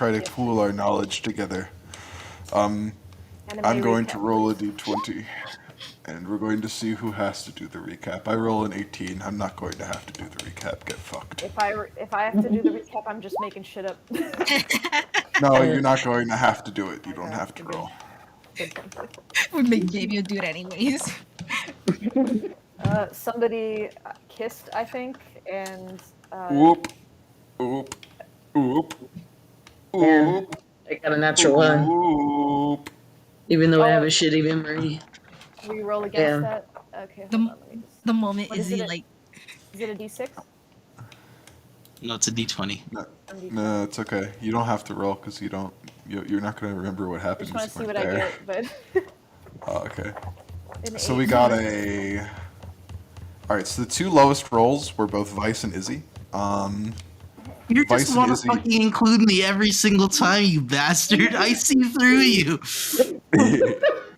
try to pool our knowledge together. I'm going to roll a d20, and we're going to see who has to do the recap. I roll an 18. I'm not going to have to do the recap. Get fucked. If I have to do the recap, I'm just making shit up. No, you're not going to have to do it. You don't have to roll. We make Xavier do it anyways. Somebody kissed, I think, and Oop, oop, oop, Yeah. oop, I got a natural one, oop. even though I have a shitty memory. we roll against that. Okay, hold on, let me just. The moment What is Izzy it? like Is it a D6? No, it's a D20. No, it's okay. You don't have to roll because you're not going to remember what I happened. just want to see what there. I get, but. Oh, okay. An So we 8. got a. All right. So the two lowest rolls were both Vice and Izzy. You Vice just and want to Izzy- fucking include me every single time, you bastard. I see through you.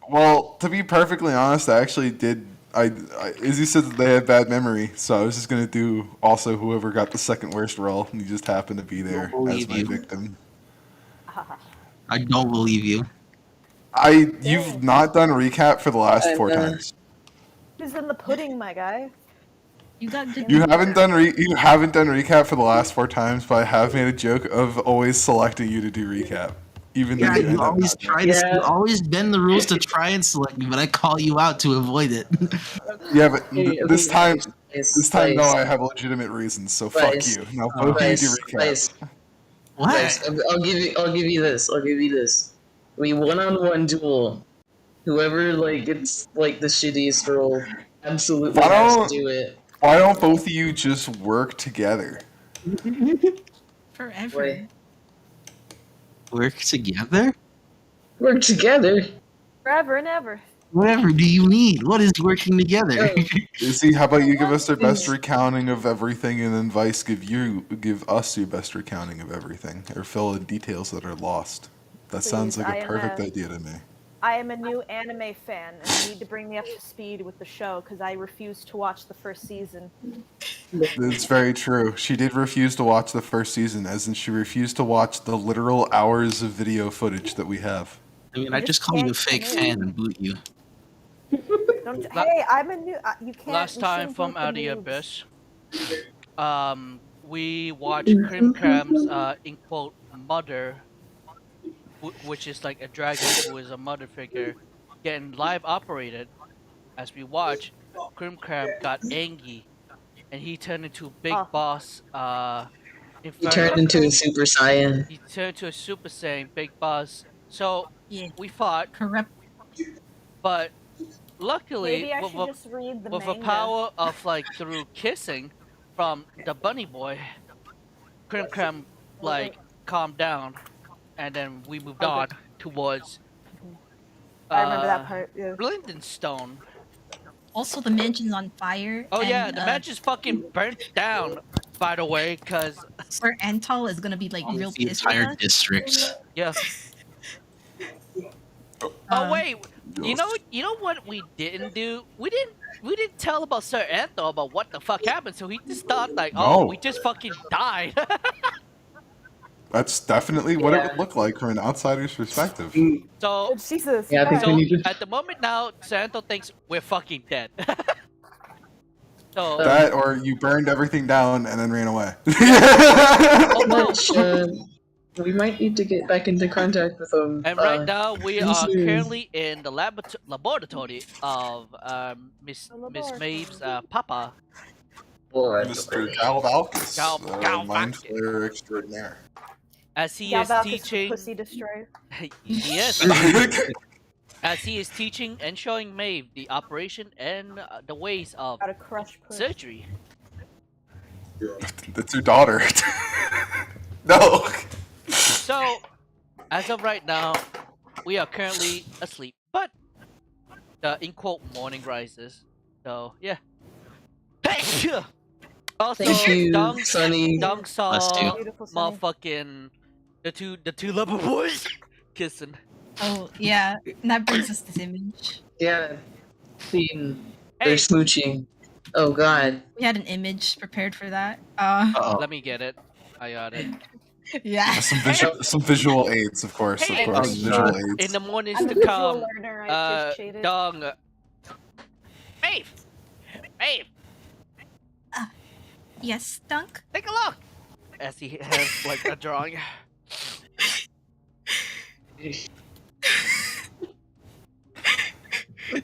Well, to be perfectly honest, I actually did. Izzy said that they had bad memory, so I was just gonna do also whoever got the second worst roll, and you just happened to be there Don't as believe my you. victim. I don't believe you. You've not done a recap for the last 4 times. Who's in the pudding, my guy? you got good. You haven't done recap for the last 4 times, but I have made a joke of always selecting you to do recap, even though Yeah, you you end up always not doing try to. You always bend the rules to try and select me, but I call you out to avoid it. it. Yeah, but this time, Vice, no, I have legitimate reasons. So Vice. fuck you. Now both of you do recap. Vice, What? Vice, I'll give you this. We one-on-one duel. Whoever gets the shittiest roll absolutely has to do it. Why don't both of you just work together? Forever. Wait. Work together? Work together. Forever and ever. Whatever do you need? What is working together? Oh. Izzy, how about you give us their best recounting of everything, and then Vice give us your best recounting of everything, or fill in details that are lost. That sounds Please, like I a am perfect a- idea to me. I am a new anime fan, and you need to bring me up to speed with the show because I refuse to watch the first season. It's very true. She did refuse to watch the first season, as in she refused to watch the literal hours of video footage that we have. I mean, I I just just call you a can't fake commit. fan and boot you. Hey, I'm a new. You can't. Last you time shouldn't from do it Out to of the noobs. Abyss, we watched Krim Kram's in quote mother, which is like a dragon who is a mother figure, getting live operated. As we watch, Krim Kram got angry, and he turned into Big Boss. He turned into a Super Saiyan. He turned to a Super Saiyan Big Boss. So Yeah. we fought, Corrupt. but luckily Maybe I should just read the with the manga. power of through kissing from the bunny boy, Krim Kram calmed down, and then we moved on towards I remember that part. Yeah. Lindenstone. Also, the mansion's on fire. Oh and, yeah, the mansion's fucking burnt down. By the way, because Sir Antal is gonna be like real The pissed with entire us. district. yeah. Oh wait, you know what we didn't do? We didn't tell about Sir Anthony about what the fuck happened. So he just thought No. we just fucking died. That's definitely what it would look like from an outsider's perspective. So Jesus. Yeah, I think So we need to. at the moment now, Santo thinks we're fucking dead. So That, or you burned everything down and then ran away. Much, we might need to get back into contact with them. and right now we are soon. currently in the laboratory of Miss Maeve's papa. Mr. Galvalkis, Gal Mind Valkis. Flayer extraordinaire. As he Yeah, is Valkis, the teaching, pussy destroyer. yes, as he is teaching and showing Maeve the operation and the ways of Got a crush push. surgery. That's your daughter. No. So, as of right now, we are currently asleep, but the in quote morning rises. So yeah. Also, Thank you, Dong Sonny. saw Bless you. Beautiful Sunny. motherfucking the two lover boys kissing. Oh yeah, and that brings us this image. Yeah. Seeing Hey, they're smooching. Oh god. We had an image prepared for that. Uh-oh. let me get it. I got it. Yeah. Some visual aids, of course. Hey, Of course, oh, visual God. aids. in the mornings I'm a to visual come, learner. I appreciate it. Dong, Maeve, Maeve, Yes, Dunk? take a look. As he has like a drawing.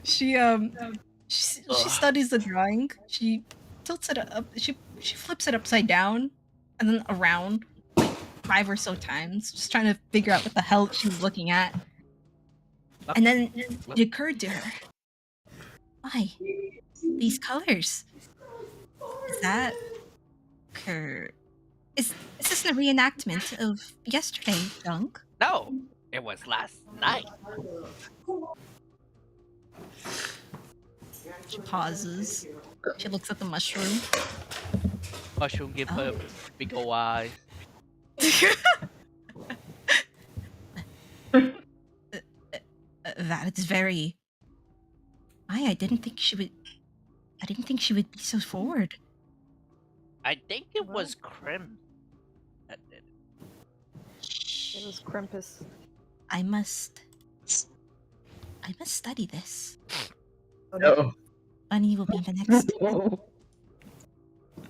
She she studies the drawing. She tilts it up. She flips it upside down and then around like 5 or so times, just trying to figure out what the hell she was looking at. And then it occurred to her, why these colors? Is that is this a reenactment of yesterday, Dunk? No, it was last night. She pauses. She looks at the mushroom. Mushroom give her Oh. big ol' eyes. That is very. I didn't think she would. I didn't think she would be so forward. I think it was Krim that did it. It was Krampus. I must study this. Oh, no. No. Bunny will be the next.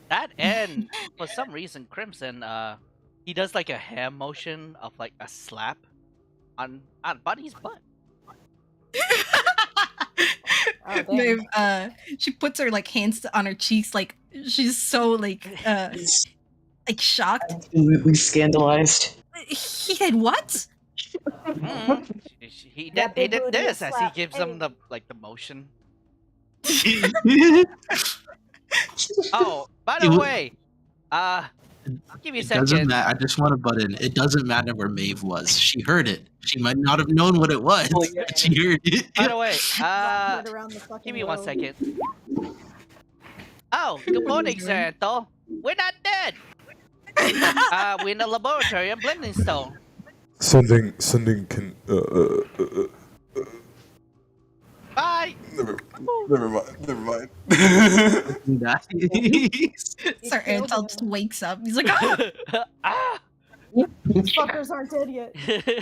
That and for some reason Crimson he does like a hand motion of like a slap on Bunny's butt. Oh, dang. Maeve, she puts her like hands on her cheeks, like she's so like shocked. Absolutely scandalized. He did what? He That did big booty this as he slap. gives Hey. him the motion. Oh, by the It wa- way, I'll give you a It doesn't second. matter. I just want to butt in. It doesn't matter where Maeve was. She heard it. She might not have known what it was, Oh, yeah. but she heard it. By the way, Right around the fucking give me 1 road. second. Oh, good morning, Santo. We're not dead. We're in the laboratory of Blending Stone. Sending can Bye. never mind. Nice. Sir killed Antal him. just wakes up. He's like, oh, Ah. These fuckers aren't dead yet.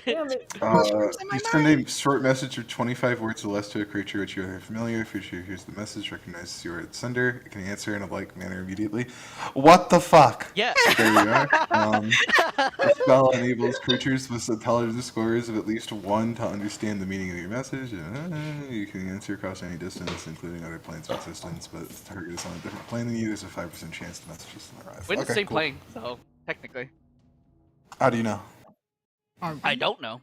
Damn it. Mushrooms in my You send a short message of 25 words or less to a creature which you are familiar. If creature hears the message, recognizes you are its sender, it can answer in a like manner immediately. What the fuck? Yeah. There we are. The spell enables creatures with intelligence scores of at least 1 to understand the meaning of your message. You can answer across any distance, including other planes of existence, but if the target is on a different plane than you, there's a 5% chance the message doesn't arrive. We're in the same cool. plane, so technically. How do you know? I don't know.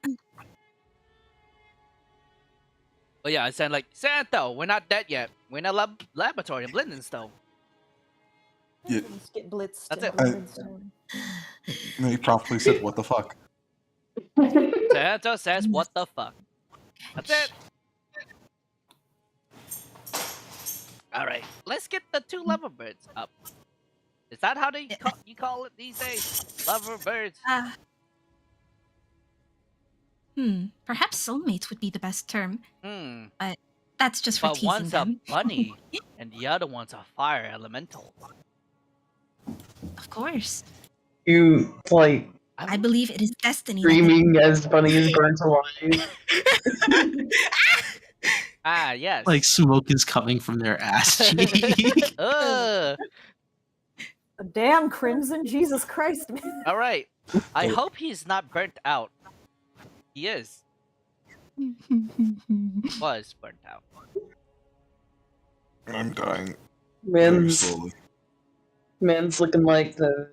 But yeah, I said like, Santo, we're not dead yet. We're in a laboratory in Blindenstone. Yeah. Let's get blitzed. That's in it. Blindenstone. And he promptly said, "What the fuck?" Santo says, what the fuck? That's it. Alright, let's get the 2 lover birds up. Is that how you call it these days? Lover birds? Perhaps soulmates would be the best term. Hmm. That's just for But teasing one's a them. bunny, and the other one's a fire elemental. Of course. You, like, I believe it is destiny. that screaming as Bunny is burnt alive. Ah, yes. Like smoke is coming from their ass cheek. Ugh. Damn, Crimson. Jesus Christ, man. Alright. I hope he's not burnt out. He is. Was burnt out. I'm dying very Man's slowly. looking like the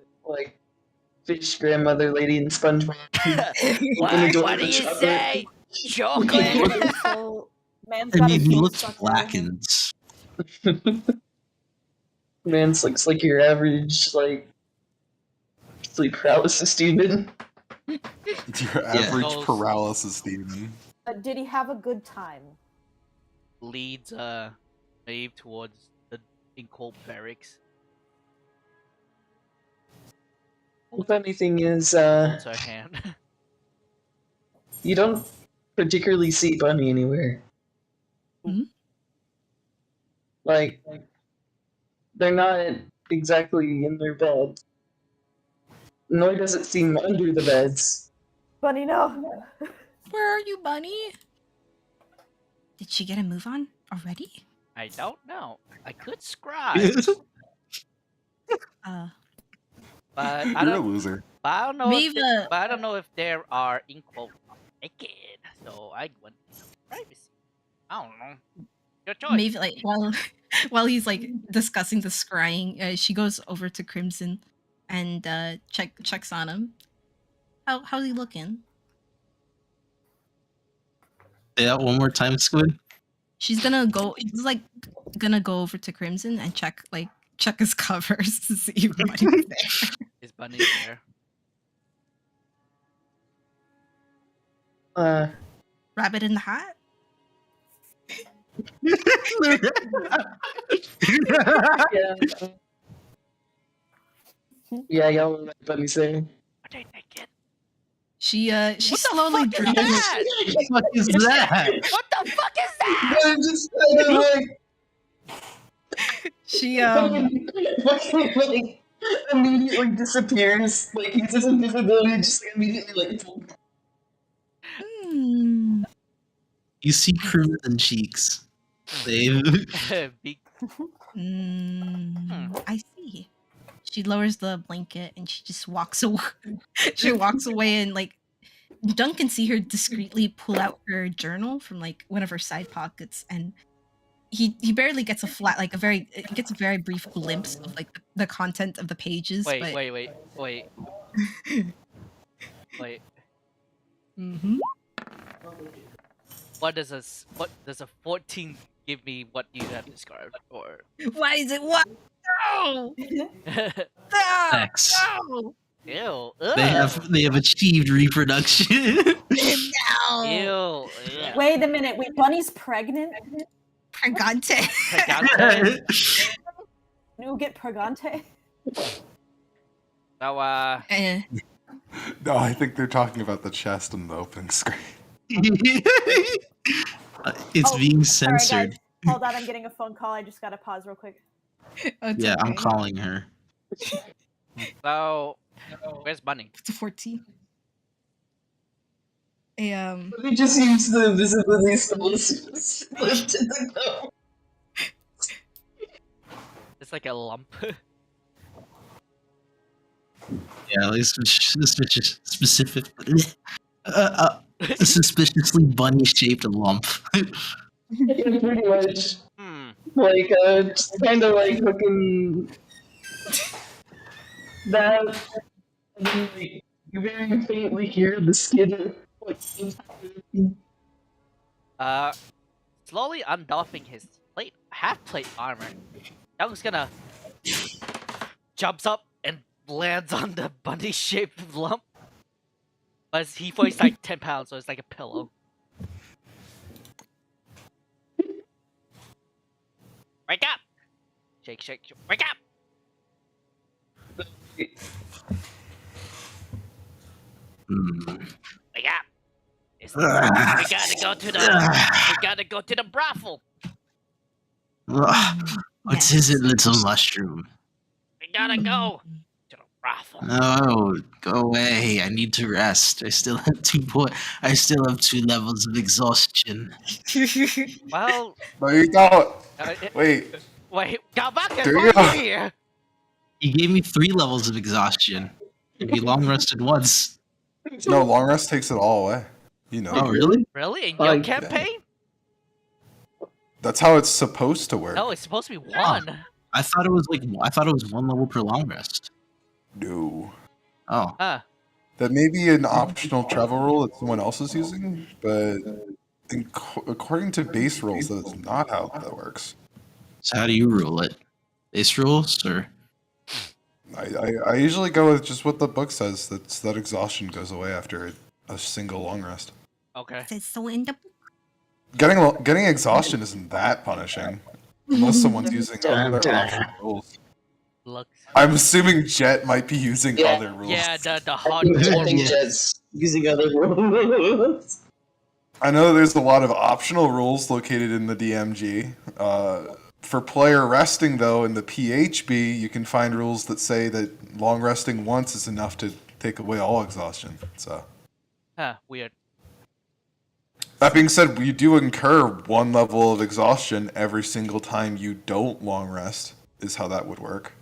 fish grandmother lady in SpongeBob. What do you say? Chocolate? So, man's I got mean, a he face looks stuck out of him. blackened. Man's looks like your average sleep paralysis demon. Your average Those- paralysis demon. Did he have a good time? Leads Maeve towards the Inkle barracks. The funny thing is, Holds her hand. you don't particularly see Bunny anywhere. Hmm? Like, they're not exactly in their bed. nor does it seem under the beds. Bunny, no. Where are you, Bunny? Did she get a move on already? I don't know. I could scribe, Uh, but I You're a don't. loser. But I don't know. If Maeve, but I don't know if there are in quote naked. So I went privacy. I don't know. Your choice. Maybe like while he's like discussing the scrying, she goes over to Crimson and checks on him. How's he looking? Say that one more time, Squid. She's gonna go over to Crimson and check his covers to see if Bunny's there. Is Bunny there? Rabbit in the hat? Yeah. Yeah, y'all know what Bunny's saying. Are they naked? She What the slowly fuck is drops. that? What the fuck is that? What the fuck is that? I'm just kind of like, She fucking, like, immediately disappears. Like, he's just invisibility, just like, immediately, like, hmm. You see crimson cheeks. They Big. I see. She lowers the blanket and she just walks away. She walks away and like Dunk can see her discreetly pull out her journal from like one of her side pockets, and he barely gets gets a very brief glimpse of like the content of the pages. Wait, but... wait. Mhm. What does a 14 give me? What you have described, or Why is it what? No! No! Sex. No! ew? They have achieved reproduction. No! Ew. Wait a minute. Wait, Bunny's pregnant? Pregante. Pregante? Nougat Pregante? So No, I think they're talking about the chest in the opening screen. It's Oh, being sorry, censored. guys. Hold on, I'm getting a phone call. I just gotta pause real quick. It's Yeah, I'm okay. calling her. so where's Bunny? It's a 14. we just use the invisibility spells lifted to go. It's like a lump. Yeah, like specific, suspiciously bunny-shaped lump. Yeah, pretty much. Hmm. Like, just kind of like hooking that, and then like you very faintly hear the skid. Like, Slowly undoffing his half-plate armor. Young's gonna jumps up and lands on the bunny-shaped lump. But he weighs like 10 pounds, so it's like a pillow. Wake up! Shake, shake, shake. Wake up! Wake up! We gotta go to the brothel. What is it, little mushroom? We gotta go to the brothel. No, go away. I need to rest. I still have 2 levels of exhaustion. Well, No, you don't. wait, Wait. go back and There you find go. me here. He gave me 3 levels of exhaustion. He long rested once. No, long rest takes it all away. You know. Oh, really? Really? In your Like- campaign? That's how it's supposed to work. No, it's supposed to be 1. I thought it was 1 level per long rest. No. Oh, Huh. That may be an optional travel rule that someone else is using, but according to base rules, that is not how that works. so how do you rule it? Base rules or? I usually go with just what the book says. That exhaustion goes away after a single long rest. Okay. It's so in the Getting exhaustion isn't that punishing, unless someone's using other optional rules. Look. I'm assuming Jet might be using Yeah. other rules. Yeah, the I hardcore think rules. Jet's using other rules. I know there's a lot of optional rules located in the DMG, For player resting, though, in the PHB, you can find rules that say that long resting once is enough to take away all exhaustion. So, Huh, weird. that being said, you do incur 1 level of exhaustion every single time you don't long rest, is how that would work.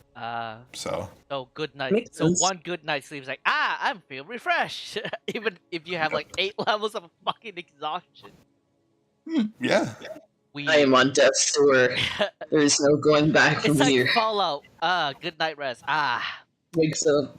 So, So good night. Makes So sense. one good night sleep is like, I feel refreshed. Even if you have like 8 levels of fucking exhaustion. yeah. I am on death's door. There is no going back from It's like here. Fallout. Good night rest. Wakes up.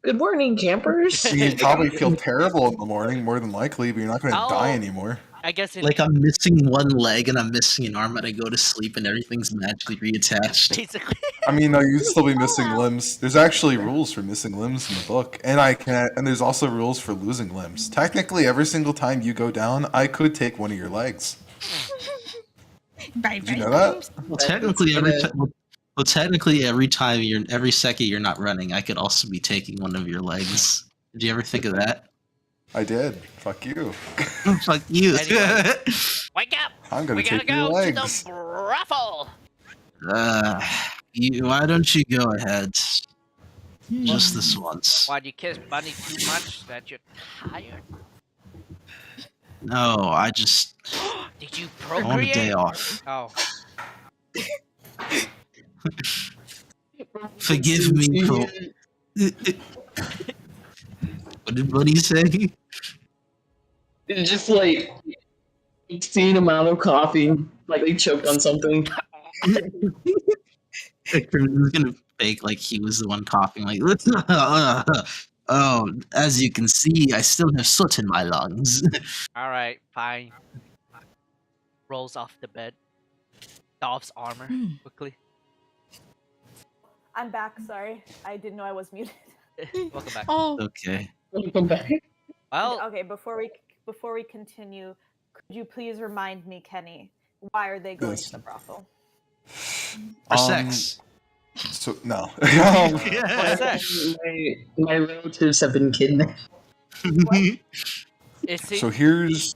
Good morning, campers. You'd probably feel terrible in the morning, more than likely, but you're not going to die Oh. anymore. I guess it Like I'm missing one leg and I'm missing an arm and I go to sleep and everything's magically reattached. basically. I mean, no, you'd still be missing limbs. There's actually rules for missing limbs in the book, and there's also rules for losing limbs. Technically, every single time you go down, I could take one of your legs. Right, Did you know that? Well, technically, every second you're not running, I could also be taking one of your legs. Did you ever think of that? I did. Fuck you. Fuck you. Anyway. Wake up! I'm gonna We gotta take your go to the legs. brothel. Why don't you go ahead? Just this once. Why do you kiss Bunny too much that you're tired? No, I just Did you I want a day procreate? off. Oh, Forgive me for. What did Buddy say? It's just like obscene amount of coffee. Like they choked on something. Crimson's gonna fake like he was the one coughing, like, oh, as you can see, I still have soot in my lungs. all right, fine. Rolls off the bed. Doff's armor quickly. I'm back. Sorry, I didn't know I was muted. Welcome back. Oh, Okay. Welcome back. Well, Okay, before we continue, could you please remind me, Kenny, why are they going Yes. to the brothel? For sex. So no. what's that? My relatives have been kidnapped. Is he? So here's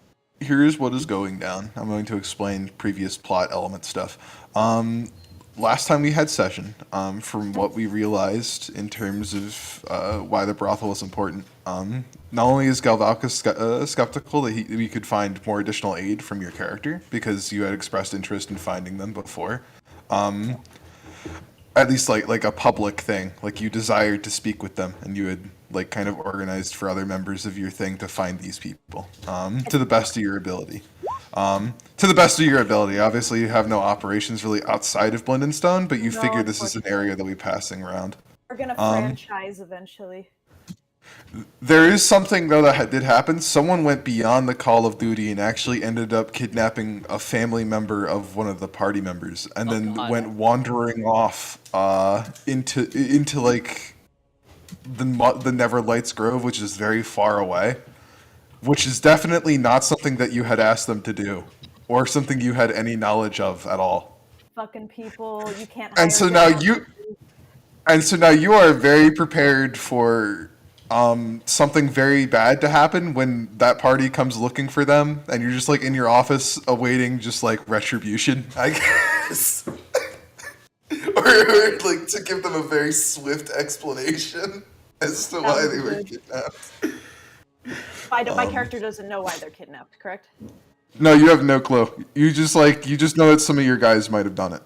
what is going down. I'm going to explain previous plot element stuff. Last time we had session, from what we realized in terms of why the brothel was important, not only is Galvalka skeptical that we could find more additional aid from your character, because you had expressed interest in finding them before, at least like a public thing, like you desired to speak with them, and you had like kind of organized for other members of your thing to find these people, to the best of your ability. To the best of your ability. Obviously, you have no operations really outside of Blendenstone, but you No, figure this is an area that we'll be passing around. We're gonna franchise eventually. There is something, though, that did happen. Someone went beyond the call of duty and actually ended up kidnapping a family member of one of the party members, and then God. went wandering off into like the Neverlights Grove, which is very far away, which is definitely not something that you had asked them to do, or something you had any knowledge of at all. Fucking people, you can't. And so now you are very prepared for something very bad to happen when that party comes looking for them, and you're just like in your office awaiting just like retribution, I guess. or like to give them a very swift explanation as to why they were kidnapped. My character doesn't know why they're kidnapped, correct? No, you have no clue. You just know that some of your guys might have done it.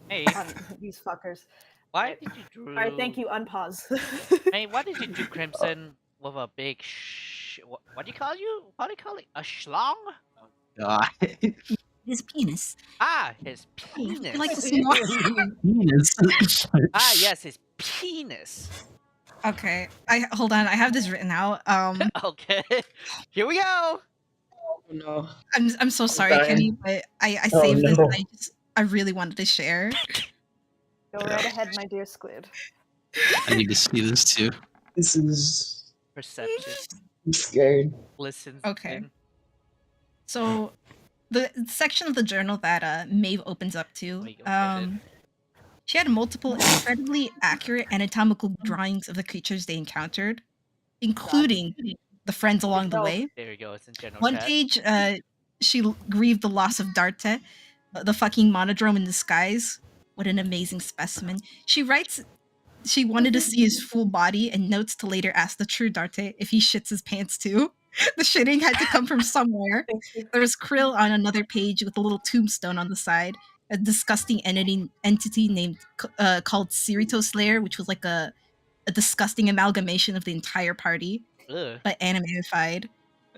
Hey, These fuckers. why did you do? Alright, thank you, unpause. Hey, why did you do Crimson with a big what do you call you? What do you call it? A schlong? God. his penis. Ah, his Would penis. you like to see more? Penis. Ah, yes, his penis. Okay, hold on. I have this written out. Okay, here we go. Oh no. I'm so sorry, dying. Kenny, but I Oh, saved this. no. I really wanted to share. Go right ahead, my dear Squid. I need to see this too. This is Perception. I'm scared. Listens. Okay. in. So, the section of the journal that Maeve opens up to, There you go, is it? she had multiple incredibly accurate anatomical drawings of the creatures they encountered, including the friends along the way. There you go. It's in general One chat. page, she grieved the loss of Darte, the fucking monodrome in disguise. What an amazing specimen. She writes she wanted to see his full body and notes to later ask the true Darte if he shits his pants too. The shitting had to come from somewhere. There was Krill on another page with a little tombstone on the side. A disgusting entity named called Cirito Slayer, which was like a disgusting amalgamation of the entire party, Ugh. but animeified.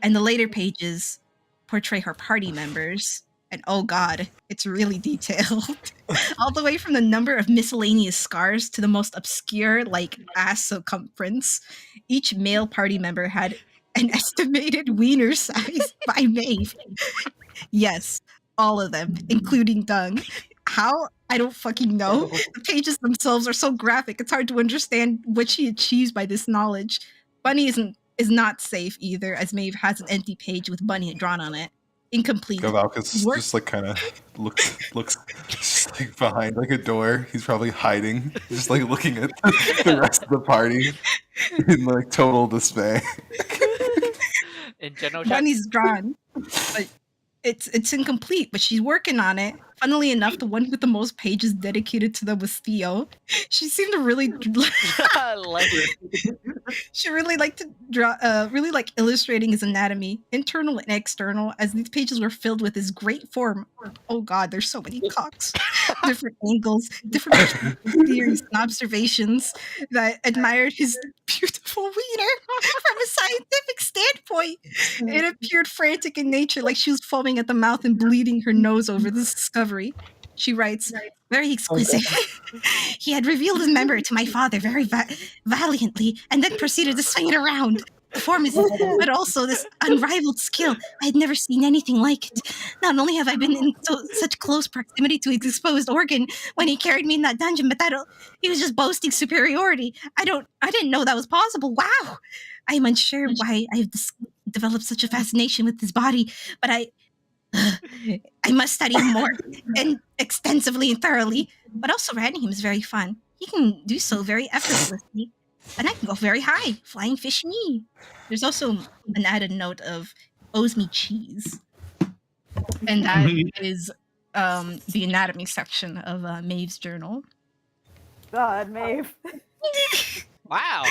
And the later pages portray her party members. And oh god, it's really detailed. All the way from the number of miscellaneous scars to the most obscure, like, ass circumference. Each male party member had an estimated wiener size by Maeve. Yes, all of them, including Dung. How? I don't fucking know. The pages themselves are so graphic, it's hard to understand what she achieves by this knowledge. Bunny is not safe either, as Maeve has an empty page with Bunny drawn on it. Incomplete. Gavalkus Work- just like kind of looks just like behind like a door. He's probably hiding, just like looking at the rest of the party in like total dismay. In general, chat, Bunny's drawn, but it's incomplete. But she's working on it. Funnily enough, the one with the most pages dedicated to them was Theo. She seemed to really like she really liked to draw, really like illustrating his anatomy, internal and external, as these pages were filled with his great form. Oh god, there's so many cocks, different angles, different theories and observations that admired his beautiful wiener from a scientific standpoint. It appeared frantic in nature, like she was foaming at the mouth and bleeding her nose over this discovery. She writes, very exquisite. He had revealed his member to my father very valiantly and then proceeded to swing it around. The form is, but also this unrivaled skill. I had never seen anything like it. Not only have I been in such close proximity to his exposed organ when he carried me in that dungeon, but he was just boasting superiority. I didn't know that was possible. Wow. I am unsure why I've developed such a fascination with his body, but I must study him more and extensively and thoroughly. But also riding him is very fun. He can do so very effortlessly. And I can go very high, flying fish me. There's also an added note of owes me cheese. And that is the anatomy section of Maeve's journal. God, Maeve. wow.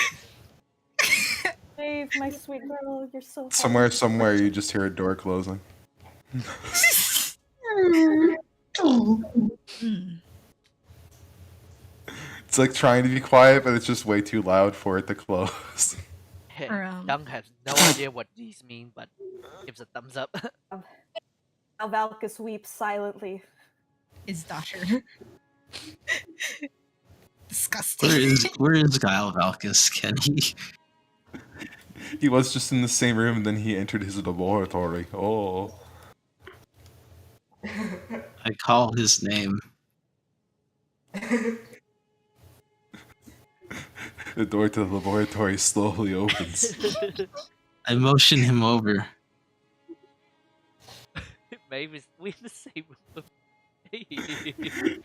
Maeve, my sweet girl, you're so hot. Somewhere, you just hear a door closing. It's like trying to be quiet, but it's just way too loud for it to close. Dung has no idea what these mean, but gives a thumbs up. Valkus weeps silently. His daughter. Disgusting. Where is Guile Valkus, Kenny? He was just in the same room, and then he entered his laboratory. Oh. I call his name. The door to the laboratory slowly opens. I motion him over. Maybe we in the same room.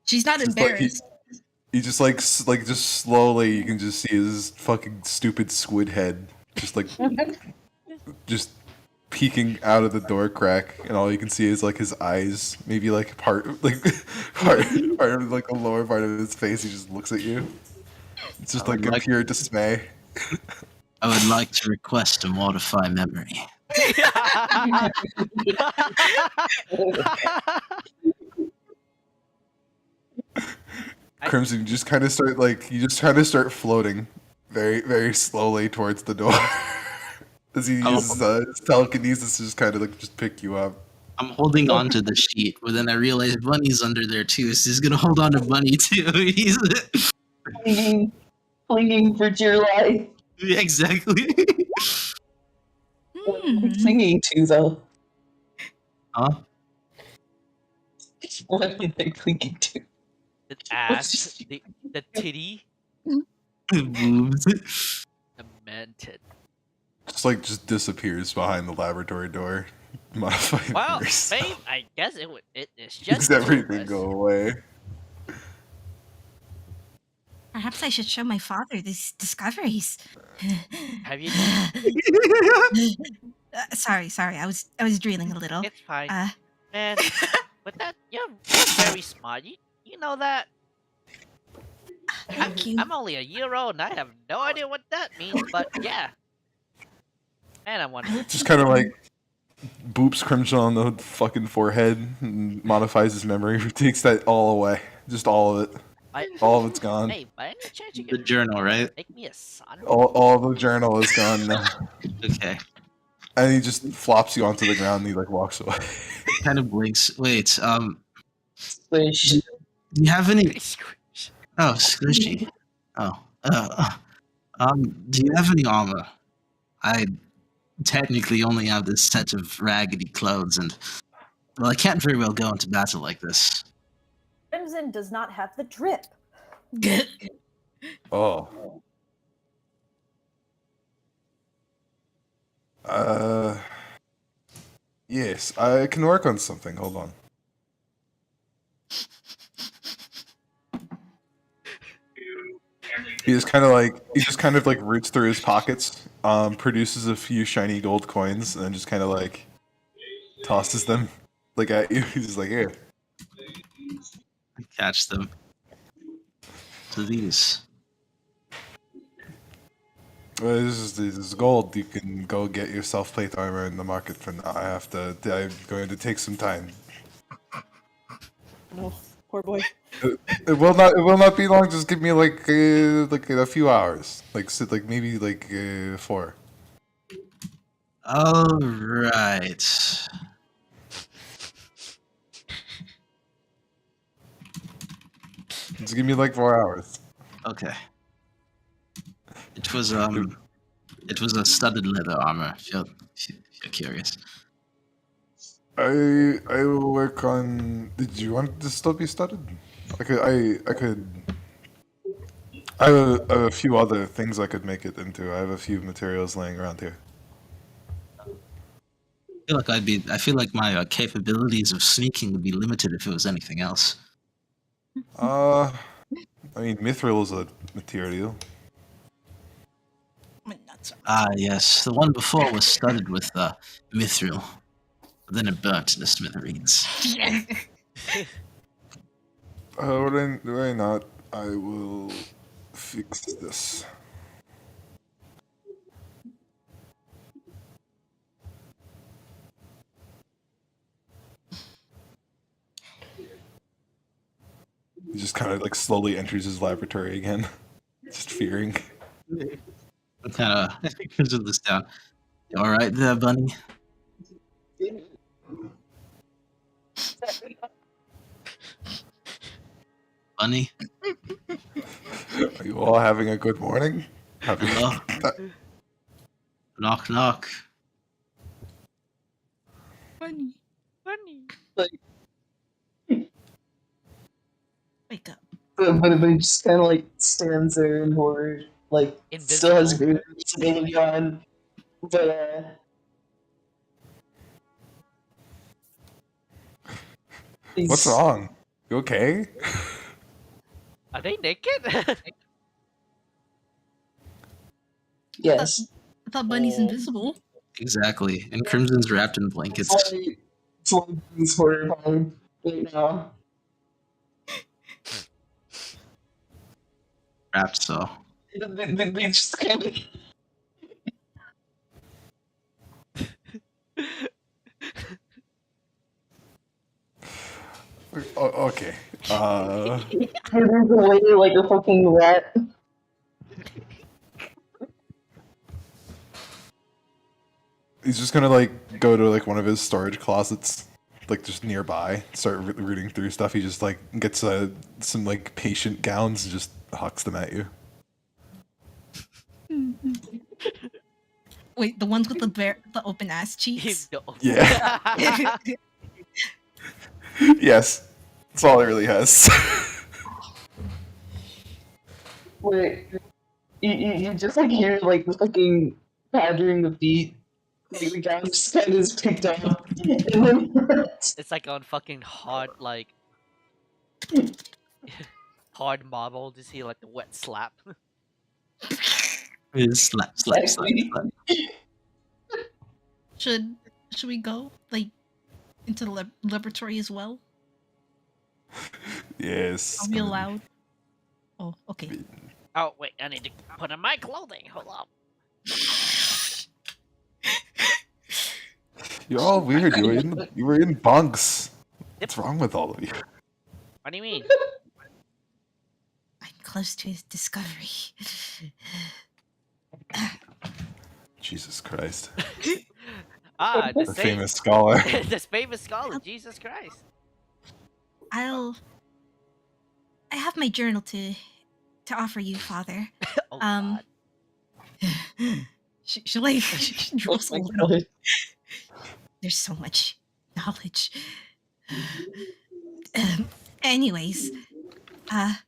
She's not Just like embarrassed. he just like just slowly, you can just see his fucking stupid squid head, just like just peeking out of the door crack, and all you can see is like his eyes, maybe like part of like the lower part of his face. He just looks at you. It's just like in pure dismay. I would like to request a modify memory. Crimson, you just kind of start floating very, very slowly towards the door. As he uses his telekinesis to just kind of like just pick you up. I'm holding on to the sheet, but then I realize Bunny's under there too, so he's gonna hold on to Bunny too. He's clinging for dear life. exactly. What are they clinging to, though? Huh? What are they clinging to? The ass, the titty, Boobs. the mented. Just disappears behind the laboratory door. Modified Well, memories. babe, I guess it's just Makes everything go away. Perhaps I should show my father these discoveries. Have you? Sorry. I was dreaming a little. It's fine, Uh, man. But that you're very smart. You know that. Thank you. I'm only a year old and I have no idea what that means. But yeah, man, I wonder. I will Just teach kind of you. like boops Crimson on the fucking forehead and modifies his memory. Takes that all away. Just all of it. All of it's gone. Hey, by any chance you The can journal, right? make me a son? All the journal is gone now. Okay. And he just flops you onto the ground and he like walks away. Kind of blinks. Wait, Squish. do you have any? Screech. Oh, squishy. Oh, do you have any armor? I technically only have this set of raggedy clothes, and well, I can't very well go into battle like this. Crimson does not have the drip. Oh. Yes, I can work on something. Hold on. He just kind of like roots through his pockets, produces a few shiny gold coins, and then just kind of like tosses them like at you. He's just like, here. Catch them. So these. Well, this is gold. You can go get yourself plate armor in the market for now. I'm going to take some time. No, poor boy. It will not be long. Just give me like a few hours. Like maybe 4. All right. Just give me like 4 hours. Okay. It was a studded leather armor. If you're curious. I will work on. Did you want it to still be studded? I could. I have a few other things I could make it into. I have a few materials laying around here. I feel like my capabilities of sneaking would be limited if it was anything else. I mean, mithril is a material. Not so Ah, yes. The one before was studded with mithril. But then it burnt to smithereens. Why not? I will fix this. He just kind of like slowly enters his laboratory again, just fearing. I kind of put this down. You all right there, Bunny? Bunny? Are you all having a good morning? Having Hello? Knock, knock. funny. Funny. Wake up. But he just kind of like stands there in horror, like still has Invisible. great visibility on, but What's wrong? You okay? Are they naked? Yes. I thought Bunny's invisible. Exactly. And Crimson's wrapped in blankets. It's one he's horrified right now. Wrapped so. They just kind of. Okay. There's away like a fucking rat. He's just gonna like go to like one of his storage closets, like just nearby, start rooting through stuff. He just like gets some like patient gowns and just hucks them at you. Wait, the ones with the open ass cheeks. No. Yeah. Yes, that's all it really has. Wait, you just like hear like the fucking pattering of feet. Like the gown just kind of is picked up. And then It's like on fucking hard, like hard marble. To see like the wet slap. Slap, slap, slap, slap. Should we go like into the laboratory as well? Yes. Are we allowed? Oh, okay. Oh wait, I need to put on my clothing. Hold up. You're all weird. You were in bunks. What's wrong with all of you? What do you mean? I'm close to his discovery. Jesus Christ. Ah, The famous scholar. this famous scholar, Jesus Christ. I have my journal to offer you, Father. Oh Um, God. she like she drools a Oh my little. God. There's so much knowledge. Anyways, perhaps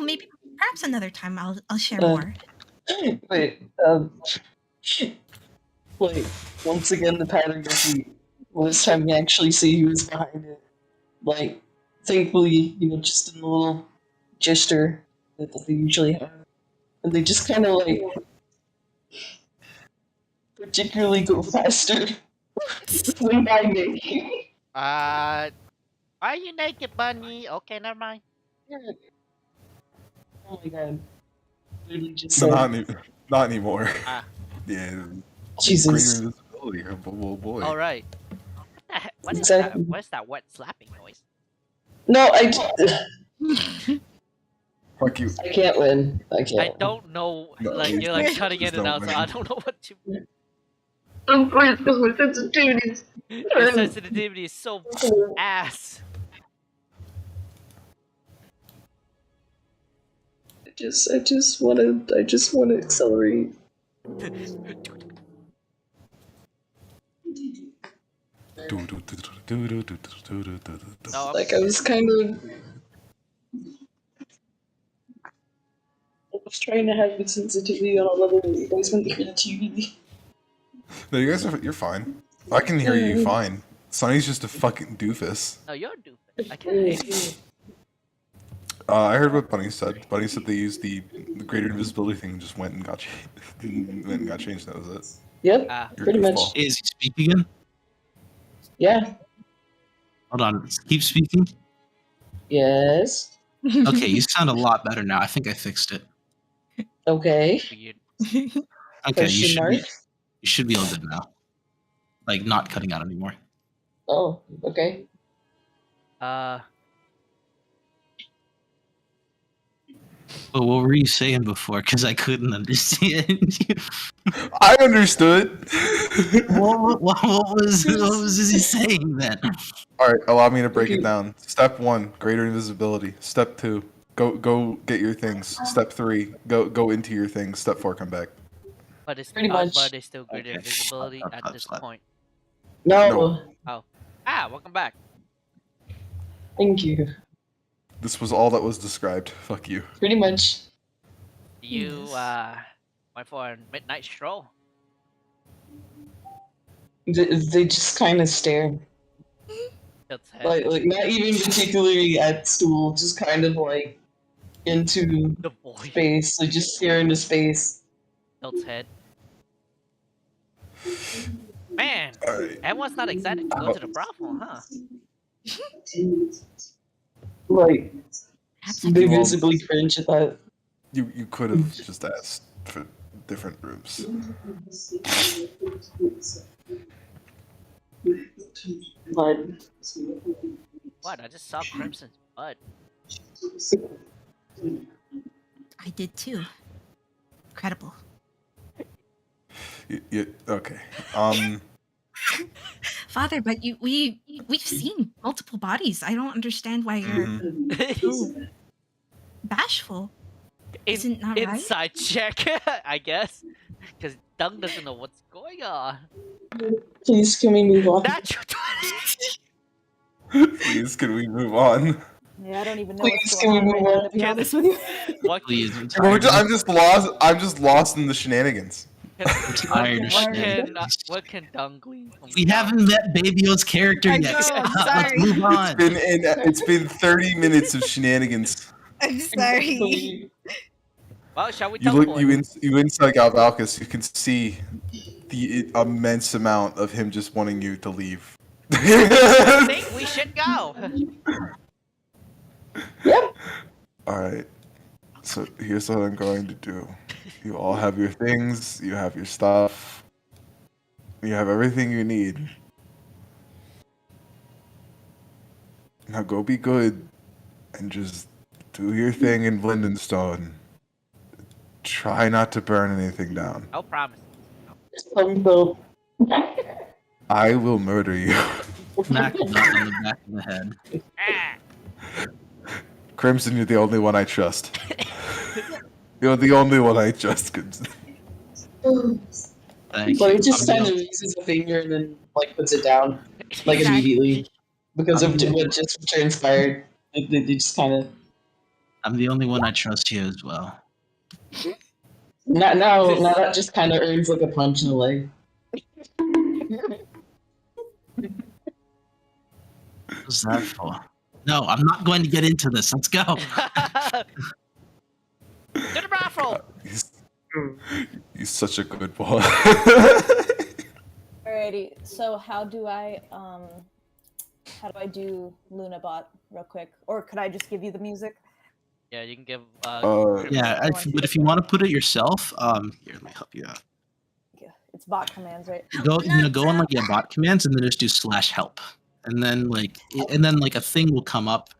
maybe perhaps another time I'll share more. Wait, like, once again, the pattern repeat. Well, this time we actually see who was behind it. Like, thankfully, just in the little gesture that they usually have. And they just kind of, like, particularly go faster than by me. Are you naked, bunny? Okay, never mind. Oh my god. Literally just Not anymore. Ah. Yeah. Jesus. Greater invisibility. Oh boy. All right. What is Exactly. that? What's that wet slapping noise? No, Fuck you. I can't win. I can't. I don't know. No, Like he's you're like not- cutting he's in and not out, so I winning. don't know what to. Of course, because my sensitivities. Your sensitivity is so ass. I just want to accelerate. No, Like I was kind of. I was trying to have good sensitivity on a level that you guys wouldn't hear the TV. No, you're fine. I can hear you fine. Sonny's just a fucking doofus. no, you're a doofus. I can't hate you. I heard what Bunny said. Bunny said they used the greater invisibility thing and just went and got changed. That was it. Yep, Ah, You're pretty much. goofball. Is he speaking again? Yeah. Hold on. Keep speaking. Yes. Okay, you sound a lot better now. I think I fixed it. Okay. weird. Okay, Question mark? you should be all good now. Like not cutting out anymore. Oh, okay. But what were you saying before? Because I couldn't understand you. I understood. what was he saying then? All right, allow me to break it down. Step 1, greater invisibility. Step 2, go get your things. Step 3, go into your things. Step 4, come back. But it's Pretty much. But it's still greater Okay. invisibility Up, at up, this slap. point. No. Welcome back. Thank you. This was all that was described. Fuck you. Pretty much. You went for a midnight stroll. They just kind of stare. Tilt's head. Like not even particularly at stool, just kind of like into The void. space. Like just stare into space. Tilt's head. Man, All right. everyone's not excited to go to the brothel, huh? Like Perhaps I they can- visibly cringe at that. You could have just asked for different rooms. But What? I just saw Crimson's butt. I did too. Incredible. Okay. Father, but we've seen multiple bodies. I don't understand why you're mhm. so bashful. Isn't that right? Inside check, I guess. Because Dung doesn't know what's going on. please, can we move on? Natural 20. Please, can we move on? Yeah, I don't even know Please, what's can we going on right move now, on? to be honest with you. What Please, I'm I'm tired. just lost. I'm just lost in the shenanigans. tired of What can Dung glean from We Dung? haven't met Babyo's character I yet. know, Stop. I'm Let's sorry. move on. It's been 30 minutes of shenanigans. I'm sorry. Well, shall we You teleport? look you inside Galvalcus, you can see the immense amount of him just wanting you to leave. I think we should go. Yep. Alright, so here's what I'm going to do. You all have your things, you have your stuff, you have everything you need. Now go be good and just do your thing in Blindenstone. Try not to burn anything down. No promise. Humble. I will murder you. Smack him on the back of the head. Ah. Crimson, you're the only one I trust. You're the only one I trust, Crimson. Thank But you. it just I'm kind the- of uses a finger and then like puts it down like Exactly. immediately because of I'm- what just transpired. They just kind of I'm the only one I trust here as well. now that just kind of earns like a punch in the leg. What's that for? No, I'm not going to get into this. Let's go. To the brothel. He's such a good boy. Alrighty, so how do I do Lunabot real quick? Or could I just give you the music? Yeah, you can give. Yeah, but if you want to put it yourself, here, let me help you out. Yeah, it's bot commands, right? Go on like your bot commands and then just do /help, and then like a thing will come up,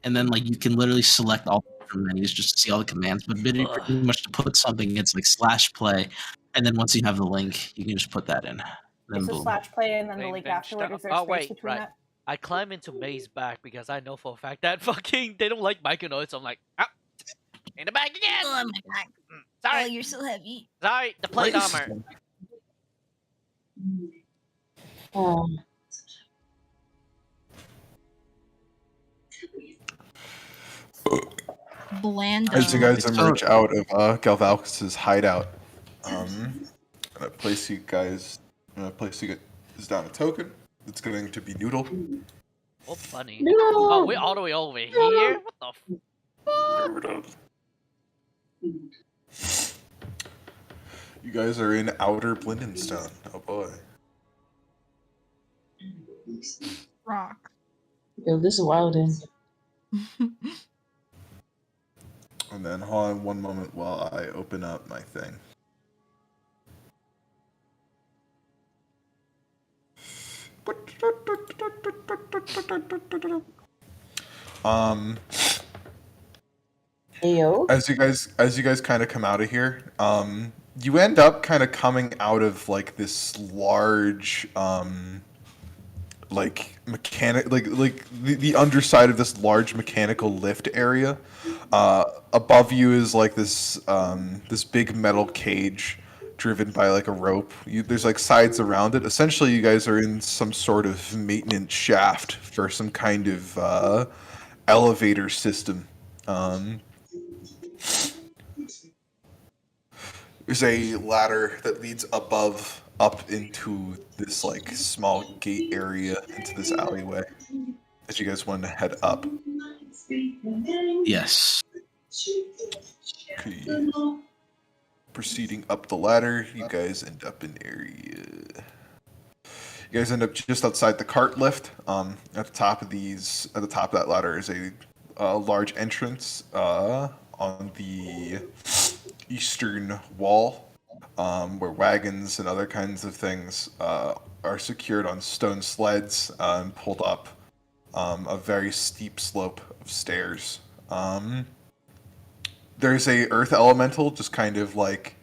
and then like you can literally select all the different menus just to see all the commands. But pretty much to put something, it's like /play, and then once you have the link, you can just put that in. Then It's a boom. /play and then the Same link thing, afterward. stuff. Is there Oh, space wait, between right. that? I climb into May's back because I know for a fact that fucking they don't like Mykonoids. So I'm like, ah, in the back again. Oh my god. Sorry, you're so heavy. sorry, the plate Nice. armor. Bland. As you guys So- emerge out of Galvalcus's hideout, I'm gonna place you guys down a token. It's going to be Noodle. Oh, funny. No. Oh, we're all the way over here. What the? You guys are in Outer Blindenstone. Oh boy. Rock. Yo, this is wild. And then hold on one moment while I open up my thing. Heyo. As you guys kind of come out of here, you end up kind of coming out of like this large like the underside of this large mechanical lift area. Above you is like this this big metal cage driven by like a rope. There's like sides around it. Essentially, you guys are in some sort of maintenance shaft for some kind of elevator system. There's a ladder that leads up into this like small gate area into this alleyway. As you guys want to head up. Yes. Okay. Proceeding up the ladder, you guys end up in area. You guys end up just outside the cart lift. At the top of that ladder is a large entrance on the eastern wall, where wagons and other kinds of things are secured on stone sleds and pulled up a very steep slope of stairs. There's a earth elemental just kind of like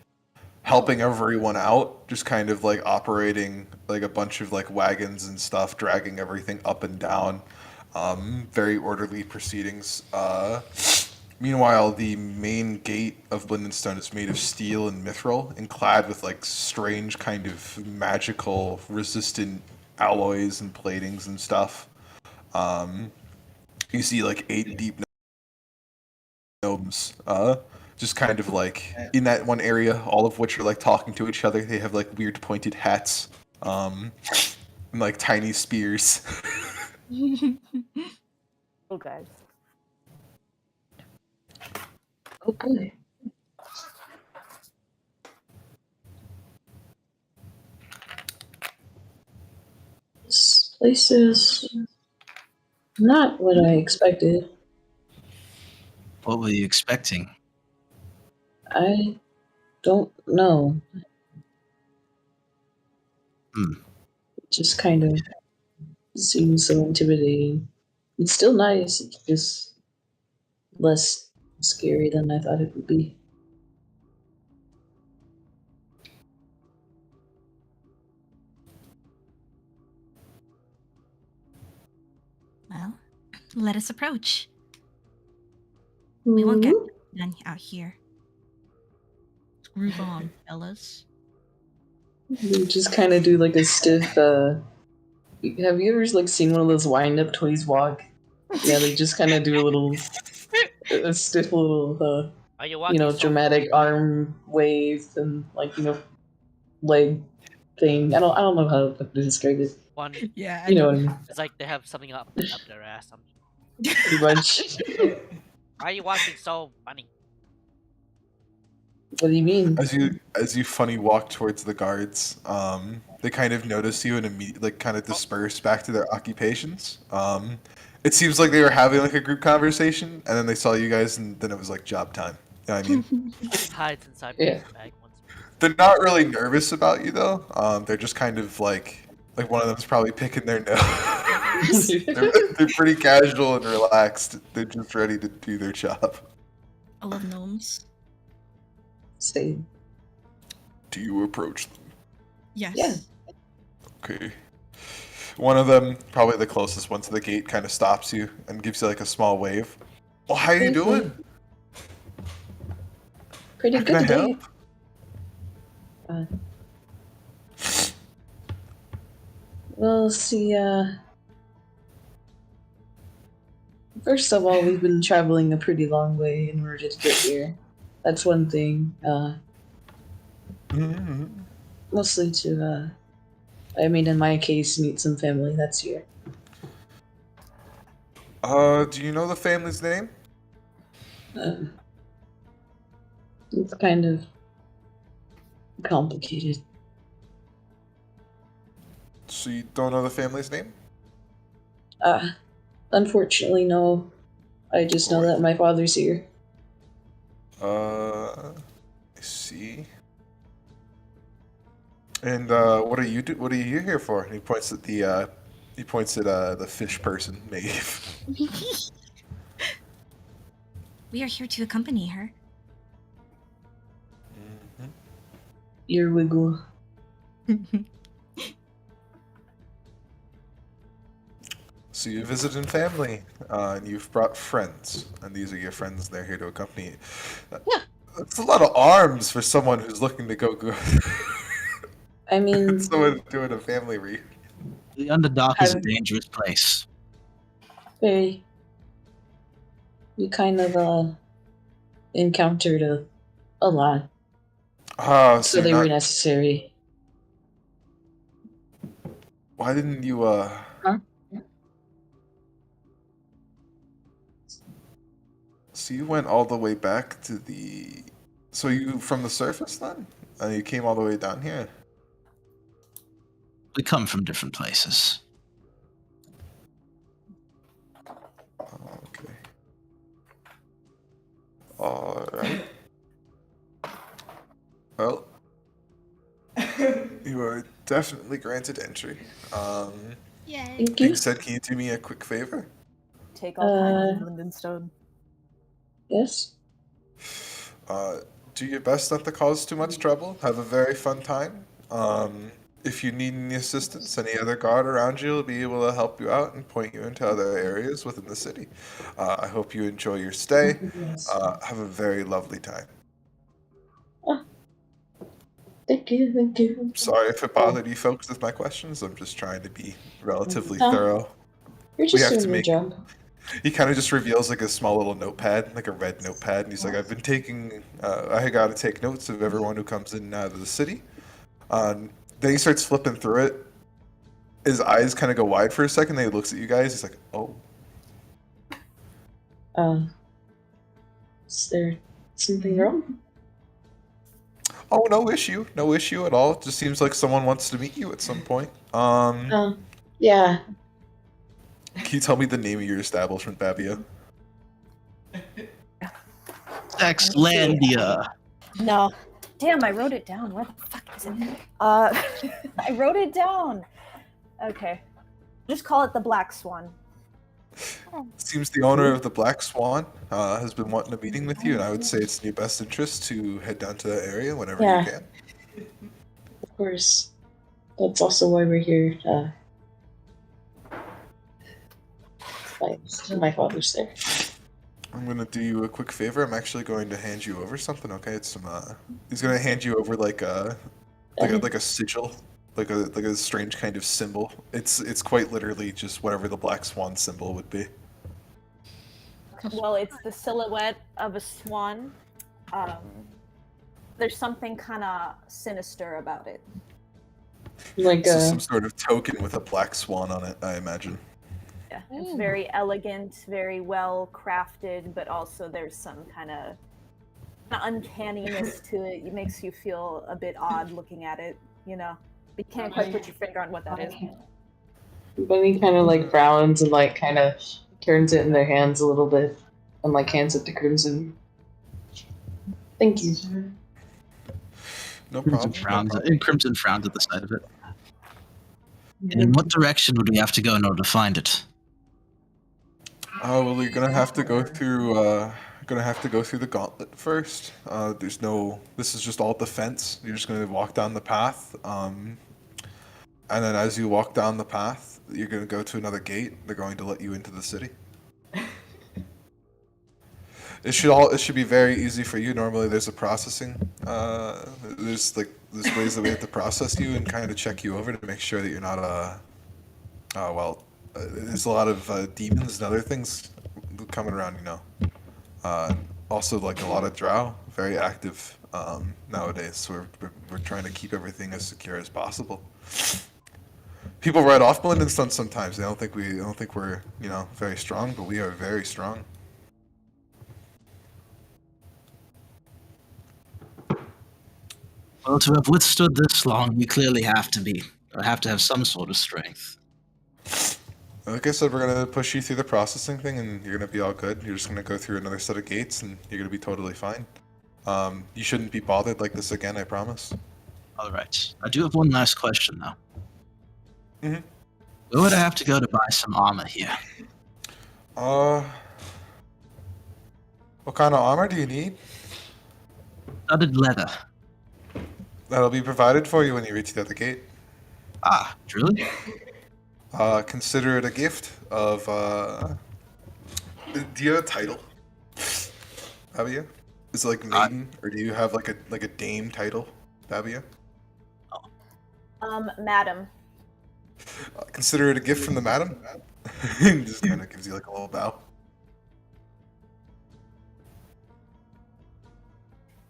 helping everyone out, just kind of like operating like a bunch of like wagons and stuff, dragging everything up and down. Very orderly proceedings. Meanwhile, the main gate of Blindenstone is made of steel and mithril and clad with like strange kind of magical resistant alloys and platings and stuff. You see like 8 deep gnomes, just kind of like in that one area, all of which are like talking to each other. They have like weird pointed hats, and like tiny spears. Oh, guys. Okay. Place is not what I expected. What were you expecting? I don't know. It just kind of seems so intimidating. It's still nice, it's just less scary than I thought it would be. Well, let us approach. We won't get done out here. Groove on, fellas. They just kind of do like a stiff. Have you ever like seen one of those wind-up toys walk? Yeah, they just kind of do a stiff little, Are you walking so dramatic arm wave and leg thing. I don't know how to describe it. one? Yeah, You know what I mean? It's like they have something up their ass. Pretty much. Why are you walking so funny? What do you mean? As you funny walk towards the guards, they kind of notice you and immediately kind of disperse back to their occupations. It seems like they were having like a group conversation, and then they saw you guys, and then it was like job time. You know what I mean? Hides inside Yeah. my bag once. They're not really nervous about you though. They're just kind of like one of them's probably picking their nose. they're pretty casual and relaxed. They're just ready to do their job. I love gnomes. Same. Do you approach them? Yes. Yeah. Okay. One of them, probably the closest one to the gate, kind of stops you and gives you like a small wave. Well, how you doing? Pretty How can I good today. help? Well, see, first of all, we've been traveling a pretty long way in order to get here. That's one thing. Mhm. Mostly to, in my case, meet some family that's here. Do you know the family's name? It's kind of complicated. So you don't know the family's name? Unfortunately, no. I just know that my father's here. I see. And what are you What are you here for? And he points at the fish person, Maeve. We are here to accompany her. Ear wiggle. So you visited family, and you've brought friends, and these are your friends. They're here to accompany you. Yeah. That's a lot of arms for someone who's looking to go. I mean, Someone doing a family reunion. The Underdark is a Have- dangerous place. very. We kind of, encountered a lot. Ah, So they were necessary. Why didn't you Huh? So you went all the way back to the. So you from the surface then? And you came all the way down here. We come from different places. Okay. Alright. Well, you are definitely granted entry. Yay. Thank you. Being said, can you do me a quick favor? Take all kinds of Lindenstone. Yes. Do your best not to cause too much trouble. Have a very fun time. If you need any assistance, any other guard around you will be able to help you out and point you into other areas within the city. I hope you enjoy your stay. Yes. Have a very lovely time. Thank you. Thank you. Sorry if it bothered you folks with my questions. I'm just trying to be relatively No. thorough. You're We just have to doing your make- job. He kind of just reveals like a small little notepad, like a red notepad, and he's like, "I've been taking. I got to take notes of everyone who comes in and out of the city." Then he starts flipping through it. His eyes kind of go wide for a second. Then he looks at you guys. He's like, "Oh, Is there something wrong? oh, no issue at all. It just seems like someone wants to meet you at some point. Yeah. Can you tell me the name of your establishment, Babia? Sexlandia. No. Damn, I wrote it down. Where the fuck is it? I wrote it down. Okay. Just call it the Black Swan. Seems the owner of the Black Swan has been wanting a meeting with you, and I would say it's in your best interest to head down to that area whenever Yeah. you can. Of course. That's also why we're here. My father's there. I'm gonna do you a quick favor. I'm actually going to hand you over something. Okay, it's some. He's gonna hand you over like a sigil, like a strange kind of symbol. It's quite literally just whatever the Black Swan symbol would be. Well, it's the silhouette of a swan. There's something kind of sinister about it. Like So some sort of token with a black swan on it, I imagine. Yeah, it's very elegant, very well crafted, but also there's some kind of uncanniness to it. It makes you feel a bit odd looking at it, you know. You can't quite put your finger on what that is. Bunny kind of like frowns and like kind of turns it in their hands a little bit and like hands it to Crimson. Thank you, sir. No problem. Crimson frowns at the sight of it. And in what direction would we have to go in order to find it? Oh well, you're gonna have to go through. The gauntlet first. There's no. This is just all defense. You're just gonna walk down the path. And then as you walk down the path, you're gonna go to another gate. They're going to let you into the city. It should be very easy for you. Normally, there's a processing. There's ways that we have to process you and kind of check you over to make sure that you're not there's a lot of demons and other things coming around, you know. Also, like a lot of drow, very active nowadays. So we're trying to keep everything as secure as possible. People write off Melindenstone sometimes. They don't think we're very strong, but we are very strong. Well, to have withstood this long, you clearly have to have some sort of strength. Like I said, we're gonna push you through the processing thing, and you're gonna be all good. You're just gonna go through another set of gates, and you're gonna be totally fine. You shouldn't be bothered like this again, I promise. All right. I do have one last question, though. Mhm. Where would I have to go to buy some armor here? What kind of armor do you need? Studded leather. That'll be provided for you when you reach the other gate. Ah, truly? Consider it a gift of, do you have a title? Babia? Is it like maiden, or do you have like a dame title, Babia? Madam. Consider it a gift from the madam. Just kind of gives you like a little bow.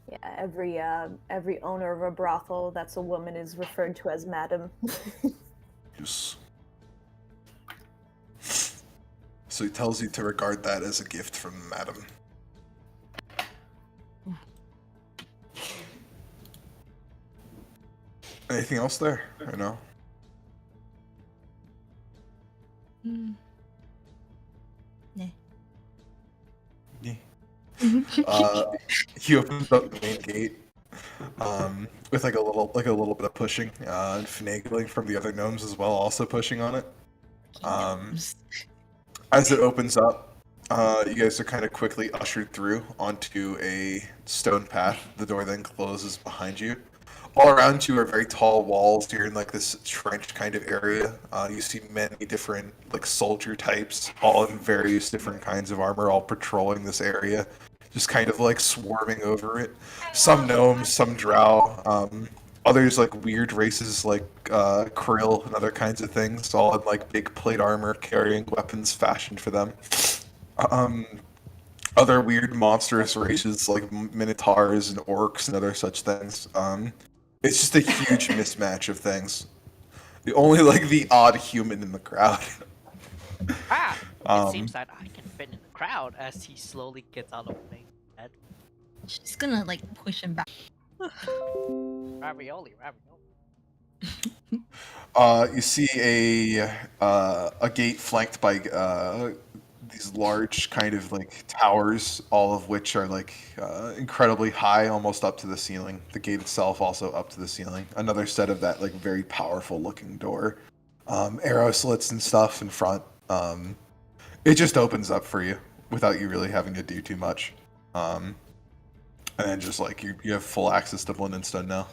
Yeah, every owner of a brothel that's a woman is referred to as madam. Yes. So he tells you to regard that as a gift from the madam. Anything else there? Or no? Nah. He opens up the main gate with like a little bit of pushing and finagling from the other gnomes as well, also pushing on it. As it opens up, you guys are kind of quickly ushered through onto a stone path. The door then closes behind you. All around you are very tall walls. You're in like this trench kind of area. You see many different like soldier types, all in various different kinds of armor, all patrolling this area, just kind of like swarming over it. Some gnomes, some drow, others like weird races like krill and other kinds of things, all in like big plate armor, carrying weapons fashioned for them. Other weird monstrous races like minotaurs and orcs and other such things. It's just a huge mismatch of things. The only like the odd human in the crowd. It seems that I can fit in the crowd as he slowly gets out of the main bed. She's gonna like push him back. Ravioli. You see a gate flanked by these large kind of like towers, all of which are like incredibly high, almost up to the ceiling. The gate itself also up to the ceiling. Another set of that like very powerful looking door, arrow slits and stuff in front. It just opens up for you without you really having to do too much. And then just like you have full access to Blundenstone now.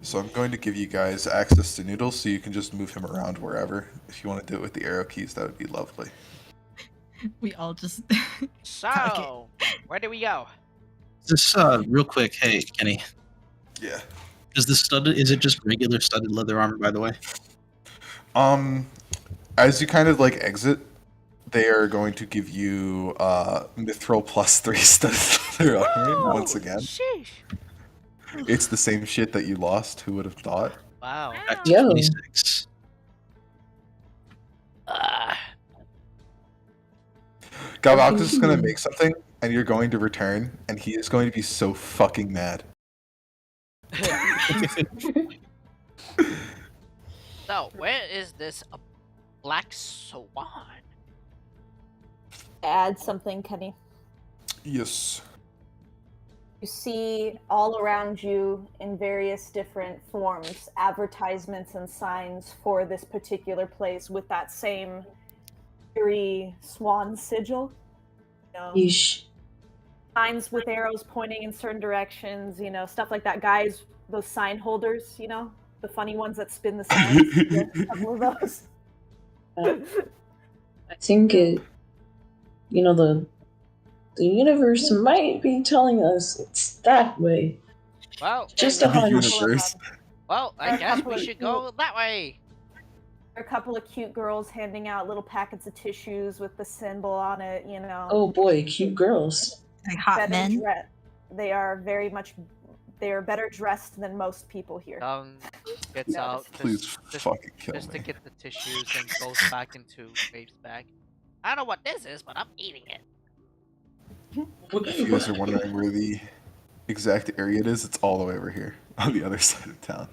So I'm going to give you guys access to Noodles so you can just move him around wherever. If you want to do it with the arrow keys, that would be lovely. We all just. So, where do we go? Just real quick, hey Kenny, Yeah. is the studded? Is it just regular studded leather armor, by the way? As you kind of like exit, they are going to give you Mithril +3 studded leather armor once again. Sheesh. It's the same shit that you lost. Who would have thought? Wow. Back to Yo. 26. Galvax is going to make something, and you're going to return, and he is going to be so fucking mad. So, where is this black swan? Add something, Kenny. Yes. You see all around you in various different forms advertisements and signs for this particular place with that same eerie swan sigil. You know, Yeesh. signs with arrows pointing in certain directions, you know, stuff like that. Guys, those sign holders, you know, the funny ones that spin the signs. Yeah, a couple of those. I think it, the universe might be telling us it's that way. Well, Just a The hunch. universe. well, I guess we should go that way. There are a couple of cute girls handing out little packets of tissues with the symbol on it, you know. Oh boy, cute girls. Like hot Better men. They are very much. They are better dressed than most people here. Tongue gets Yeah. out Please just fucking kill to me. get the tissues and goes back into Wave's bag. I don't know what this is, but I'm eating it. If you guys are wondering where the exact area it is, it's all the way over here on the other side of town.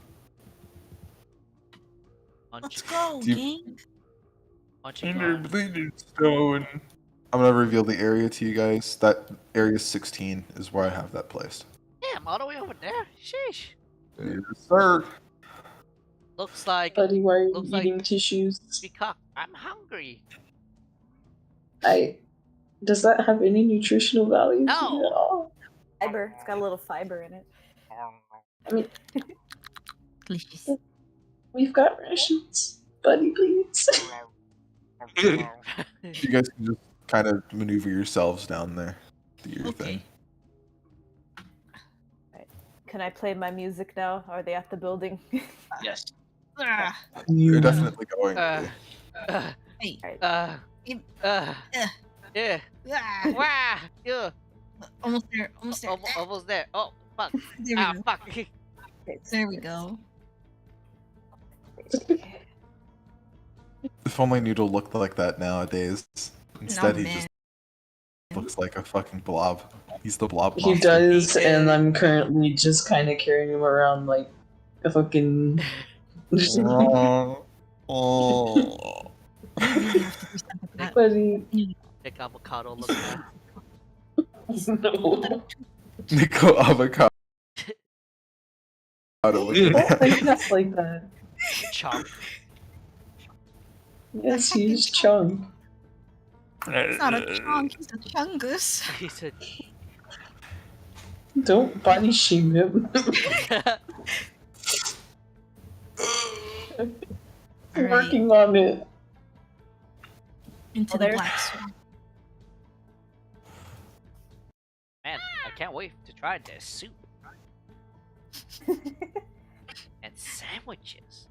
Let's go, Do you- gang. Punch it down. Blundenstone. I'm gonna reveal the area to you guys. That area 16 is where I have that placed. Damn, all the way over there. Sheesh. Yes, sir. Looks like Buddy, why are you Looks like- eating tissues? because I'm hungry. Does that have any nutritional value to No. you at all? Fiber. It's got a little fiber in it. I mean, Delicious. we've got rations. Buddy, please. You guys can just kind of maneuver yourselves down there. Do your Okay. thing. Can I play my music now? Are they at the building? Yes. Ah, You're definitely going Uh, to. uh, hey. uh, yeah. Ah, Wow. Yeah. almost there. Almost there. Almost there. Oh, fuck. There we Ah, go. fuck. There we go. If only Noodle looked like that nowadays. Instead, he man. just looks like a fucking blob. He's the blob He monster. does, and I'm currently just kind of carrying him around like a fucking. Oh. Really have to do something for that. Buddy, Thick avocado look at. no. Nico Avocado. Don't think that's like that. Chomp. Yes, he's Chunk. It's not a chunk, he's a chungus. He said. Don't body shame him. I'm Alright. working on it. Into Oh, the there. black swan. Man, I can't wait to try this soup and sandwiches.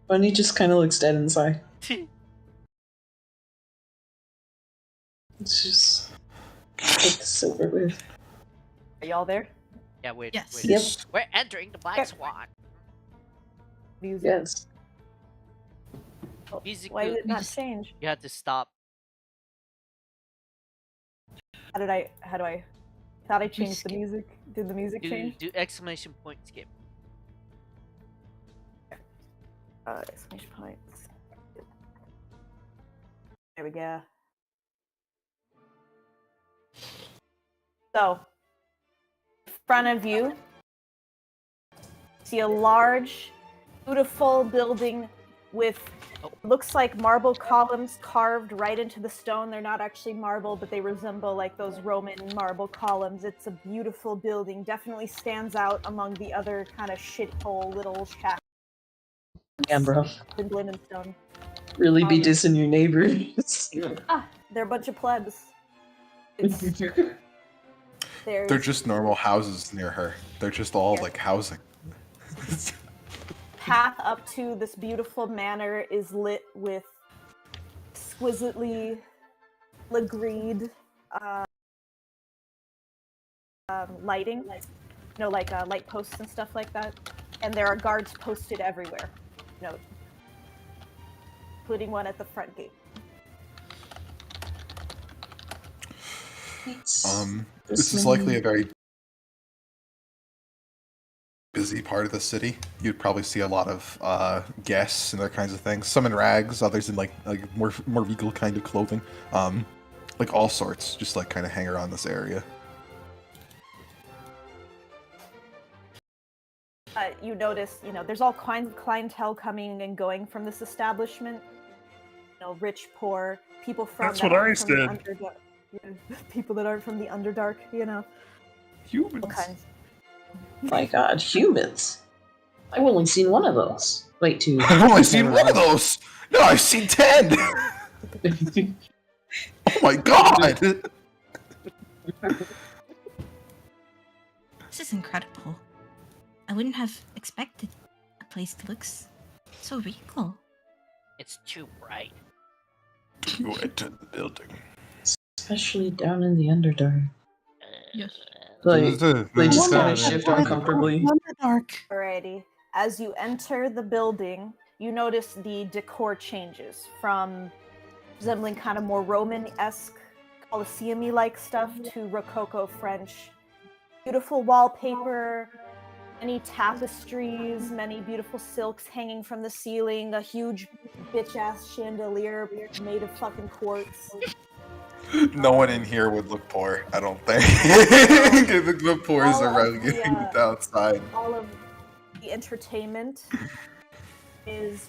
Bunny just kind of looks dead inside. It's just. It's so weird. Are y'all there? Yeah, wait. Yes. wait. Yep. We're entering the Black Swan. Music. Yes. Music. Why did it We not just- change? You had to stop How do I? Thought I changed the skip. music. Did the music change? Do exclamation point skip. Exclamation points. There we go. So, in front of you, see a large, beautiful building with looks like marble columns carved right into the stone. They're not actually marble, but they resemble like those Roman marble columns. It's a beautiful building. Definitely stands out among the other kind of shithole little shacks Yeah, bro. in Blendenstone. Really be dissing your neighbors. They're a bunch of plebs. It's, They're just normal houses near her. They're just all Yeah. like housing. Path up to this beautiful manor is lit with exquisitely agreed lighting, like light posts and stuff like that. And there are guards posted everywhere, including one at the front gate. This is likely a very busy part of the city. You'd probably see a lot of guests and other kinds of things. Some in rags, others in like more regal kind of clothing. Like all sorts, just like kind of hang around this area. You notice, there's all kinds of clientele coming and going from this establishment. Rich, poor, people from That's what I from the said. Underdark. People that aren't from the Underdark, Humans. all kinds. My god, humans. I've only seen one of those. Wait, two. I've only seen one of those! No, I've seen 10! Oh my god! This is incredible. I wouldn't have expected a place that looks so regal. It's too bright. You entered the building. Especially down in the Underdark. Yes. Like, they just kind of Wonder- shift uncomfortably. Dark. Alrighty. As you enter the building, you notice the decor changes from resembling kind of more Roman-esque, Colosseum-y like stuff to Rococo French. Beautiful wallpaper, many tapestries, many beautiful silks hanging from the ceiling, a huge bitch-ass chandelier made of fucking quartz. No one in here would look poor, I don't think. The poor is All of around the, outside. All of the entertainment is,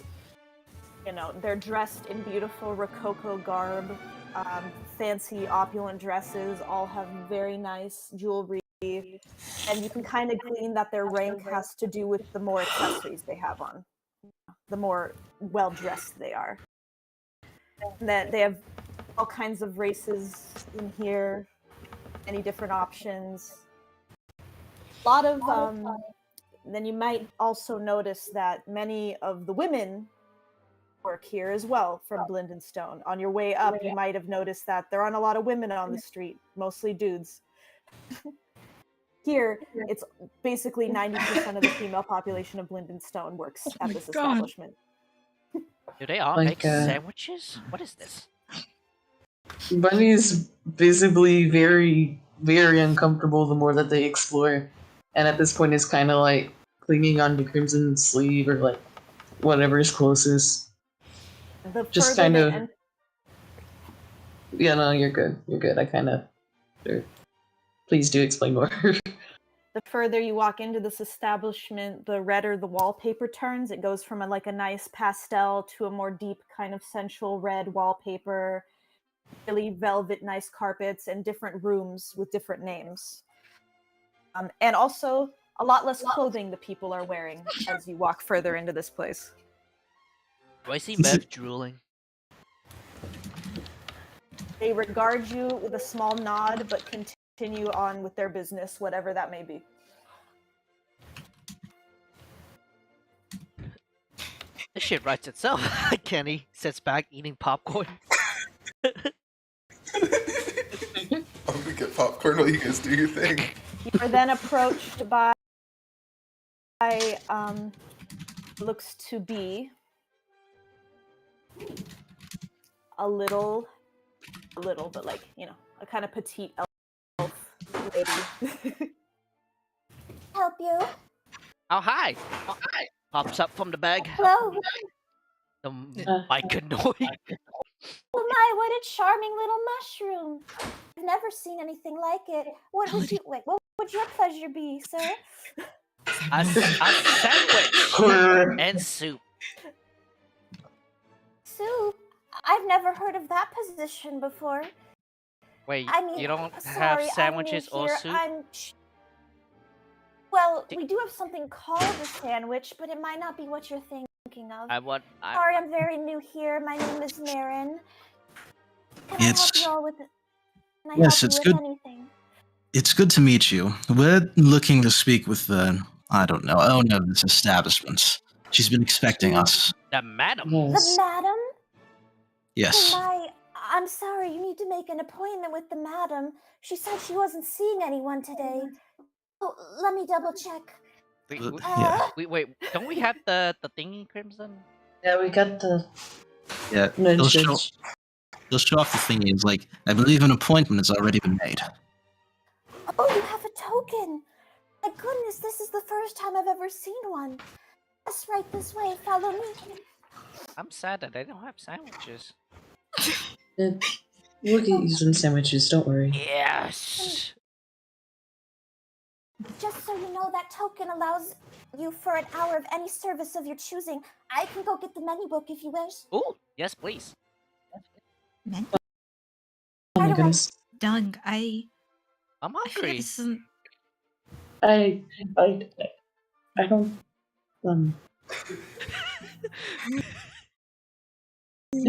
they're dressed in beautiful Rococo garb, fancy opulent dresses, all have very nice jewelry, and you can kind of glean that their rank has to do with the more accessories they have on, the more well-dressed they are. And that they have all kinds of races in here, many different options. A lot of, then you might also notice that many of the women work here as well from Blendenstone. On your way up, you might have noticed that there aren't a lot of women on the street, mostly dudes. Here, it's basically 90% of the female population of Blendenstone works at this establishment. Do they all Like, make sandwiches? What is this? Bunny's visibly very, very uncomfortable the more that they explore. And at this point is kind of like clinging onto Crimson's sleeve or like whatever is closest. The Just further kind they of- en- Yeah, no, you're good. You're good. I kind of... Sure. Please do explain more. The further you walk into this establishment, the redder the wallpaper turns. It goes from a nice pastel to a more deep kind of sensual red wallpaper, really velvet nice carpets, and different rooms with different names. And also a lot less clothing the people are wearing as you walk further into this place. Do I see Mev drooling? They regard you with a small nod, but continue on with their business, whatever that may be. This shit writes itself. Kenny sits back eating popcorn. I'm gonna get popcorn while you guys do your thing. You are then approached by looks to be a little, but a kind of petite lady. Help you? Oh, hi. Pops up from the bag. Hello. The myconoi. Oh my, what a charming little mushroom. I've never seen anything like it. What would you wait? What would your pleasure be, sir? A sandwich and soup. Soup? I've never heard of that position before. Wait, I mean, you don't sorry, have sandwiches I'm new or here. soup? Well, we do have something called a sandwich, but it might not be what you're thinking of. Sorry, I'm very new here. My name is Marin. Can I help you all with? Can I Yes, help it's you with good. anything? It's good to meet you. We're looking to speak with the, I don't know, owner of this establishment. She's been expecting us. The madam. The madam? Yes. Oh I'm sorry, you need to make an appointment with the madam. She said she wasn't seeing anyone today. Oh, let me double check. Wait, don't we have the thingy, Crimson? Yeah, we got the Yeah, mentions. they'll show off the thing. It's like, I believe an appointment has already been made. Oh, you have a token. My goodness, this is the first time I've ever seen one. Yes, right this way. Follow me. I'm sad that I don't have sandwiches. We'll get you some sandwiches, don't worry. Yes. Just so you know, that token allows you for an hour of any service of your choosing. I can go get the menu book if you wish. Ooh, yes, please. Men? Oh my goodness. Doug, I'm I feel like hungry. this isn't. I don't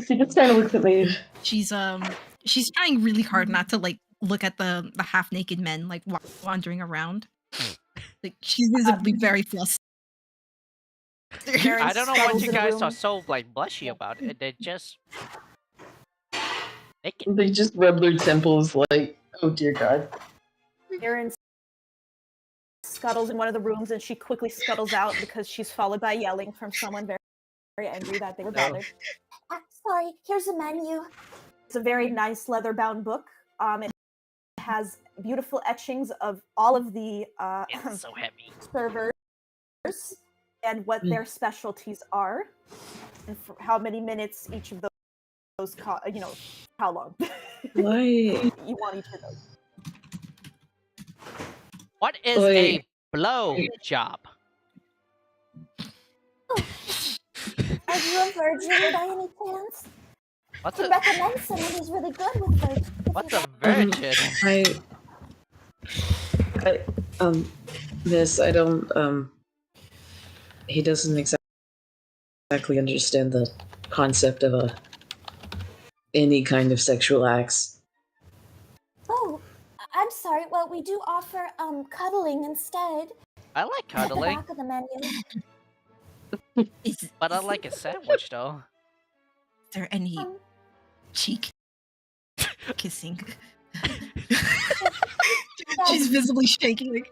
She just kind of looks at me. She's trying really hard not to like look at the half naked men like wandering around. Like she's visibly very flustered. I don't know what you guys are room. so like blushy about. They're just naked. They just rub their temples like, oh dear God. Erin scuttles in one of the rooms and she quickly scuttles out because she's followed by yelling from someone very, very angry that they were bothered. Sorry, here's a menu. It's a very nice leather-bound book. It has beautiful etchings of all of the It's so heavy. servers and what their specialties are, and for how many minutes each of those how long Why? you want each of those. What is Wait. a blow job? Are you a virgin by any chance? What's I a recommend someone who's really good with virgins. what's a virgin? Miss, I don't, he doesn't exactly understand the concept of any kind of sexual acts. Oh, I'm sorry. Well, we do offer cuddling instead. I like At the cuddling, back of the menu. Is but I like a sandwich though. there any Um, cheek kissing? Yes. She's visibly shaking.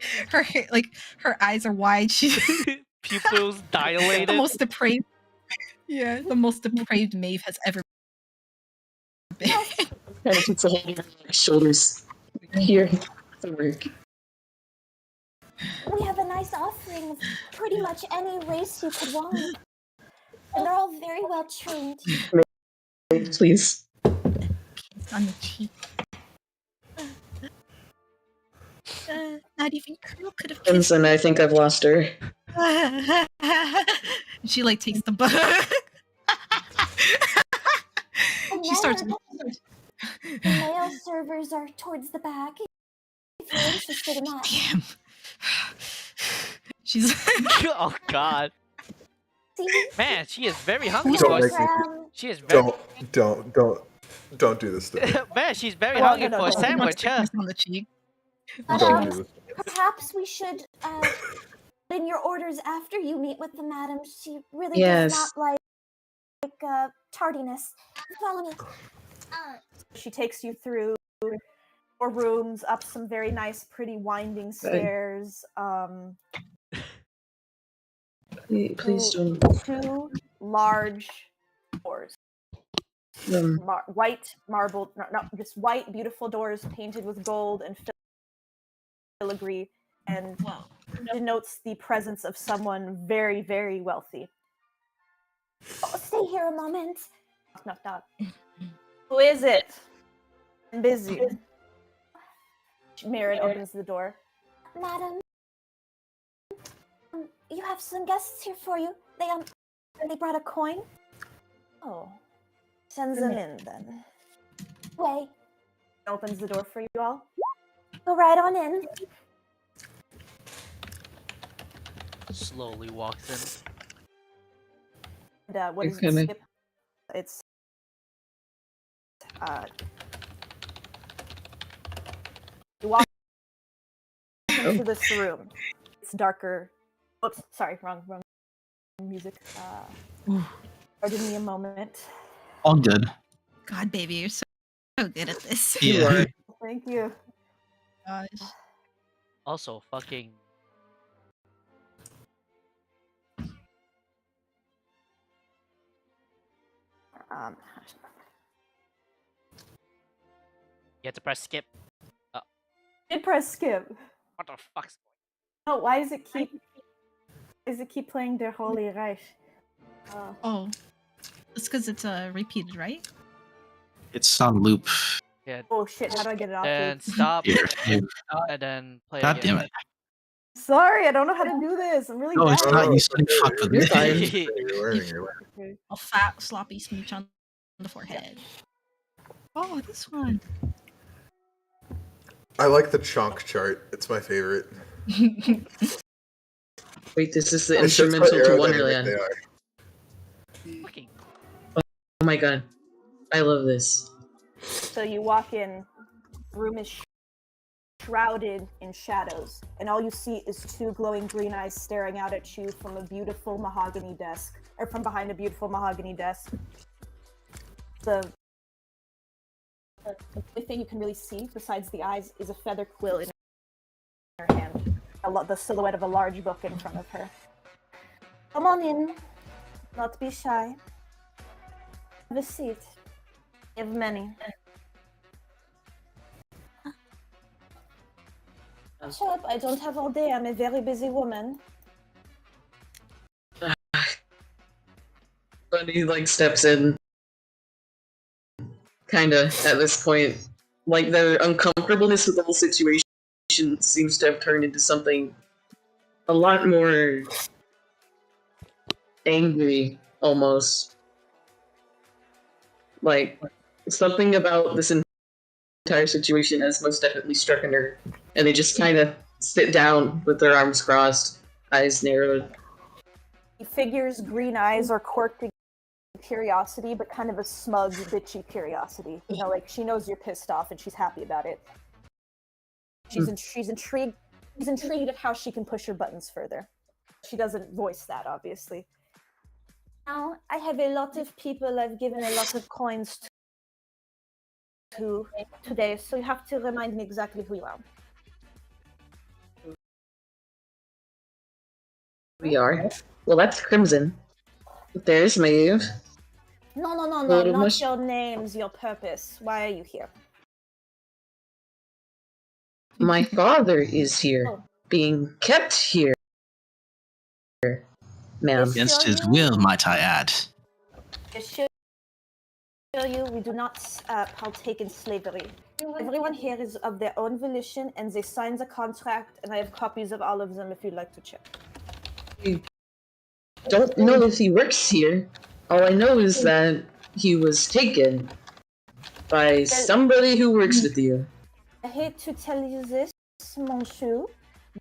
Like her eyes are wide. She's Pupils the dilated. most depraved. Yeah, the most depraved Maeve has ever been. Kind of puts a hand on her shoulders. Here, for work. We have a nice offering of pretty much any race you could want. And they're all very well trained. Please. Kiss on the cheek. Not even Curl could have kissed. Crimson, I think I've lost her. She like takes the book. And She starts. the male servers are towards the back. If you're interested in that. Damn. She's. Oh God, See? man, she is very hungry Don't for. make me- She is very Don't do this to me. man. She's very Oh, hungry no, for a no, no. sandwich, huh? Kiss on the cheek. Don't do this. Perhaps we should put in your orders after you meet with the madam. She really Yes. does not like tardiness. Follow me. She takes you through 4 rooms, up some very nice, pretty winding stairs. Please don't. 2 large doors. White marble, no, just white, beautiful doors painted with gold and filigree and Wow. denotes the presence of someone very, very wealthy. Oh, stay here a moment. Knock, knock. Who is it? I'm busy. Marin opens the door. Madam, you have some guests here for you. They brought a coin. Oh. Sends them in then. Way. Opens the door for you all. Go right on in. Slowly walks in. And, what is Okay. it, Skip? It's you walk into this room. It's darker. Oops, sorry, wrong music. Pardon me a moment. All good. God, baby, you're so good at this. Yeah. Thank you. Gosh. Also, fucking. You have to press skip. Did press skip. What the fuck's Oh, why does it keep playing Der Holy Reich? Oh. It's because it's repeated, right? It's on loop. Yeah. Oh shit, how do I get it off? Then Loop? stop. Here. And then play God again. damn it. Sorry, I don't know how to do this. I'm really No, bad. it's not. You said fuck with You're me. fine. Okay. A fat, sloppy smooch on the forehead. Oh, this one. I like the chunk chart. It's my favorite. Wait, this is the It's just how instrumental to aerodynamic Wonderland. they are. fucking? Oh my god. I love this. So you walk in, the room is shrouded in shadows, and all you see is two glowing green eyes staring out at you from a beautiful mahogany desk, or from behind a beautiful mahogany desk. The only thing you can really see, besides the eyes, is a feather quill in her hand. The silhouette of a large book in front of her. Come on in. Not be shy. Have a seat. You have many. Shut up, I don't have all day. I'm a very busy woman. Bunny like steps in, kinda at this point. Like the uncomfortableness of the whole situation seems to have turned into something a lot more angry, almost. Like something about this entire situation has most definitely struck a nerve, and they just kind of sit down with their arms crossed, eyes narrowed. He figures green eyes are quirky curiosity, but kind of a smug, bitchy curiosity. You know, like she knows you're pissed off and she's happy about it. She's intrigued. She's intrigued at how she can push her buttons further. She doesn't voice that, obviously. Now, I have a lot of people I've given a lot of coins to today, so you have to remind me exactly who you are. We are. Well, that's Crimson. There's Maeve. No, Little not mush- your names, your purpose. Why are you here? My father is here, being kept here, ma'am. Against his will, might I add. Assure you, we do not partake in slavery. Everyone here is of their own volition, and they signed a contract, and I have copies of all of them if you'd like to check. I don't know if he works here. All I know is that he was taken by somebody who works with you. I hate to tell you this, Monsieur,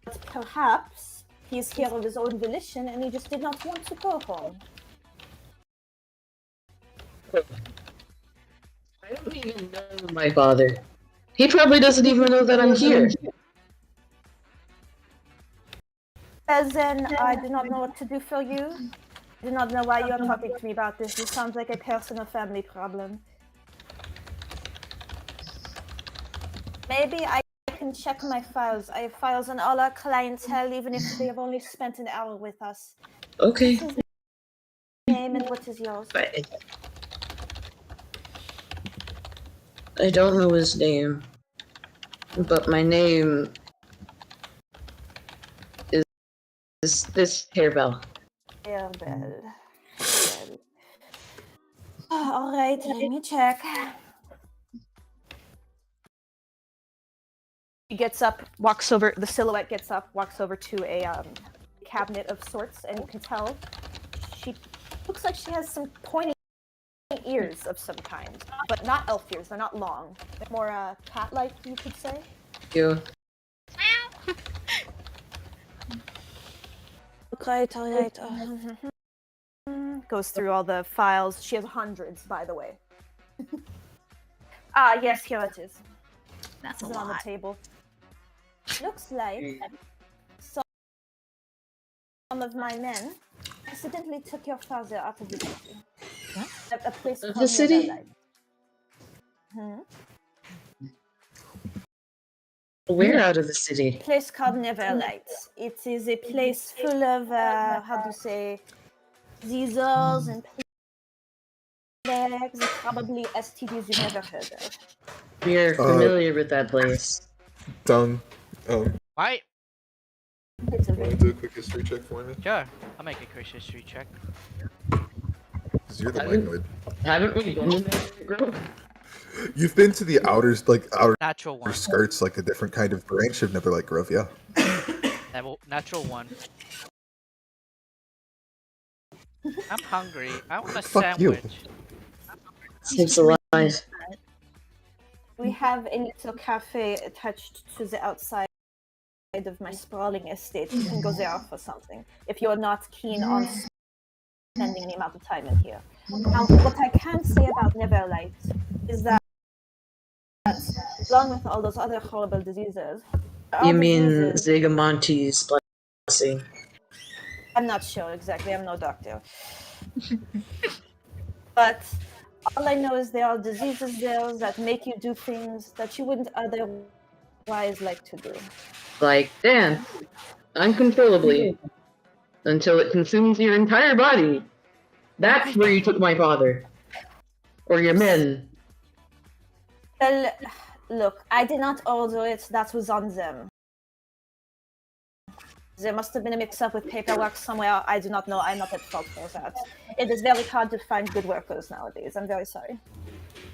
but perhaps he's here of his own volition, and he just did not want to go home. I don't even know my father. He probably doesn't even know that I'm here. As then, I do not know what to do for you. I do not know why you are talking to me about this. This sounds like a personal family problem. Maybe I can check my files. I have files on all our clientele, even if they have only spent an hour with us. Okay. What's his name and what is yours? I don't know his name, but my name this Hairbell. Hairbell. All right, let me check. She gets up, walks over. The silhouette gets up, walks over to a cabinet of sorts, and you can tell she looks like she has some pointy ears of some kind, but not elf ears. They're not long. They're more cat-like, you could say. You. Right, all right. Goes through all the files. She has hundreds, by the way. Yes, here it is. That's a It's on the lot. table. Looks like some of my men accidentally took your father out of the city. What? A place Of called the city? Neverlight. Where out of the city? A place called Neverlight. It is a place full of, how do you say, diseases and plagues, and probably STDs you've never heard of. We're familiar with that place. Dung. Why? It's a Want very to do a quick history check for me? Sure, I'll make a quick history check. Because you're the Minoid. Haven't we been in there, girl? You've been to the outer Natural one. skirts, like a different kind of branch of Neverlight Grove, yeah. Natural one. I'm hungry. I want a Fuck you. sandwich. Saves a life. We have a little cafe attached to the outside of my sprawling estate. You can go there for something if you're not keen on spending any amount of time in here. Now, what I can say about Neverlight is that, along with all those other horrible diseases, all You mean diseases- Zigamonti's blessing? I'm not sure exactly. I'm no doctor. But all I know is there are diseases there that make you do things that you wouldn't otherwise like to do. Like dance, uncontrollably, until it consumes your entire body. That's where you took my father. Or your men. Well, look, I did not order it. That was on them. There must have been a mix-up with paperwork somewhere. I do not know. I'm not at fault for that. It is very hard to find good workers nowadays. I'm very sorry.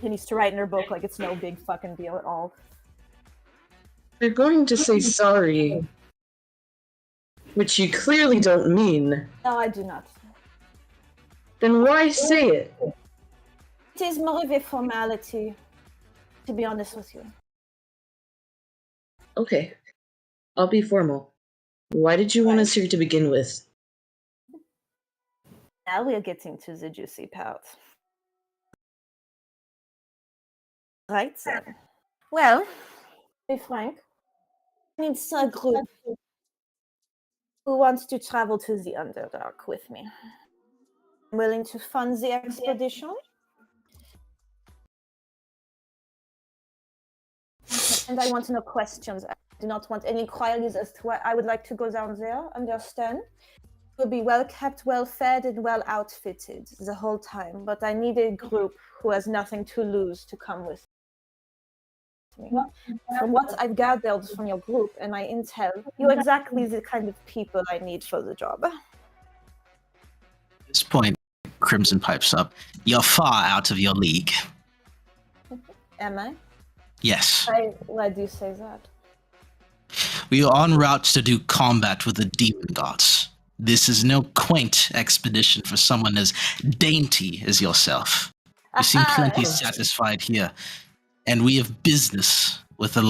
He needs to write in her book like it's no big fucking deal at all. You're going to say sorry, which you clearly don't mean. No, I do not. Then why say it? It is more of a formality, to be honest with you. Okay, I'll be formal. Why did you want us here to begin with? Now we're getting to the juicy part. Right then. Well, to be frank, I need a group who wants to travel to the Underdark with me. I'm willing to fund the expedition. And I want no questions. I do not want any inquiries as to why I would like to go down there. Understand? Will be well kept, well fed, and well outfitted the whole time. But I need a group who has nothing to lose to come with me. From what I've gathered from your group and my intel, you're exactly the kind of people I need for the job. At this point, Crimson pipes up. You're far out of your league. Am I? Yes. Why do you say that? We are en route to do combat with the demon gods. This is no quaint expedition for someone as dainty as yourself. You seem plenty satisfied here, and we have business with the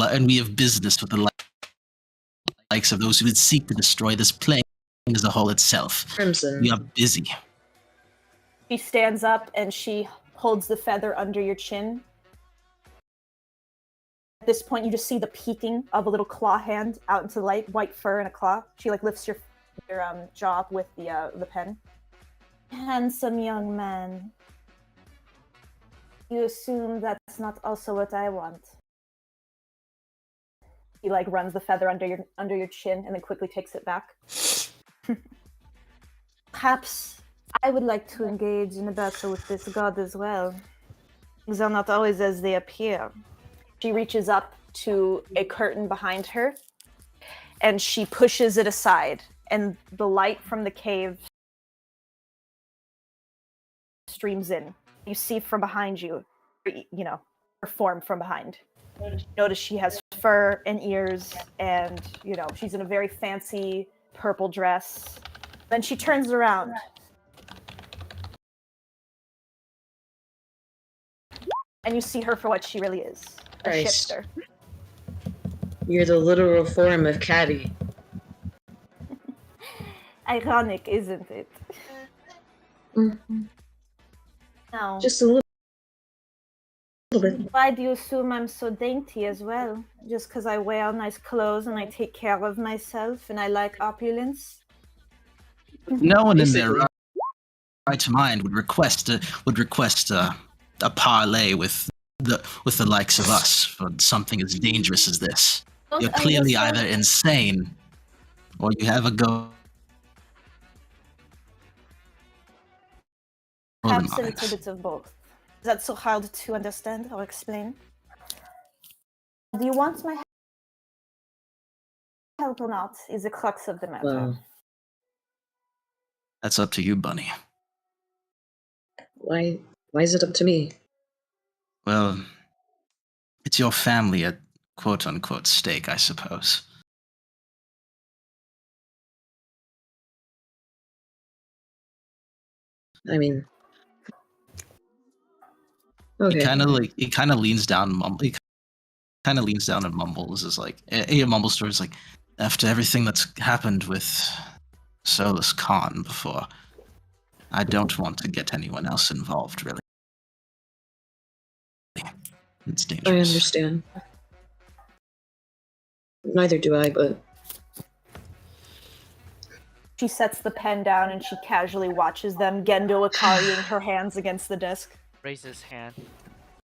likes of those who would seek to destroy this plane as a whole itself. Crimson. We are busy. She stands up and she holds the feather under your chin. At this point, you just see the peeking of a little claw hand out into the light, white fur and a claw. She lifts your jaw with the pen. Handsome young man. You assume that's not also what I want. He runs the feather under your chin and then quickly takes it back. Perhaps I would like to engage in a battle with this god as well. Things are not always as they appear. She reaches up to a curtain behind her, and she pushes it aside, and the light from the cave streams in. You see from behind you, her form from behind. Notice she has fur and ears, and she's in a very fancy purple dress. Then she turns around. And you see her for what she really is, a Christ. shifter. You're the literal form of Caddy. Ironic, isn't it? No. Just a little bit. Why do you assume I'm so dainty as well? Just because I wear nice clothes and I take care of myself and I like opulence? No one in their right mind would request a parlay with the likes of us for something as dangerous as this. You're clearly either insane or you have a go. Perhaps a little bit of both. Is that so hard to understand or explain? Do you want my help or not? Is the crux of the matter. Well, That's up to you, Bunny. why is it up to me? Well, it's your family at quote-unquote stake, I suppose. I mean, okay. He kind of leans down and mumbles. Is like he mumbles towards like, after everything that's happened with Solus Khan before, I don't want to get anyone else involved. Really, it's dangerous. I understand. Neither do I, but She sets the pen down and she casually watches them, Gendo Akariing her hands against the desk. Raise his hand.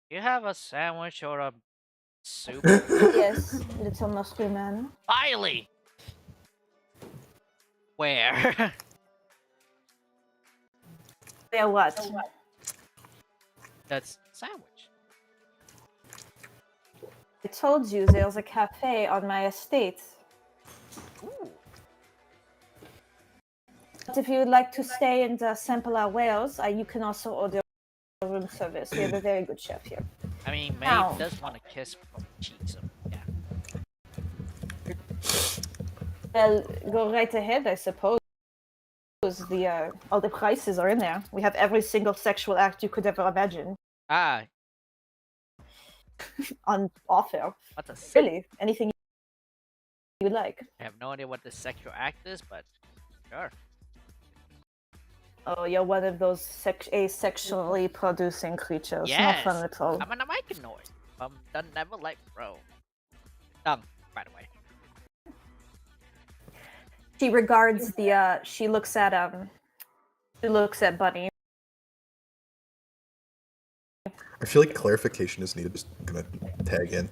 You have a sandwich or a soup? Yes, little muscle man. Finally! Where? There what? That's sandwich. I told you there's a cafe on my estate. Ooh. But if you would like to stay and sample our wares, you can also order room service. We have a very good chef here. I mean, Maeve Now. does want a kiss from the cheek, so yeah. Well, go right ahead, I suppose. All the prices are in there. We have every single sexual act you could ever imagine Ah, on offer. what's a sex? Really, anything you would like. I have no idea what the sexual act is, but sure. Oh, you're one of those asexually producing creatures. Yes. Not fun at all. I'm an Amicanoid. Done never like bro. By the way. She regards the. She looks at Bunny. I feel like clarification is needed. Just gonna tag in.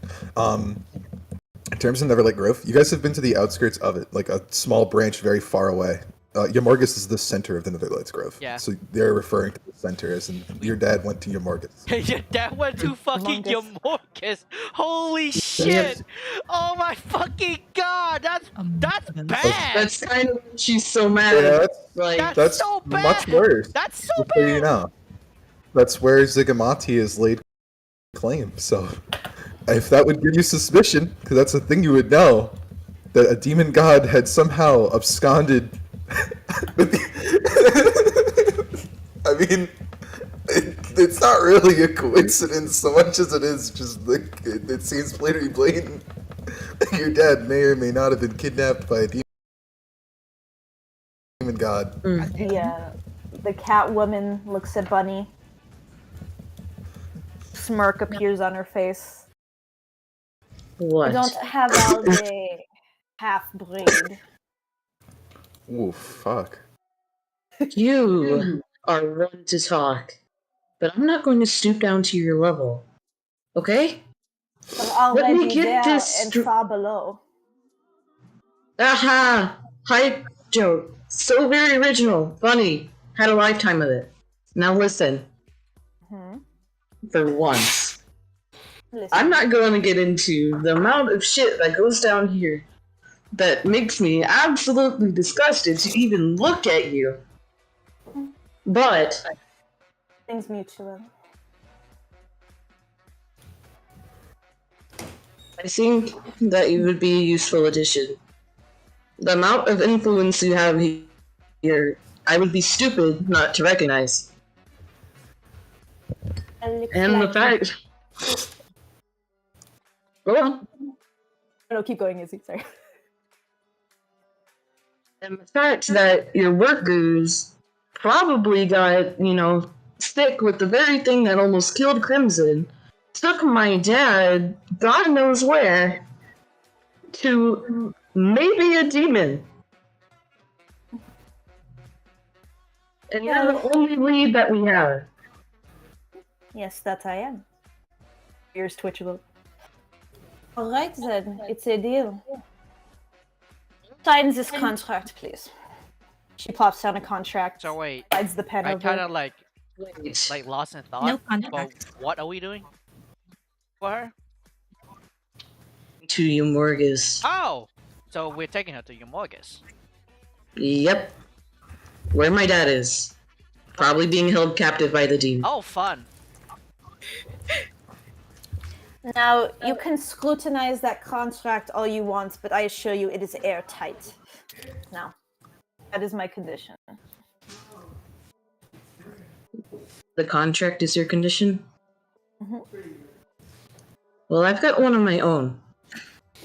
In terms of Neverlight Grove, you guys have been to the outskirts of it, like a small branch very far away. Yamorgus is the center of the Netherlights Grove. Yeah. So they're referring to the center as, and your dad went to Yamorgus. Your dad went to fucking Humongous. Yamorgus. Holy shit! Oh my fucking god! That's bad. That's kind of she's so mad. Yeah, Like that's so bad. much worse. That's so Just so you bad. know. That's where Zigamati has laid claim. So, if that would give you suspicion, because that's a thing you would know, that a demon god had somehow absconded. I mean, it's not really a coincidence so much as it is just like it seems pretty blatant. Your dad may or may not have been kidnapped by a demon god. The cat woman looks at Bunny. Smirk appears on her face. what? We don't have all the half-breed. Ooh, fuck. You are one to talk, but I'm not going to stoop down to your level. Okay? We're Let me already get there this and str- far below. Aha! Hype joke. So very original. Funny. Had a lifetime of it. Now listen. Hmm? For once. Listen. I'm not going to get into the amount of shit that goes down here that makes me absolutely disgusted to even look at you. But Things mutual. I think that you would be a useful addition. The amount of influence you have here, I would be stupid not to recognize. And the fact... Go on. No, keep going, Izzy. Sorry. And the fact that your workers probably got, sick with the very thing that almost killed Crimson, took my dad, God knows where, to maybe a demon. And you're the only lead that we have. Yes, that I am. Ears twitch a little. Alright then, it's a deal. Sign this contract, please. She plops down a contract. So wait, Slides the pen I over. kind of like Wait. lost in thought. No Well, contract. what are we doing for her? To Umorgus. Oh, so we're taking her to Umorgus. Yep. Where my dad is. Probably being held captive by the demon. Oh, fun. Now, you can scrutinize that contract all you want, but I assure you it is airtight. Now, that is my condition. The contract is your condition? Mhm. Well, I've got one of my own.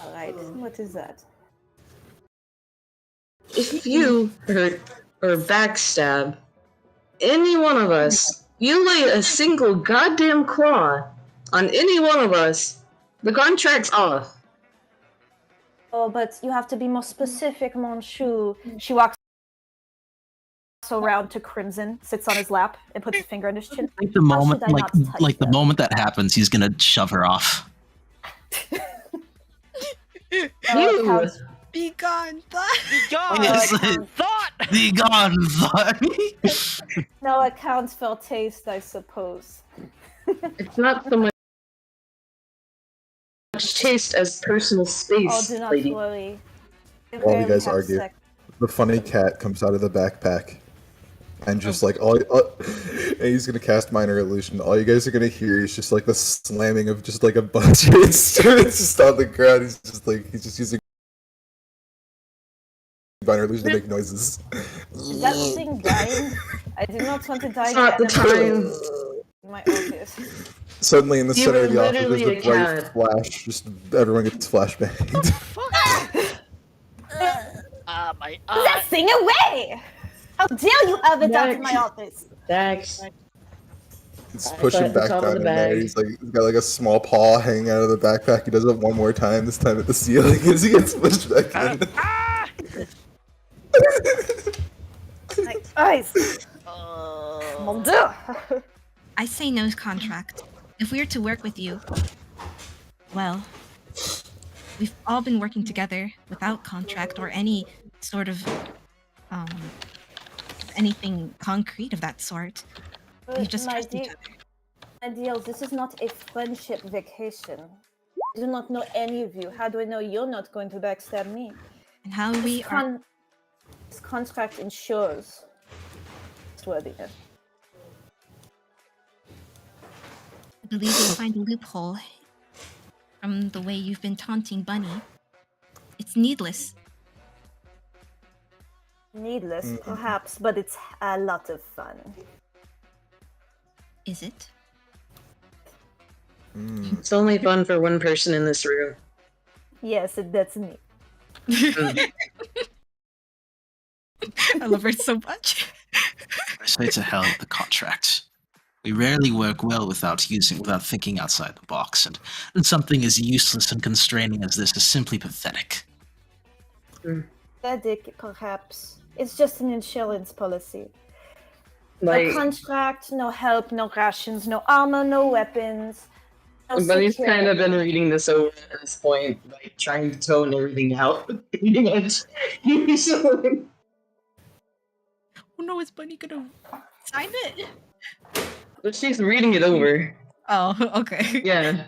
Alright, what is that? If you hurt or backstab any one of us, you lay a single goddamn claw on any one of us, the contract's off. Oh, but you have to be more specific, Mon Chou. She walks around to Crimson, sits on his lap, and puts his finger on his chin. Like the How moment, should I not touch the them? moment that happens, he's gonna shove her off. You! Counts- Be gone, God, Yes. thought. Be gone, thought. No accounts for taste, I suppose. It's not so much taste as personal space, Oh, do not lady. worry. They While you barely guys have argue, sex. the funny cat comes out of the backpack, and just like and he's gonna cast minor illusion. All you guys are gonna hear is just like the slamming of just like a bunch of instruments just on the ground. He's just using minor illusion to make noises. Is that thing dying? I do not want to die. It's not the time. In my office. Suddenly, in the You center were of the office, there's literally a a bright cat. flash. Just everyone gets flashbanged. My Put that thing away! How dare you have it out of my Next. office? Dax. He's I pushing thought back it's all down in in the there. bag. He's got like a small paw hanging out of the backpack. He does it one more time. This time at the ceiling as he gets pushed back in. My eyes! Mon Dieu! I say no contract. If we are to work with you, well, we've all been working together without contract or any sort of anything concrete of that sort. We just my trust each dear, other. my dear, this is not a friendship vacation. I do not know any of you. How do I know you're not going to backstab me? And how we are This contract ensures trustworthiness. I believe you'll find a loophole from the way you've been taunting Bunny. It's needless. Needless, perhaps, but it's a lot of fun. Is it? It's only fun for one person in this room. Yes, that's me. I love her so much. I say to hell with the contract. We rarely work well without thinking outside the box, and something as useless and constraining as this is simply pathetic. Pathetic, perhaps. It's just an insurance policy. Like, No contract, no help, no rations, no armor, no weapons. No Bunny's security. kind of been reading this over at this point, like trying to tone everything out. Pretty much. Usually. Oh no, is Bunny gonna sign it? But she's reading it over. Oh, okay. Yeah.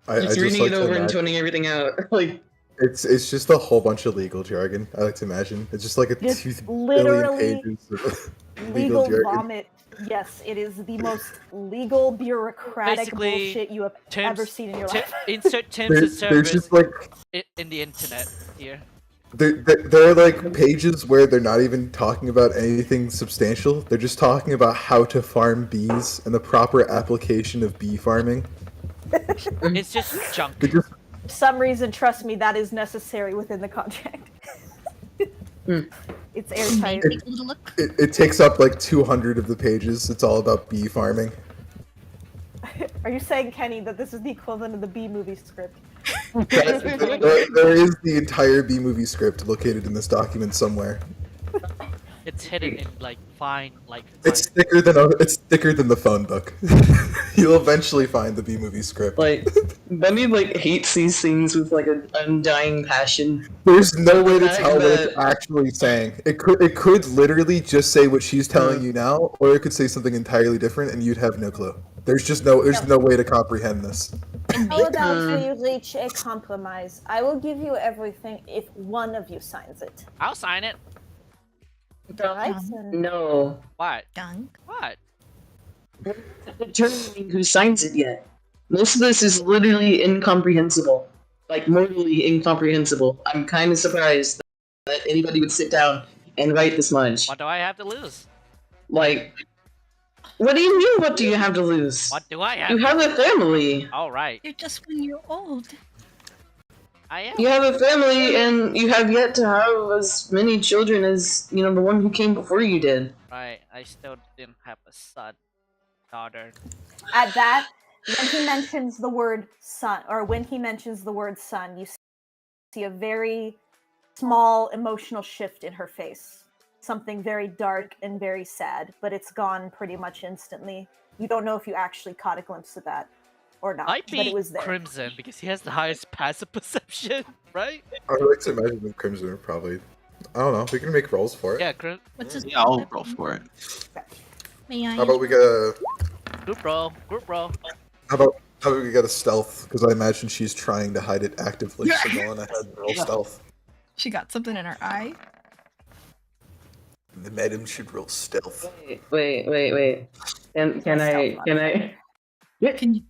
I She's just reading like it to over and imagine- toning everything out. Like, It's just a whole bunch of legal jargon. I like to imagine it's just like a It's 2 billion literally pages of legal jargon. vomit. Yes, it is the most legal bureaucratic Basically, bullshit you have ever seen in your life. Insert terms of There's service just like in the internet here. there are like pages where they're not even talking about anything substantial. They're just talking about how to farm bees and the proper application of bee farming. It's just junk. They just For some reason, trust me, that is necessary within the contract. It's airtight. Take a little look. it takes up like 200 of the pages. It's all about bee farming. Are you saying, Kenny, that this is the equivalent of the B movie script? There is the entire B movie script located in this document somewhere. It's hidden in like fine. It's thicker than the phone book. You'll eventually find the B movie script. Like, Benny like hates these things with like an undying passion. There's no way to fact tell what that- it's actually saying. It could literally just say what she's telling you now, or it could say something entirely different, and you'd have no clue. There's no way to comprehend this. How about we reach a compromise? I will give you everything if one of you signs it. I'll sign it. Right? No. What? Dunk. What? Determining who signs it yet. Most of this is literally incomprehensible. Like, mortally incomprehensible. I'm kind of surprised that anybody would sit down and write this much. What do I have to lose? Like, what do you mean, what do you have to lose? What do I have? You have a family. All right. You're just 1 year old. I am. You have a family, and you have yet to have as many children as, you know, the one who came before you did. Right. I still didn't have a son, daughter. At that, when he mentions the word son, you see a very small emotional shift in her face. Something very dark and very sad, but it's gone pretty much instantly. You don't know if you actually caught a glimpse of that or not, Might but be it was there. Crimson because he has the highest passive perception, right? I would like to imagine that Crimson would probably. I don't know. We can make rolls for it. Yeah, What's his Yeah, I'll roll for it. May I? How about we get a? Group roll. Group roll. How about we get a stealth? Because I imagine she's trying to hide it actively. So go on ahead and roll stealth. She got something in her eye. The madam should roll stealth. Wait. Can I? Can you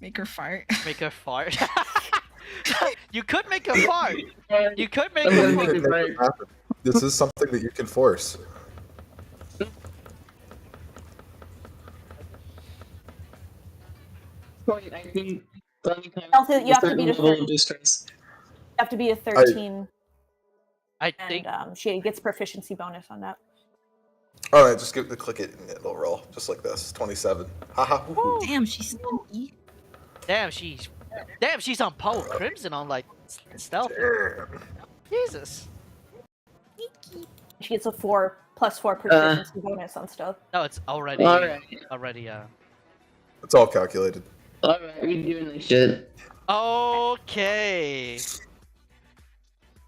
make her fart? Make her fart. You could make her fart. You could make I'm her gonna fart. make it right. Happen. This is something that you can force. I think You have to beat a level of 13. distress. You have to be a 13, I think. and she gets proficiency bonus on that. All right, just click it and it'll roll just like this. 27. Haha. woohoo. Damn, she's sneaky. Damn, she's on par with Crimson on like stealth. Jesus. She gets a 4 plus 4 proficiency bonus on stuff. No, it's already. Alright. Already. It's all calculated. Alright, we doing this shit. Okay.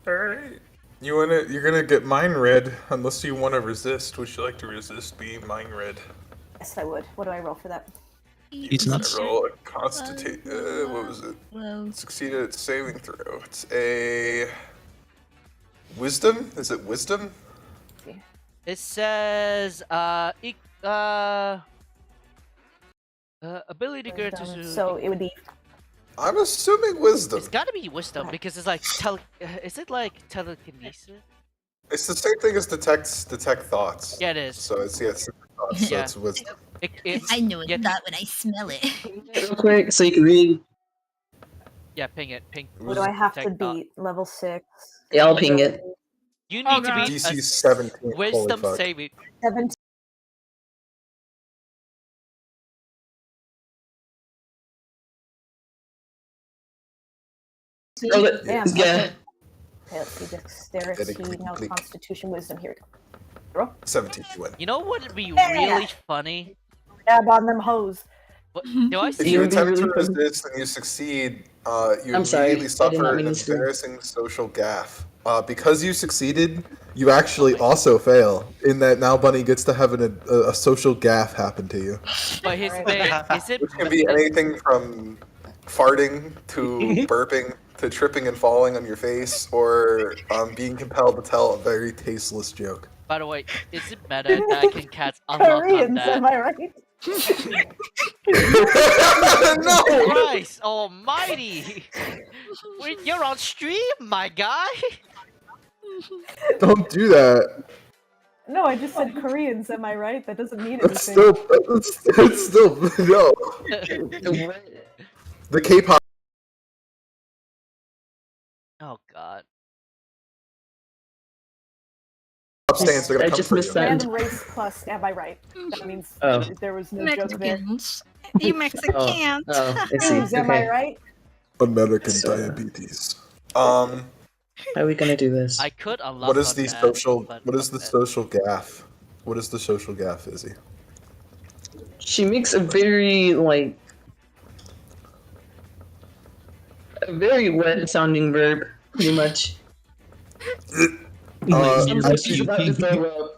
Alright. You're gonna get mind read unless you want to resist. Would you like to resist being mind read? Yes, I would. What do I roll for that? He's nuts. Roll a constitute. What was it? Well, Succeeded at saving throw. It's a wisdom. Is it wisdom? It says ability granted to. So it would be I'm assuming wisdom. It's gotta be wisdom because it's like is it like telekinesis? It's the same thing as detect thoughts. Yeah, it is. So it's thoughts. So Yeah. it's wisdom. I know it's yeah, not when I smell it. Real quick, so you can read. yeah, ping it. Ping. what do I have to Detect thought. beat? Level 6. Yeah, I'll ping it. You Oh, need to God. be DC a 17. Holy wisdom fuck. saving. 17. Oh, but- Damn, yeah. Okay, let's see. Dexterity, no click. constitution, wisdom. Here we go. 17. You win. You know what would be Yeah. really funny? Dab on them hoes. What, do I If see? you would be attempt to really fun. resist and you succeed, you I'm sorry, immediately I did suffer not an mean to scream. embarrassing social gaffe. Because you succeeded, you actually also fail. In that now Bunny gets to have a social gaffe happen to you. But his thing is it? Which can be anything from farting to burping to tripping and falling on your face, or being compelled to tell a very tasteless joke. By the way, is it meta that I can cast unlock on Koreans, that? am I right? No! Christ almighty! You're on stream, my guy! Don't do that. No, I just said Koreans, am I right? That doesn't mean anything. It's still no. The K-pop Oh god. stance. They're gonna I come just for missed you. that. Random race plus, am I right? That means Oh. there was no joke there. Mexicans. You Mexicans. Oh, I see. Foods, am I Okay. right? American So- diabetes. How are we gonna do this? I could unlock What is on the that, social? but What is fuck the that. social gaff? What is the social gaff, Izzy? She makes a very a very wet sounding verb, pretty much. She's about to throw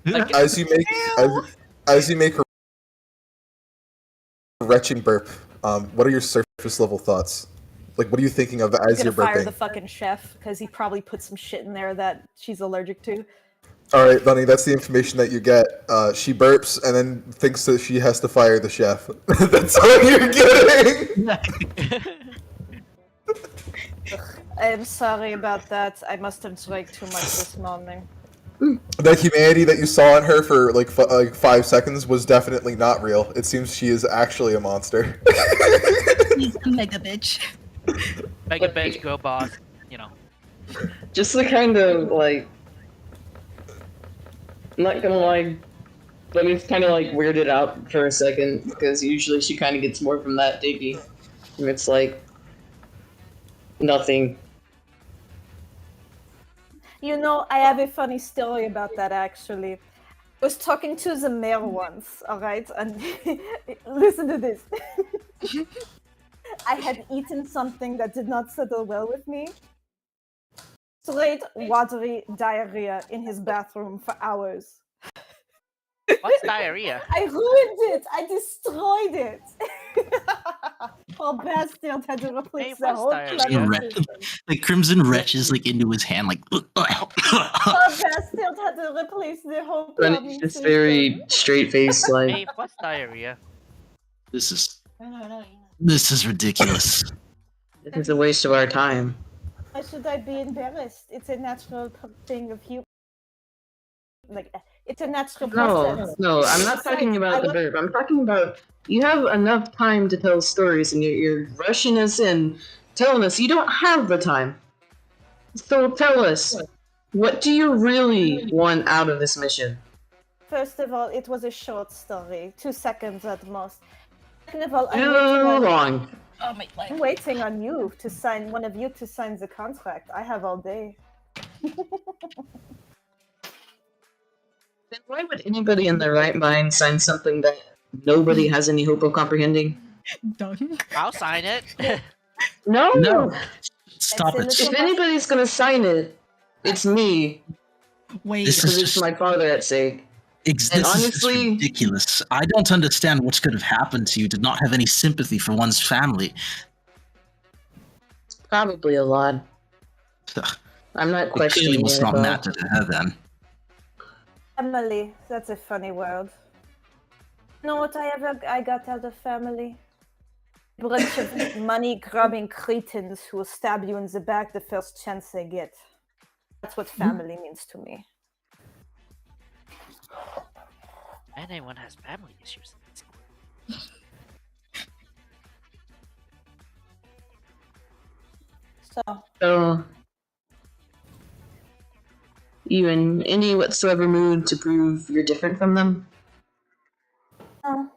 up. As you make as you make a retching burp, what are your surface level thoughts? Like, what are you thinking of He's as you're gonna fire the burping? fucking chef because he probably put some shit in there that she's allergic to. All right, Bunny, that's the information that you get. She burps and then thinks that she has to fire the chef. That's all you're getting. I'm sorry about that. I must have drank too much this morning. The humanity that you saw in her for like 5 seconds was definitely not real. It seems she is actually a monster. He's a mega bitch. Mega bitch, girl boss, you know. Just the kind of not gonna lie, but it's kind of weirded out for a second because usually she kind of gets more from that Diggy. And it's nothing. You know, I have a funny story about that actually. I was talking to the mayor once, alright? And listen to this. I had eaten something that did not settle well with me. Straight watery diarrhea in his bathroom for hours. What's diarrhea? I ruined it! I destroyed it! Poor bastard had to replace the what's whole diarrhea? plumbing system. Like Crimson retches like into his hand, like. Poor bastard had to replace the whole But plumbing it's system. very straight faced, Hey, what's diarrhea? This is ridiculous. this is a waste of our time. Why should I be embarrassed? It's a natural thing of human. It's a natural process. No, I'm not talking about the verb. I'm talking about you have enough time to tell stories and you're rushing us in, telling us you don't have the time. So tell us, what do you really want out of this mission? First of all, it was a short story, 2 seconds at most. Second of all, Too long. Oh my I'm waiting on you to sign, one of you to sign the contract. I have all day. Then why would anybody in their right mind sign something that nobody has any hope of comprehending? Done. I'll sign it. No. Stop it. If anybody's gonna sign it, it's me. Wait. This Because is it's just my father at stake. this and is just honestly- ridiculous. I don't understand what could have happened to you to not have any sympathy for one's family. Probably a lot. I'm not It questioning clearly must it not at all. matter to her then. Family, that's a funny word. You know what I got out of family? A bunch of money-grubbing cretins who will stab you in the back the first chance they get. That's what family means to me. Anyone has family issues. So, You in any whatsoever mood to prove you're different from them? no,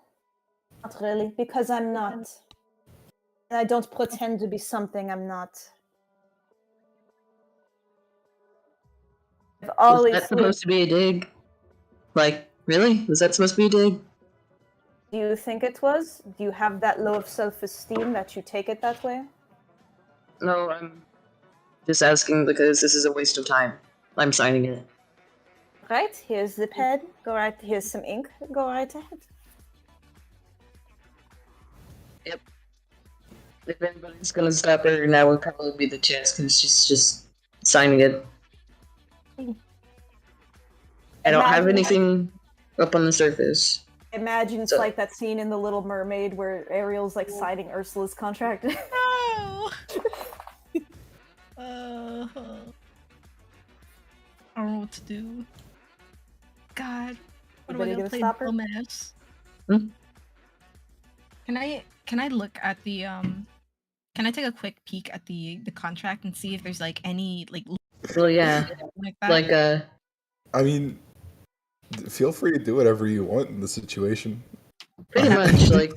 not really, because I'm not. And I don't pretend to be something I'm not. I've Was always that supposed to be a dig? Really? Was that supposed to be a dig? Do you think it was? Do you have that low of self-esteem that you take it that way? No, I'm just asking because this is a waste of time. I'm signing it. Right, here's the pen. Go right. Here's some ink. Go right ahead. Yep. If anybody's gonna stop her, now would probably be the chance because she's just signing it. I don't have anything up on the surface. Imagine it's like that scene in The Little Mermaid where Ariel's like signing Ursula's contract. No. I don't know what to do. God, what Anybody am I gonna play stop her? dumbass? Hmm? Can I look at the Can I take a quick peek at the contract and see if there's like any like Well, yeah, like that? like I mean, feel free to do whatever you want in the situation. pretty much like.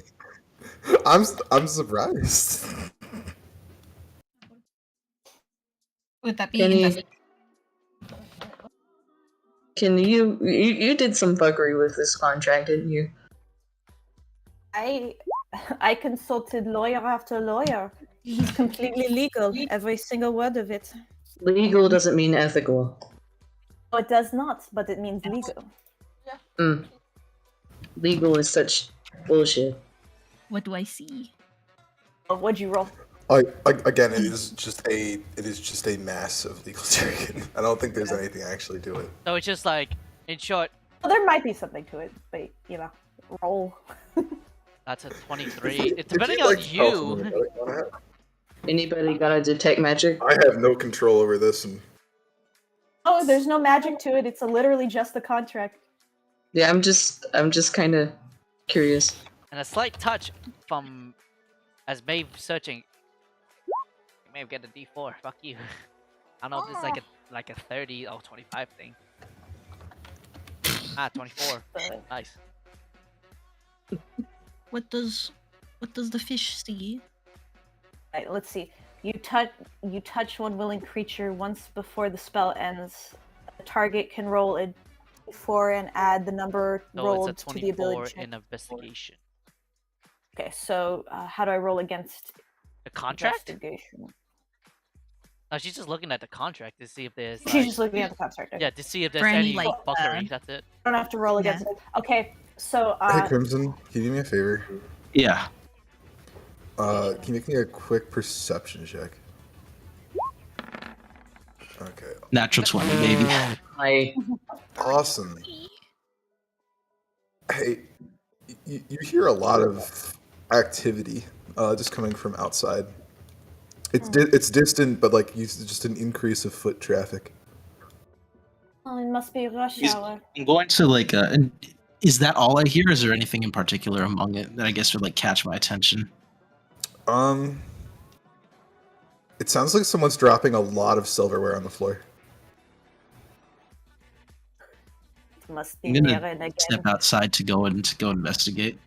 I'm surprised. Would that be Can you did some fuckery with this contract, didn't you? I consulted lawyer after lawyer. He's completely legal, every single word of it. Legal doesn't mean ethical. No, it does not, but it means legal. Legal is such bullshit. What do I see? Oh, what'd you roll? Again, it is just a mass of legal jargon. I don't think there's anything actually to it. So it's just like, in short, Well, there might be something to it, but you know, roll. that's a 23. It's depending on you. Anybody got to detect magic? I have no control over this, and Oh, there's no magic to it. It's literally just the contract. Yeah, I'm just kind of curious. And a slight touch from, as Maeve searching, Maeve get a D4. Fuck you. I don't know if it's like a 30 or 25 thing. 24. Nice. What does the fish see? Right, let's see. You touch one willing creature once before the spell ends. The target can roll a d4 and add the number So rolled it's a to the ability 24 check. in investigation. Okay, so how do I roll against The contract? investigation? No, she's just looking at the contract to see if there's. She's like- just looking at the contract. Okay. Yeah, to see if there's For any, any like, fuckery. That's it. I don't have to roll against it. Okay, so hey Crimson, can you do me a favor? Yeah. Can you make me a quick perception check? Okay. Natural 20, baby. Awesome. Hey, you hear a lot of activity just coming from outside. It's distant, but like just an increase of foot traffic. oh, it must be rush hour. I'm going to like. Is that all I hear? Is there anything in particular among it that I guess would like catch my attention? It sounds like someone's dropping a lot of silverware on the floor. It must be I'm gonna Maren again. step outside to go investigate.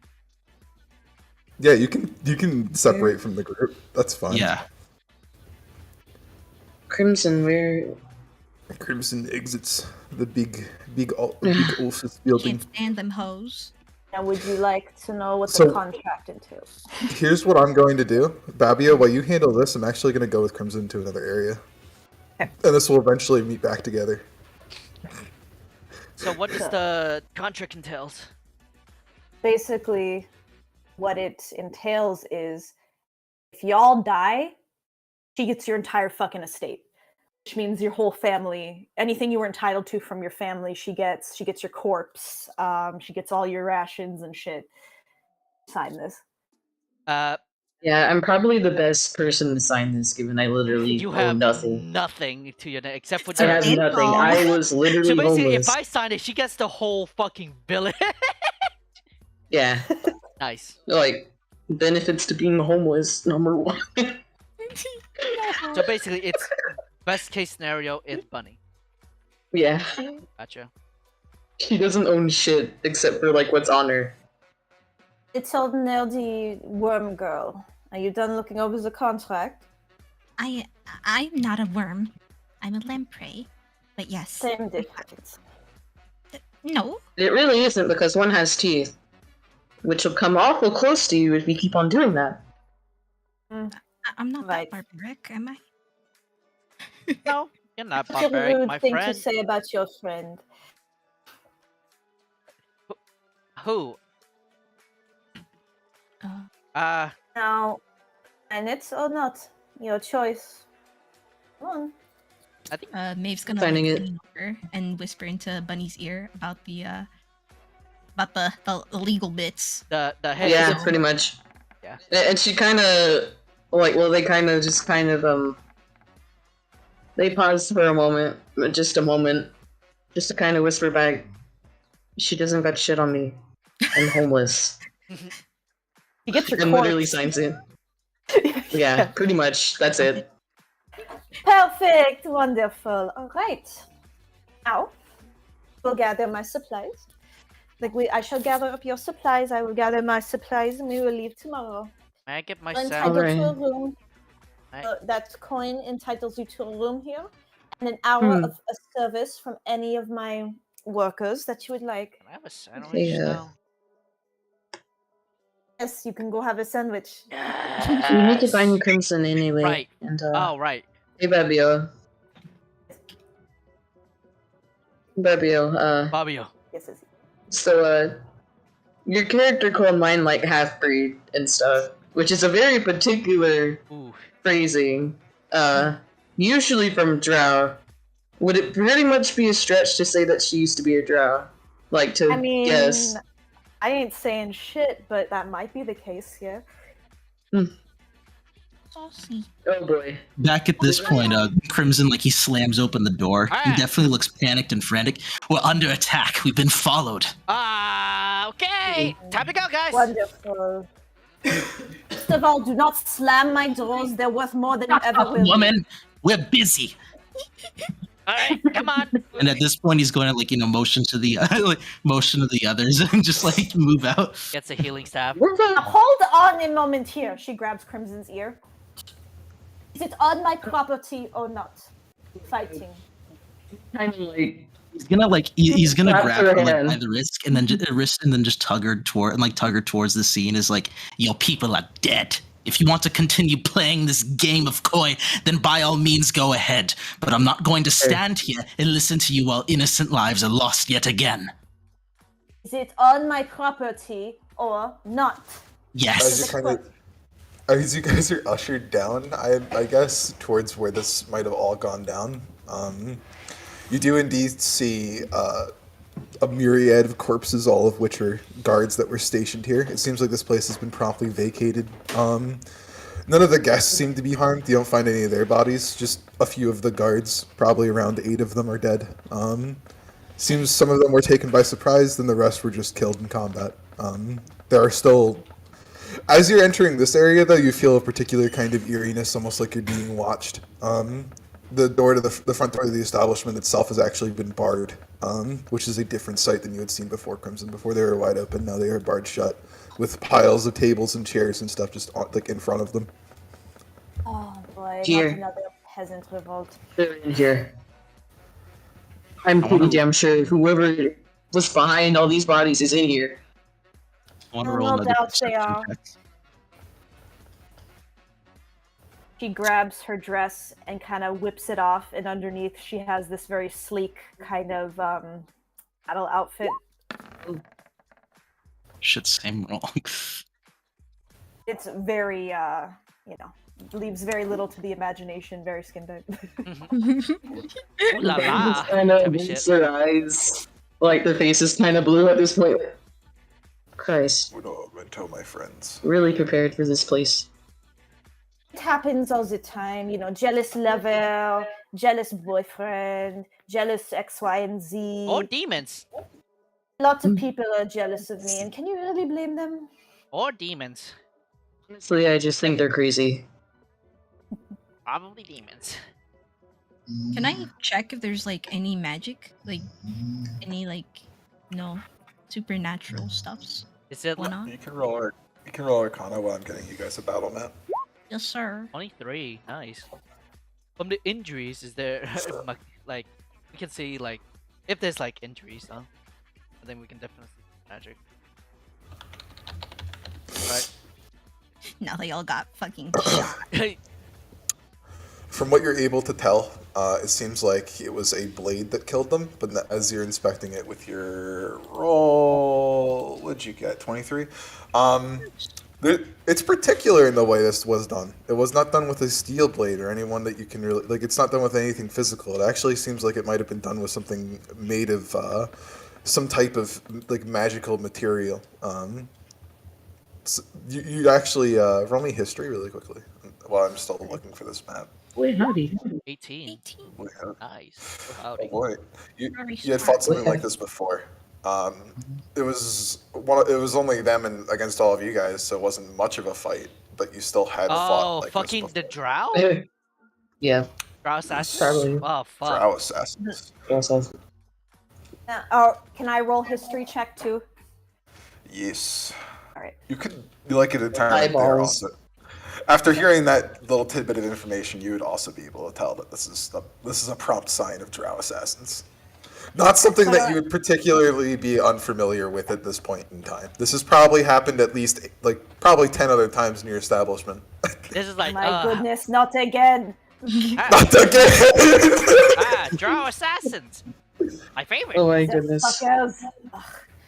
Yeah, you can separate from the group. That's fine. Yeah. Crimson, where? Crimson exits the big office building. Can't stand them hoes. Now, would you like to know what So- the contract entails? Here's what I'm going to do. Babia, while you handle this, I'm actually going to go with Crimson to another area. Okay. And this will eventually meet back together. So what does the contract entails? Basically, what it entails is if y'all die, she gets your entire fucking estate. Which means your whole family, anything you were entitled to from your family, she gets your corpse, she gets all your rations and shit. Sign this. Yeah, I'm probably the best person to sign this, given I literally You own have nothing. nothing to your name except for I your. have nothing. I was literally So basically, homeless. if I sign it, she gets the whole fucking village. Yeah, Nice. like benefits to being homeless. Number one. So basically, it's best case scenario. It's Bunny. Yeah, Gotcha. she doesn't own shit except for like what's on her. It's old nerdy worm girl. Are you done looking over the contract? I'm not a worm. I'm a lamprey. But yes. Same difference. No. It really isn't because one has teeth, which will come awful close to you if you keep on doing that. I'm not Right. that barbaric, am I? No, you're not Such a barbaric, rude my thing friend. to say about your friend. Who? Uh, Now, And it's or not. Your choice. Come on. I think Maeve's gonna Finding like, it. lean over and whisper into Bunny's ear about the illegal bits. the head. Yeah, so- pretty much. Yeah. And she kind of they kind of just they paused for a moment, just a moment, just to kind of whisper back. She doesn't got shit on me. I'm homeless. You get your And literally corpse. signs it. Yeah, pretty much. That's it. Perfect. Wonderful. All right. Now, we'll gather my supplies. I shall gather up your supplies. I will gather my supplies, and we will leave tomorrow. May I get my You're sandwich? entitled to a room. I- That coin entitles you to a room here, and an hour Hmm. of a service from any of my workers that you would like. Can I have a sandwich Yeah. now? Yes, you can go have a sandwich. We need to find Crimson anyway. Right. And Oh, right. hey Babio. Babio, Fabio. Yes, yes. so your character called mine like half breed and stuff, which is a very particular Ooh. phrasing. Usually from Drow. Would it pretty much be a stretch to say that she used to be a Drow? Like to I mean, guess. I ain't saying shit, but that might be the case, yeah. Saucy. Oh boy. Back at this point, Crimson, like, he slams open the door. He Ah. definitely looks panicked and frantic. We're under attack. We've been followed. Okay. Time to go, guys. Wonderful. First of all, do not slam my doors. They're worth more than you ever will. be. Woman, we're busy. All right, come on. And at this point, he's going to, like, motion to the motion to the others and just like move out. Gets a healing staff. Now, hold on a moment here. She grabs Crimson's ear. Is it on my property or not? Fighting. Kind of like He's gonna he's gonna Grab grab her her like, hand. by the wrist and then just tug her towards the scene. Is like, your people are dead. If you want to continue playing this game of coy, then by all means go ahead. But I'm not going to stand here and listen to you while innocent lives are lost yet again. Is it on my property or not? Yes. As you guys are ushered down, I guess, towards where this might have all gone down, you do indeed see a myriad of corpses, all of which are guards that were stationed here. It seems like this place has been promptly vacated. None of the guests seem to be harmed. You don't find any of their bodies. Just a few of the guards, probably around 8 of them, are dead. Seems some of them were taken by surprise, then the rest were just killed in combat. There are still... As you're entering this area, though, you feel a particular kind of eeriness, almost like you're being watched. The door to the front door of the establishment itself has actually been barred, which is a different sight than you had seen before, Crimson. Before they were wide open, now they are barred shut, with piles of tables and chairs and stuff just like in front of them. Oh boy, Here. not another peasant revolt. they're in here. I'm pretty damn sure whoever was behind all these bodies is in here. I want to No, roll no another doubt they perception are. check. She grabs her dress and kind of whips it off, and underneath she has this very sleek kind of battle outfit. Shit, same roll. It's very, leaves very little to the imagination, very skin tight. Ooh la la. kind of Heavy blinks shit. their eyes, like their faces kind of blue at this point. Christ, Would all mento, my friends. really prepared for this place. It happens all the time, jealous lover, jealous boyfriend, jealous X, Y, and Z. Or demons. Lots of people are jealous of me, and can you really blame them? Or demons. Honestly, I just think they're crazy. Probably demons. Can I check if there's like any magic, like any supernatural stuffs Is it going on? You can roll Arcana while I'm getting you guys a battle map. Yes, sir. 23? Nice. From the injuries, is there like we can see like if there's like injuries, huh? I think we can definitely see magic. Right. Now they all got fucking shot. From what you're able to tell, it seems like it was a blade that killed them, but as you're inspecting it with your roll, what'd you get, 23? It's particular in the way this was done. It was not done with a steel blade or anyone that you can really like. It's not done with anything physical. It actually seems like it might have been done with something made of some type of like magical material. You actually roll me history really quickly while I'm still looking for this map. Wait, howdy. 18. Wait, how- Nice. Oh Howdy. boy, you Very had fought something like this before. It was it was only them and against all of you guys, so it wasn't much of a fight. But you still had fought Oh, like fucking this the before. drow? Yeah. Drow assassins? Probably. Oh, fuck. Drow assassins. Can I roll history check too? Yes. All right. You could be like a determinant there Eyeballs. also. After hearing that little tidbit of information, you would also be able to tell that this is a prompt sign of Drow assassins. Not something that you would particularly be unfamiliar with at this point in time. This has probably happened at least probably 10 other times in your establishment. This is like, My goodness, not again. Not again. Drow assassins. My favorite. Oh my The goodness. fuckers. Ugh,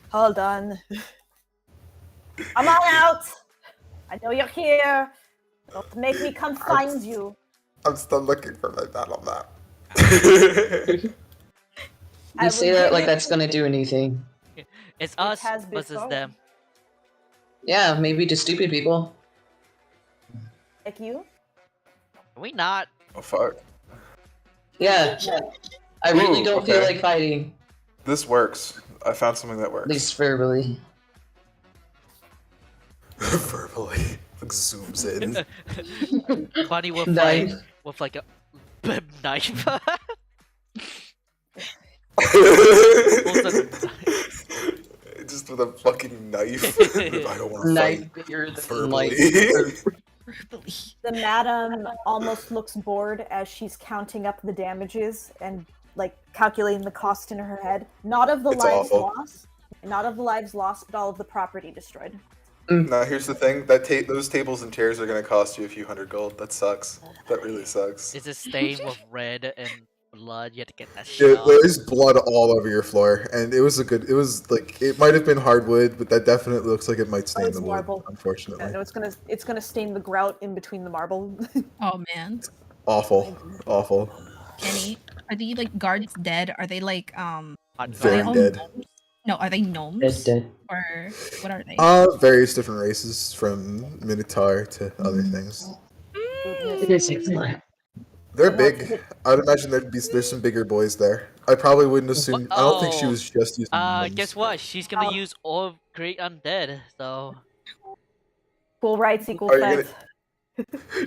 hold on. Come on out. I know you're here. Don't make me come find you. I'm still looking for my battle map. I You say will that give like it that's to gonna do anything. It's us has versus before. them. Yeah, maybe to stupid people. Like you? Are we not? Oh fuck. Yeah. I really Ooh, don't feel okay. like fighting. This works. I found something that At works. least verbally. Verbally. Like zooms in. Funny with Knife. like a knife. Just with a fucking knife. I don't want to Knife fight. bigger than Verbally. The madam almost looks bored as she's counting up the damages and like calculating the cost in her head. Not of the It's lives awful. lost, not of the lives lost, but all of the property destroyed. Now here's the thing: that those tables and chairs are gonna cost you a few $100 gold. That sucks. That really sucks. It's a stain with red and blood. You have to get that Yeah, shit off. there is blood all over your floor, and it was it might have been hardwood, but that definitely looks like it might stain it's the wood. marble. Unfortunately, No, it's gonna stain the grout in between the marble. Oh man, awful, awful. Kenny, are the like guards dead? Are they like Hot Very dog. dead. No, are they gnomes? Dead. Or what are they? Various different races, from Minotaur to other things. They're big. I'd imagine there's some bigger boys there. I probably wouldn't assume. I don't think she was just using. gnomes. Guess what? She's gonna use all great undead. So Equal rights, equal Are you fights.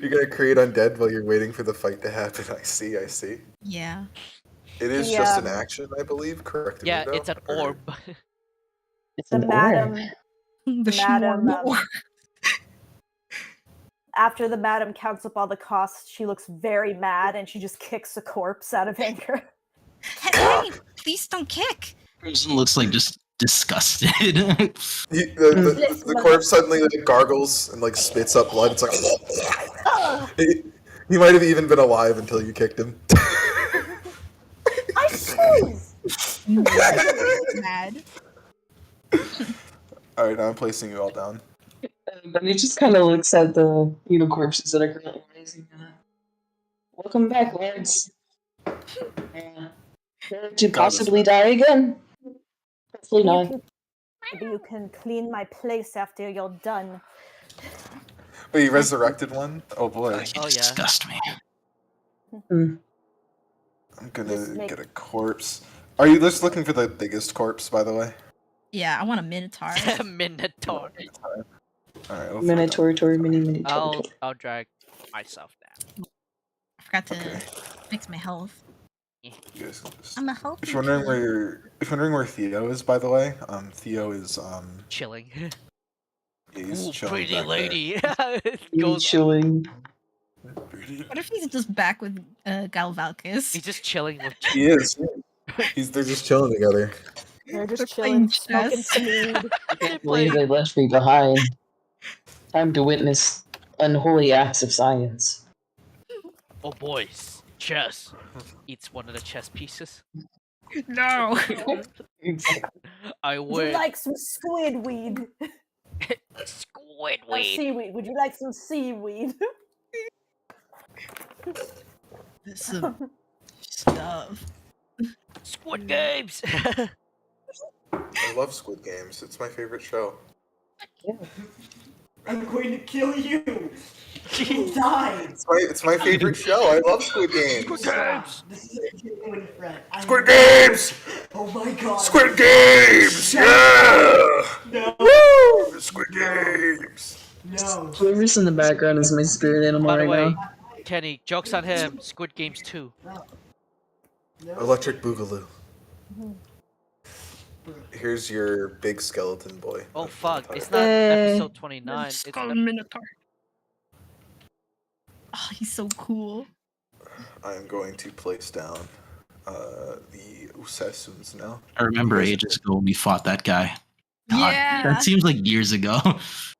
You're gonna create undead while you're waiting for the fight to happen. I see. I see. Yeah. It is The, just an action, I believe. Correct. me, yeah, though, it's an or- orb. It's The an madam, orb. The madam, Schmormor. after the madam counts up all the costs, she looks very mad and she just kicks a corpse out of anger. Hey, please don't kick. Person looks like just disgusted. The corpse suddenly like gargles and like spits up blood. It's like he might have even been alive until you kicked him. I choose. Mad. All right, now I'm placing you all down. And he just kind of looks at the corpses that are currently rising. Welcome back, lads. To possibly die again. Hopefully not. Maybe you can clean my place after you're done. But you resurrected one? Oh boy. You Oh, yeah. disgust me. I'm Just gonna make- get a corpse. Are you just looking for the biggest corpse, by the way? Yeah, I want a minotaur. Minotaur. All right. Minotaur, Minotaur. I'll drag myself down. I forgot to Okay. fix my health. You guys can just- I'm a healthy. If you're wondering where Theo is, by the way, Theo is Chilling. he's Ooh, chilling pretty back lady. You Goes- chilling. there. What if he's just back with Galvalcus? He's just chilling with. He is. They're just chilling together. They're They're just playing chilling, smoking chess. some weed. I can't believe they left me behind. Time to witness unholy acts of science. Oh boys, chess. Eats one of the chess pieces. No. I Would you would. like some squid weed? Squidweed. Seaweed. Would you like some seaweed? Some stuff. Squid Games. I love Squid Games. It's my favorite show. I'm going to kill you. You die. It's my favorite show. I love Squid Games. Squid Games. This is a genuine friend. Squid Games. Oh my god. Squid Games. Yeah. No. Woo! Squid Games. No. Whoever's in the background is my spirit animal By the right way, now. Kenny, jokes on him. Squid Games 2. Electric Boogaloo. Here's your big skeleton boy. Oh fuck! It's not episode 29. It's Minotaur. Oh, he's so cool. I'm going to place down the Usasuns now. I remember ages ago when we fought that guy. God, Yeah. that seems like years ago.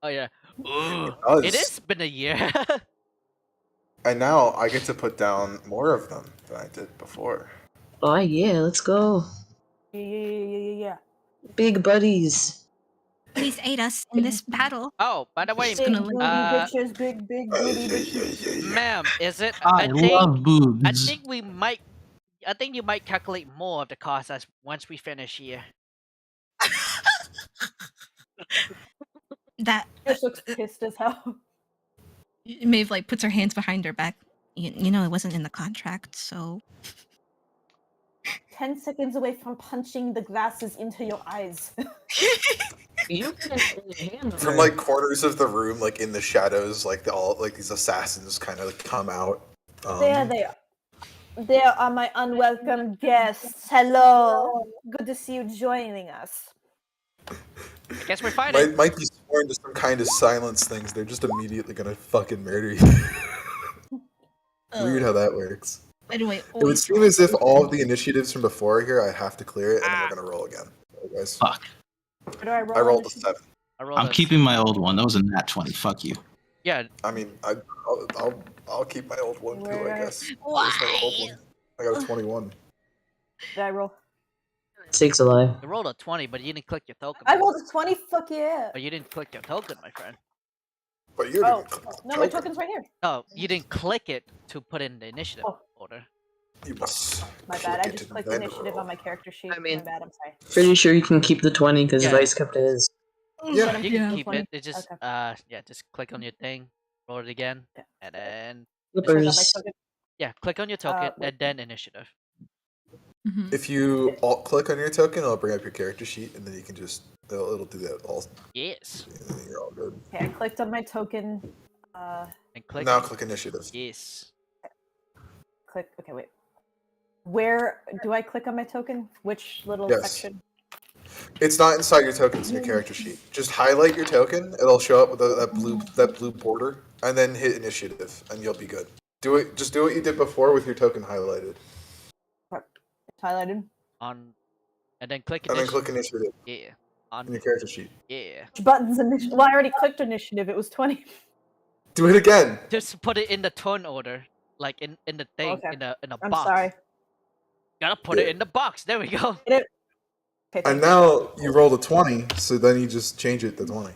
Oh yeah. Ooh, does. it has been a year. And now I get to put down more of them than I did before. Oh yeah, let's go. Yeah. Big buddies. Please aid us in this battle. Oh, by the way, Big gonna booty uh, bitches, big booty bitches. ma'am, is it? I love boobs. I think we might. I think you might calculate more of the cost as once we finish here. That Just looks pissed as hell. Maeve like puts her hands behind her back. You know, it wasn't in the contract, so 10 seconds away from punching the glasses into your eyes. You can handle From like corners of the room, like in the shadows, like these assassins kind of come out. There they are. There are my unwelcome guests. Hello. Good to see you joining us. I guess we're fighting. Might be sworn to some kind of silence things. They're just immediately gonna fucking murder you. Weird how that works. anyway. It would seem as if all of the initiatives from before here, I have to clear it, and then we're gonna roll again. Okay, guys. Fuck. What do I roll? I rolled a initiative? 7. I rolled I'm a- keeping my old one. That was a nat 20. Fuck you. Yeah, I mean, I'll keep my old one too. I Where- guess. Where's my old one? I got a 21. Did I roll? Sakes alive. you rolled a 20, but you didn't click your token. I rolled a 20. Fuck yeah. But you didn't click your token, my friend. But you Oh, didn't. no, my token's right here. No, you didn't click it to put in the initiative Oh. order. You must. My bad. I just clicked then initiative roll. on my character sheet. I mean- my bad. I'm sorry. Pretty sure you can keep the 20 because Yeah. Vice kept his. Yeah. Let him You keep can the keep 20. it. It's just Okay. yeah, just click on your thing, roll it again, Yeah. and then Just click on my Flippers. token. yeah, click on your token wait. and then initiative. Mhm. If you alt click on your token, it'll bring up your character sheet, and then you can just it'll do that all. Yes. And then you're all good. Okay, I clicked on my token. And click. Now click initiative. Yes. Click. Okay, wait. Where do I click on my token? Which little Yes. section? It's not inside your tokens in your character sheet. Just highlight your token. It'll show up with that blue border, and then hit initiative, and you'll be good. Do it. Just do what you did before with your token highlighted, It's highlighted. On, and then click and then initiative. click initiative Yeah. in On. your character sheet. Yeah. Which buttons initiative? Well, I already clicked initiative. It was 20. Do it again. Just put it in the turn order, like in the thing Okay. in a I'm box. sorry. Gotta put it Yeah. in the box. There we go. Okay, And thank you. now you rolled a 20, so then you just change it to 20,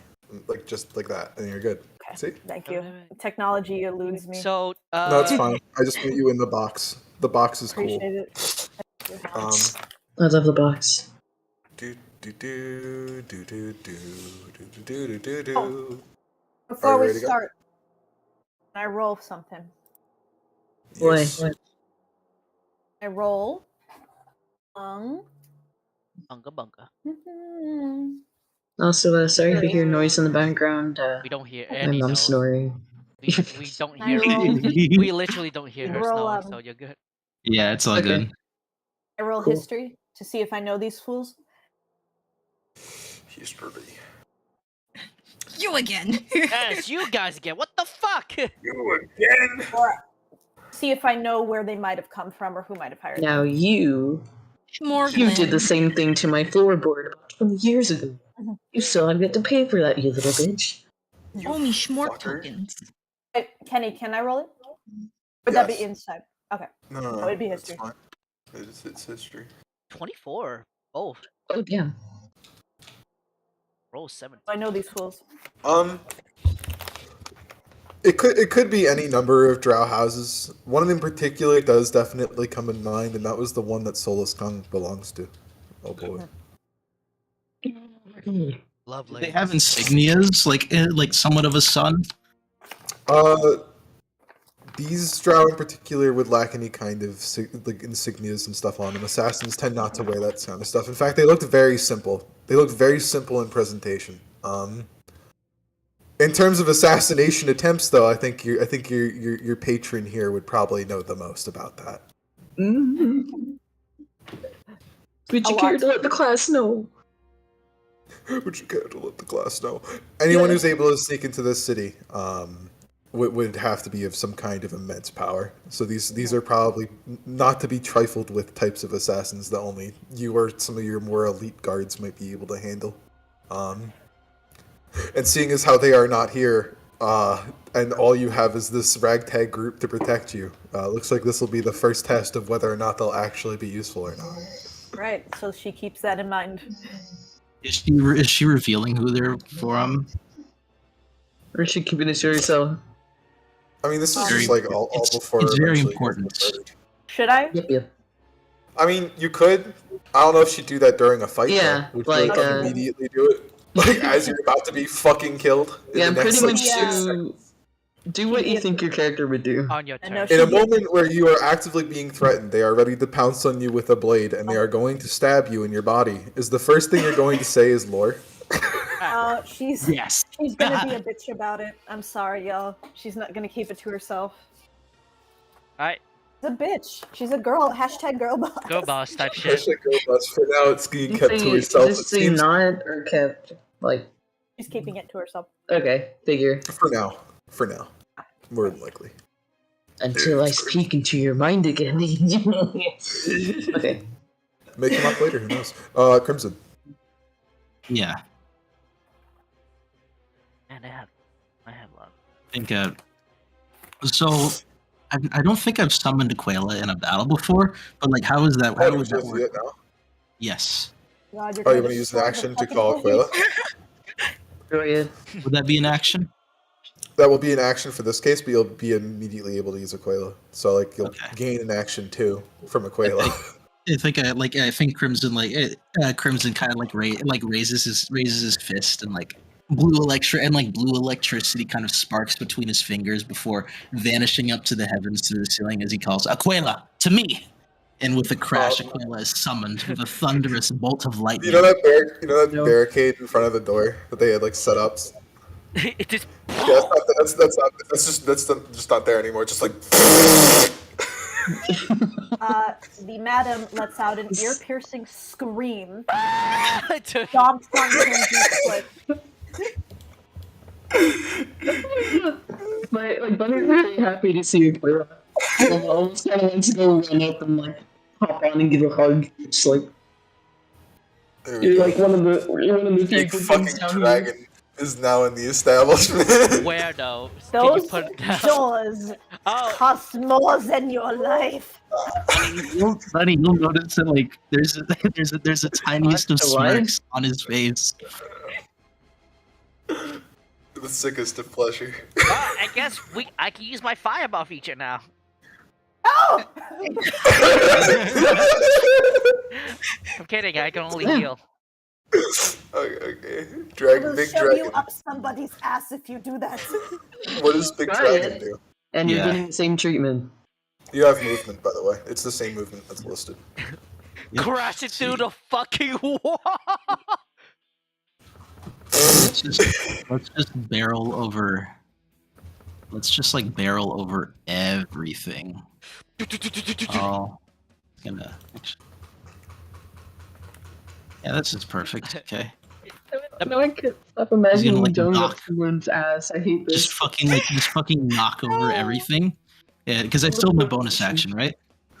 like just like that, and you're good. Okay, See? Thank you. Technology eludes me. So No, it's fine. I just put you in the box. The box is cool. Appreciate it. I love the box. Do do do do do do do do do do do. Oh. Before you we ready to go? start, can I roll something? Boy, Yes. I roll. bunga bunga. Also, sorry if you hear noise in the background. We don't hear My any mom's noise. snoring. We don't I hear. roll. We literally don't hear her Roll, snoring, so you're good. Yeah, it's all Okay. good. I roll Cool. history to see if I know these fools. History. You again. Yes, you guys again. What the fuck? You again? Or see if I know where they might have come from or who might have hired them. Now you Morgan. did the same thing to my floorboard about 20 years ago. Mhm. You still have yet to pay for that, you little bitch. You Owe me schmork fucker. tokens. Hey, Kenny, can I roll it? Would that be Yes. inside? Okay. No, no, no. Oh, it'd be that's history. fine. It's history. 24. Oh, Oh, yeah. Roll 7. I know these fools. It could be any number of drow houses. One in particular does definitely come in mind, and that was the one that Solus Kong belongs to. Oh boy. Lovely. They have insignias, like somewhat of a sun. These drow in particular would lack any kind of like insignias and stuff on them. Assassins tend not to wear that kind of stuff. In fact, they looked very simple. They looked very simple in presentation. In terms of assassination attempts, though, I think your patron here would probably know the most about that. Would you care to let the class know? Would you care to let the class know? Anyone who's able to sneak into this city would have to be of some kind of immense power. So these are probably not to be trifled with types of assassins that only you or some of your more elite guards might be able to handle. And seeing as how they are not here, and all you have is this ragtag group to protect you, looks like this will be the first test of whether or not they'll actually be useful or not. Right, so she keeps that in mind. Is she revealing who they're from? Or is she keeping it to herself? I mean, this is just like all before. It's very eventually important. gets murdered. Should I? Yep. I mean, you could. I don't know if she'd do that during a fight. Yeah, though. Would like, you immediately do it, like as you're about to be fucking killed. Yeah, in the next, pretty like, much do what you think your character would do. On your turn. In a moment where you are actively being threatened, they are ready to pounce on you with a blade, and they are going to stab you in your body. Is the first thing you're going to say is lore? She's Yes. She's gonna be a bitch about it. I'm sorry, y'all. She's not gonna keep it to herself. Alright. She's a bitch. She's a girl. Hashtag girl boss. Go boss type shit. Hashtag girl boss. For now, it's being kept to herself. Just It say seems. not or kept, like, She's keeping it to herself. okay, figure. For now. More than likely. Until I speak into your mind again. Okay. Make him up later, who knows? Crimson. Yeah. Man, I have love. I think. So, I don't think I've summoned Aquila in a battle before, but like, how is that? How would that work? It now? Yes. God, you're Oh, you gonna want to use an destroy action the to fucking call place. Aquila? Go ahead. Would that be an action? That will be an action for this case, but you'll be immediately able to use Aquila. So, like, you'll gain an action too from Aquila. I think Crimson Crimson kind of raises his fist and like blue electricity kind of sparks between his fingers before vanishing up to the heavens through the ceiling as he calls Aquila to me. And with a crash, Aquila is summoned with a thunderous bolt of lightning. You know that barricade in front of the door that they had like set up? It just. Yeah, that's just not there anymore. Just like. The madam lets out an ear-piercing scream. Stomps on Crimson's foot. Like Bunny's really happy to see you. Almost kind of wants to go run up and like hop on and give a hug. It's like you're like one of the Big people fucking down dragon here. is now in the establishment. Where though? Can Those you put it down? jaws cost more than your life. Buddy, you'll notice that like there's a tiniest of smirks on his face. The sickest of pleasure. Well, I guess I can use my fireball feature now. Oh! I'm kidding. I can only heal. Okay. I will Big show dragon. you up somebody's ass if you do that. What does Big Dragon do? And you're getting the same treatment. You have movement, by the way. It's the same movement that's listed. Crash it through the fucking wall. Let's just barrel over. Let's just like barrel over everything. Oh, gonna. Yeah, this is perfect. Okay. No, I can't stop imagining like, going knock. up someone's ass. I hate this. Just fucking knock over everything. Yeah, because I still have my bonus action, right?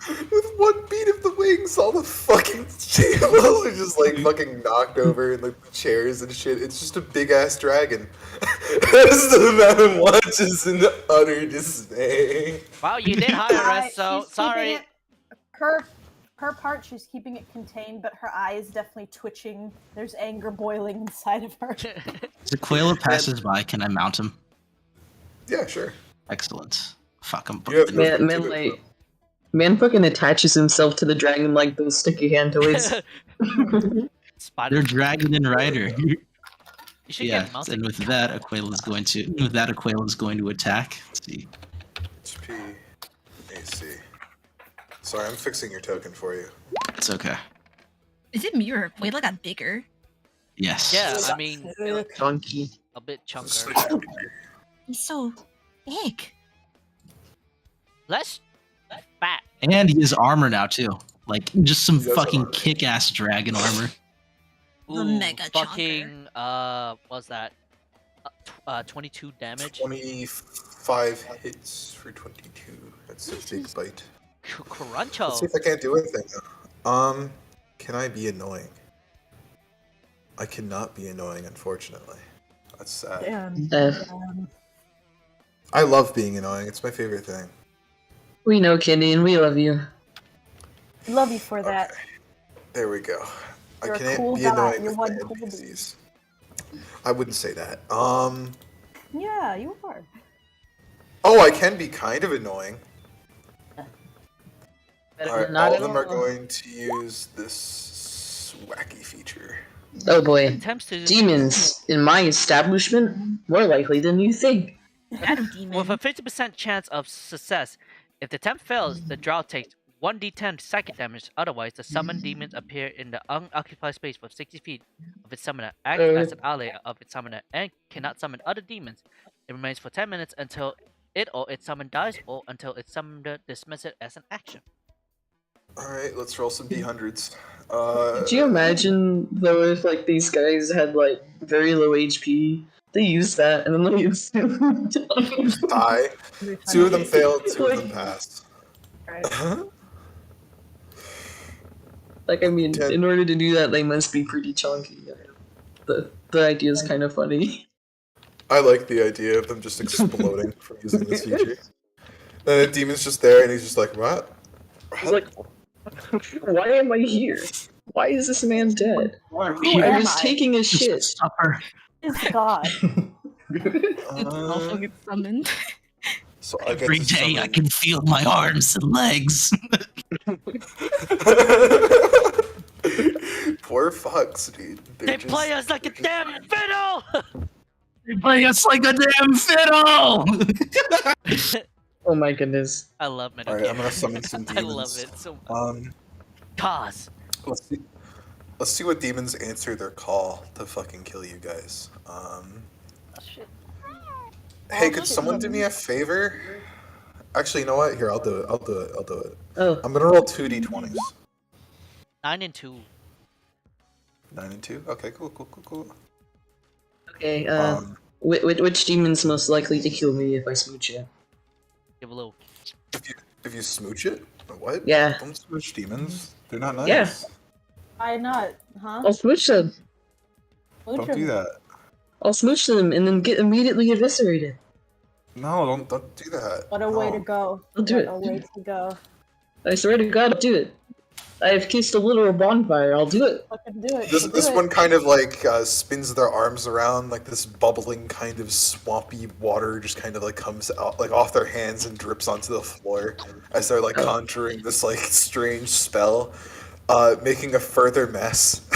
With one beat of the wings, all the fucking tables are just like fucking knocked over and like the chairs and shit. It's just a big ass dragon. As the man watches in utter dismay. Wow, you did hire us, so She's keeping sorry. it- Her her part, she's keeping it contained, but her eye is definitely twitching. There's anger boiling inside of her. As Aquila passes by, can I mount him? Yeah, sure. Excellent. Fuck him. You have no Man fucking attaches himself to the dragon like those sticky hand toys. They're dragon and rider. You should Yeah, get mounted. and with that, Aquila is going to attack. Let's see. HP, AC. Sorry, I'm fixing your token for you. It's okay. Is it me or Aquila got bigger? Yes. Yeah, I mean, Chunky. a bit chunker. He's so big. Less fat. And he has armor now too. Like just some He does fucking armor. kick-ass dragon armor. The mega fucking what's that? 22 damage. 25 hits for 22. That's a big bite. Cruncho. Let's see if I can't do anything now. Can I be annoying? I cannot be annoying, unfortunately. That's sad. I love being annoying. It's my favorite thing. We know, Kenny, and we love you. Love you for that. Okay. There we go. You're I a can't cool be guy. annoying You're with one my cool dude. NPCs. I wouldn't say that. Yeah, you are. Oh, I can be kind of annoying. Alright, Not all at of them are all. going to use this wacky feature. Oh boy. Attempts to Demons in my establishment? More likely than you think. Adam demon. with a 50% chance of success. If the attempt fails, the drow takes 1d10 psychic damage. Otherwise, the summoned demons appear in the unoccupied space for 60 feet of its summoner, act as an ally of its summoner, and cannot summon other demons. It remains for 10 minutes until it or its summon dies, or until its summoner dismisses it as an action. Alright, let's roll some D100s. Could you imagine though if like these guys had like very low HP? They use that and then they use Die. 2 of them failed, 2 of them passed. Like I mean, Ten. in order to do that, they must be pretty chunky. The idea is kind of funny. I like the idea of them just exploding from using this feature. And the demon's just there and he's just like, what? He's like, why am I here? Why is this man dead? Who I am was I? taking a shit. Supper. It's God. Also get summoned. So I get Every to day I summon- can feel my arms and legs. Poor fucks, dude. They play us like a damn fiddle! They play us like a damn fiddle. Oh my goodness. I love Metal Alright, I'm Gear. gonna summon some I demons. love it so much. Cause. Let's see what demons answer their call to fucking kill you guys. Hey, could someone do me a favor? Actually, you know what? Here, I'll do it. I'll do it. Oh. I'm gonna roll 2d20s. 9 and 2. 9 and 2? Okay, cool. Okay, which demon's most likely to kill me if I smooch it? Give a little. If you smooch it? What? Yeah. Don't smooch demons. They're not nice. Yeah. Why not? Huh? I'll smooch them. Don't do that. I'll smooch them and then get immediately eviscerated. No, don't do that. What a way to go. I'll do What it. a way to go. I swear to God, I'll do it. I have kissed a literal bonfire. I'll do it. Fucking do it. This one kind of like spins their arms around, like this bubbling kind of swampy water just kind of like comes out like off their hands and drips onto the floor as they're like conjuring this like strange spell, making a further mess.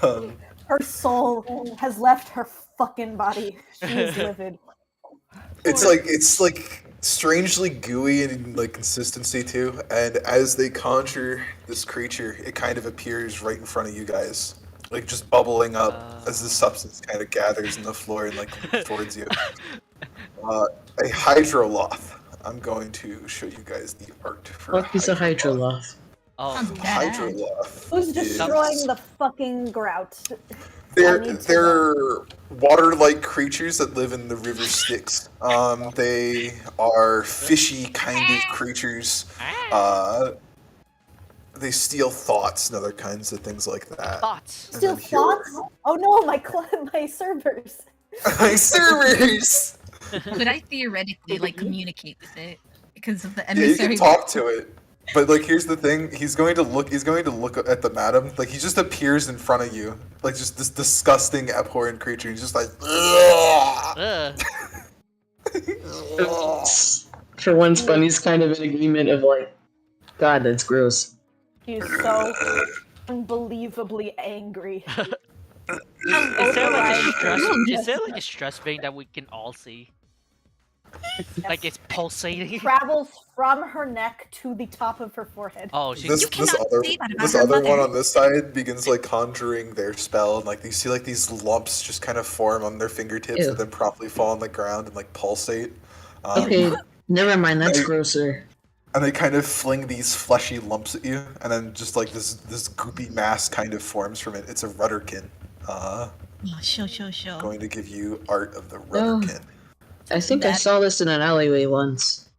Her soul has left her fucking body. She is livid. It's like strangely gooey in like consistency too, and as they conjure this creature, it kind of appears right in front of you guys, like just bubbling up as the substance kind of gathers in the floor and like towards you. A hydroloth. I'm going to show you guys the art for What is a hydroloth? Oh, hydroloth. Who's destroying the fucking grout? They're water-like creatures that live in the river Styx. They are fishy kind of creatures. They steal thoughts and other kinds of things like that. Thoughts. And Steal then here- thoughts? Oh no, my servers. My servers! Could I theoretically like communicate with it because of the Yeah, you emissary? can talk to it. But like, here's the thing: he's going to look at the madam. Like, he just appears in front of you, like just this disgusting, abhorrent creature. He's just like, Ugh. For once, Bunny's kind of in agreement of like, God, that's gross. He's so unbelievably angry. Is there like a stress? Is there like a stress vein that we can all see? Yes. Like it's pulsating. Travels from her neck to the top of her forehead. Oh, she. this other one on this side begins like conjuring their spell, and like you see like these lumps just kind of form on their fingertips, Ew. and then promptly fall on the ground and like pulsate. Okay, never mind. That's grosser. And they kind of fling these fleshy lumps at you, and then just like this goopy mass kind of forms from it. It's a Rudderkin. Oh, show. Going to give you Art of the Oh, Rudderkin. I think I saw this in an alleyway once.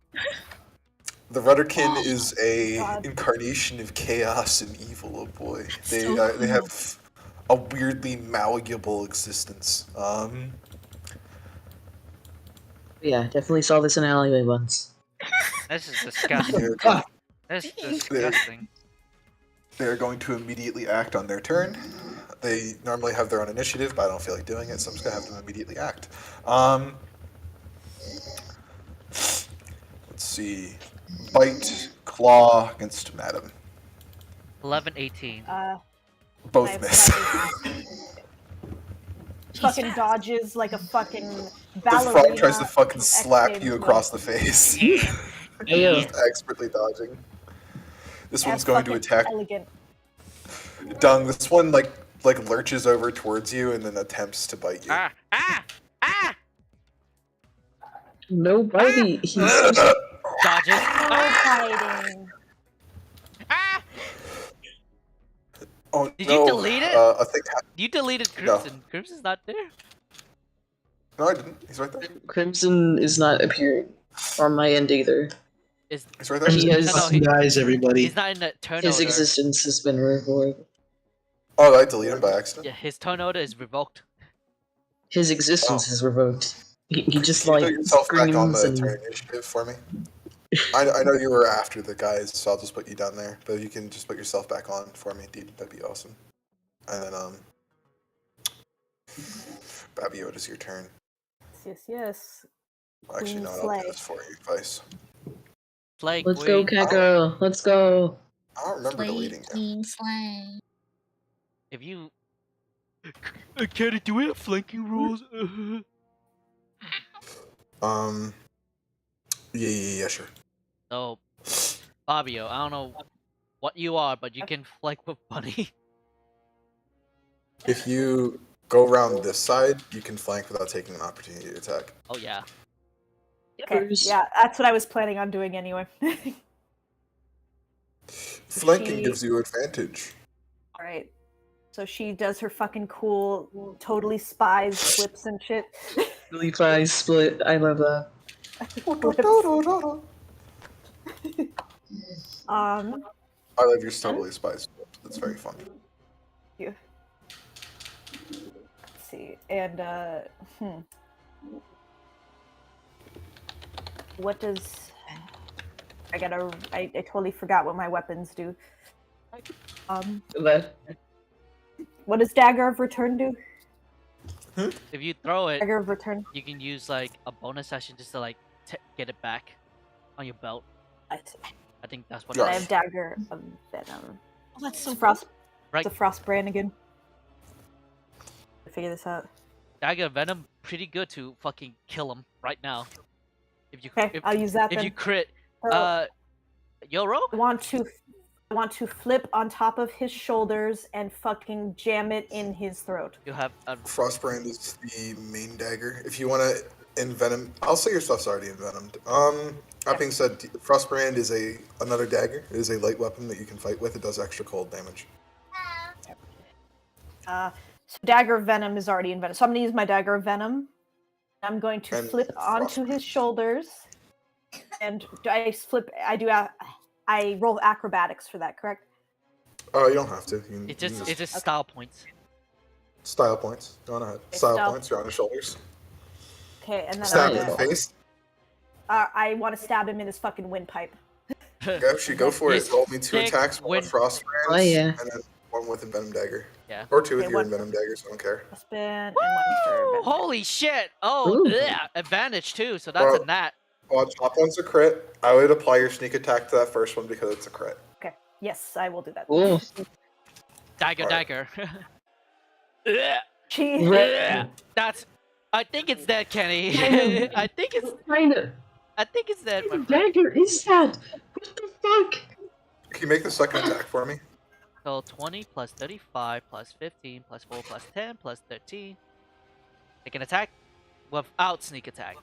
The Rudderkin is a incarnation of chaos and evil. Oh boy, they have a weirdly malleable existence. Yeah, definitely saw this in an alleyway once. This is disgusting. This is disgusting. They're going to immediately act on their turn. They normally have their own initiative, but I don't feel like doing it, so I'm just gonna have them immediately act. Let's see. Bite, claw against Madam. 11-18. Both miss. Fucking dodges like a fucking The ballerina. frog tries to fucking from slap X you Games across the face. Ew. Expertly dodging. This That's one's going to fucking attack Elegant. Dung. This one like lurches over towards you and then attempts to bite you. No bitey. He's just... Dodges. No fighting. Oh, Did no, you delete it? I think You deleted Crimson. Crimson's not there. no, I didn't. He's right there. Crimson is not appearing on my end either. Is He's right there. He has, Guys, everybody. he's not in the turn his order. existence has been revoked. Oh, did I delete him by accident? Yeah, his turn order is revoked. His existence is revoked. He just Can you like put yourself back on screams the and turn initiative for me? I know you were after the guys, so I'll just put you down there. But you can just put yourself back on for me, dude. That'd be awesome. And then, Babio, it is your turn. Yes. Well, actually, no, Queen I'll do Slay. this for you, Vice. Flake. let's go, Kakko. Let's go. I don't remember deleting him. If you. Can do we have flanking rules? Yeah, sure. So, Fabio, I don't know what you are, but you can flank with Bunny. If you go around this side, you can flank without taking an opportunity to attack. Oh yeah. Okay. Yeah, that's what I was planning on doing anyway. Flanking gives you advantage. Alright. So she does her fucking cool, totally spies flips and shit. Really fast split. I love that. I love your totally spies. That's very fun. Yeah. Let's see. And what does I totally forgot what my weapons do. What does Dagger of Return do? If you throw it, Dagger of Return. you can use like a bonus action just to like get it back on your belt. I think that's what. I have Dagger of Venom. Oh, that's so Frost. Right. The Frost Brannigan. Figure this out. Dagger of Venom, pretty good to fucking kill him right now. If you, Okay, I'll use that If then. you crit, Yoro? I want to flip on top of his shoulders and fucking jam it in his throat. You have Frostbrand is the main dagger. If you want to envenom, I'll say your stuff's already envenomed. That being said, Frostbrand is another dagger. It is a light weapon that you can fight with. It does extra cold damage. So Dagger of Venom is already envenomed. So I'm gonna use my Dagger of Venom. I'm going to And flip onto his shoulders, and I roll acrobatics for that, correct? Oh, you don't have to. it's just style points. Style points. Go on ahead. Okay, Style style. points. You're on his shoulders. Okay, and then Stab I'm him in the gonna, face. I want to stab him in his fucking windpipe. Go for it. He's Roll me 2 thick, attacks, one with Frost Oh, Brands, yeah. and then one with Envenom Dagger. Yeah. Or 2 with Okay, your one- Envenom Daggers, I don't care. A spin and one for Woo! Venom. Holy shit! Oh, Ooh. yeah, advantage too. So that's a nat. Well, top one's a crit. I would apply your sneak attack to that first one because it's a crit. Okay. Yes, I will do that. Ooh. Dagger, Alright. dagger. Ugh. Jeez. Ugh. That's. I think it's dead, Kenny. I think it's dead. My friend. Dagger is that? What the fuck? Can you make the second attack for me? So 20 plus 35 plus 15 plus 4 plus 10 plus 13. Make an attack without sneak attack.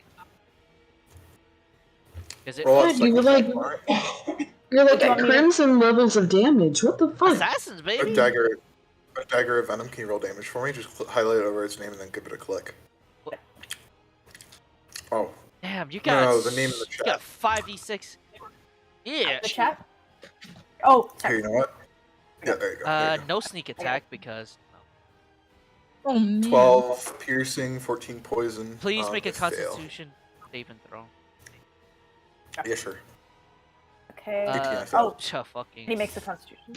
Is it Roll out God, second you were like, attack, alright? you're like Do you at want me to- crimson levels of damage. What the fuck? assassins, A baby? dagger of venom. Can you roll damage for me? Just highlight it over its name and then give it a click. Oh, Damn, you got No, the name in the you got 5d6. Yeah. The chat? Oh, here, sorry. you know what? Yeah, there you go. There you go. No sneak attack because. Oh man. 12 piercing, 14 poison. Please make a fail. Constitution saving throw. Yeah, sure. Okay. DPI failed. Oh, fucking. He makes a constitution.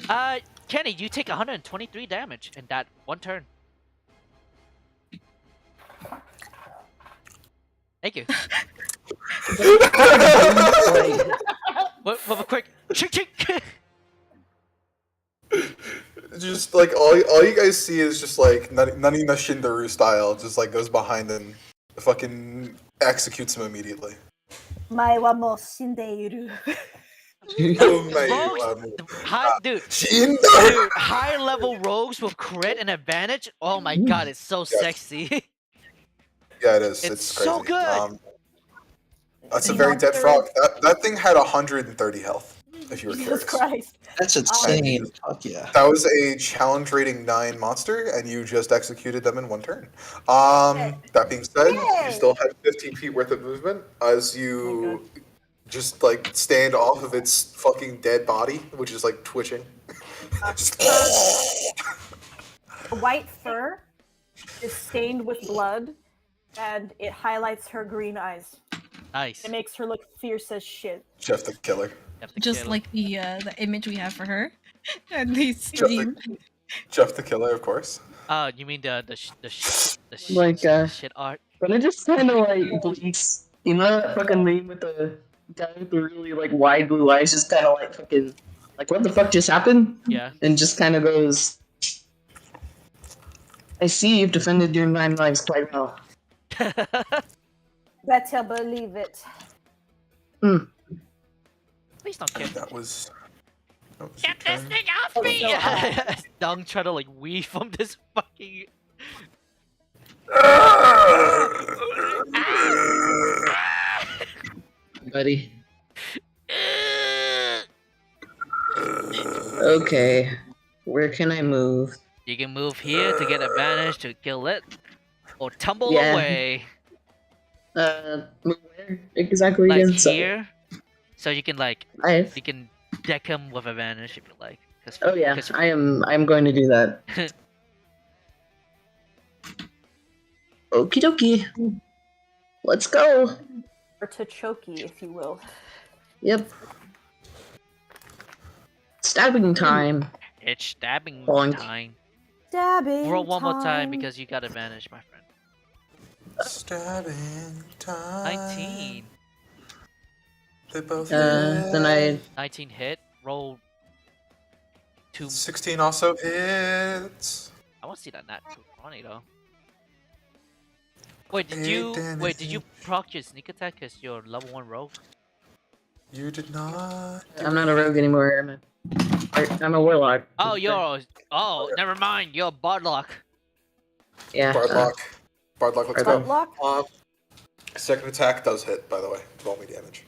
Kenny, you take 123 damage in that one turn. Thank you. With a quick chink chink. Just like all you guys see is just like Nani no Shindaru style, just like goes behind and fucking executes him immediately. Mai wa mo shindeiru. Dude, Shindaru! high level rogues with crit and advantage. Oh my god, it's so sexy. Yeah, it is. It's It's crazy. so good. That's a very dead frog. That thing had 130 health. If you were Jesus curious. Christ. That's insane. Fuck yeah. That was a challenge rating 9 monster, and you just executed them in one turn. That being said, you still had 15 feet worth of movement as you just like stand off of its fucking dead body, which is like twitching. The white fur is stained with blood, and it highlights her green eyes. Nice. It makes her look fierce as shit. Jeff the Killer. Just like the image we have for her, and the stream. Jeff the Killer, of course. You mean the Like, shit art? But it just kind of like blinks. You know that fucking meme with the guy with the really like wide blue eyes, just kind of like fucking like what the fuck just happened? Yeah. And just kind of goes. I see you've defended your 9 lives quite well. Better believe it. Please don't kill. That was Get this thing off me! Dung trying to like weave from this fucking. Buddy. Okay. Where can I move? You can move here to get advantage to kill it, or tumble Yeah. away. Move where exactly Like again? here, so you can like I've... you can deck him with advantage if you like. Oh yeah, I'm going to do that. Okie dokie. Let's go. Or to choky, if you will. Yep. Stabbing time. It's stabbing Boink. time. Stabbing. Roll one more time time. because you got advantage, my friend. stabbing time. 19. They both Then I 19 hit. Roll 2. 16 also hits. I want to see that nat 20 though. Wait, did you proc your sneak attack because you're level 1 rogue? You did not. I'm not a rogue anymore. I'm a warlock. Oh, never mind. You're a bardlock. Yeah. Bardlock. Bardlock, let's go. Bardlock? Second attack does hit, by the way. Roll me damage.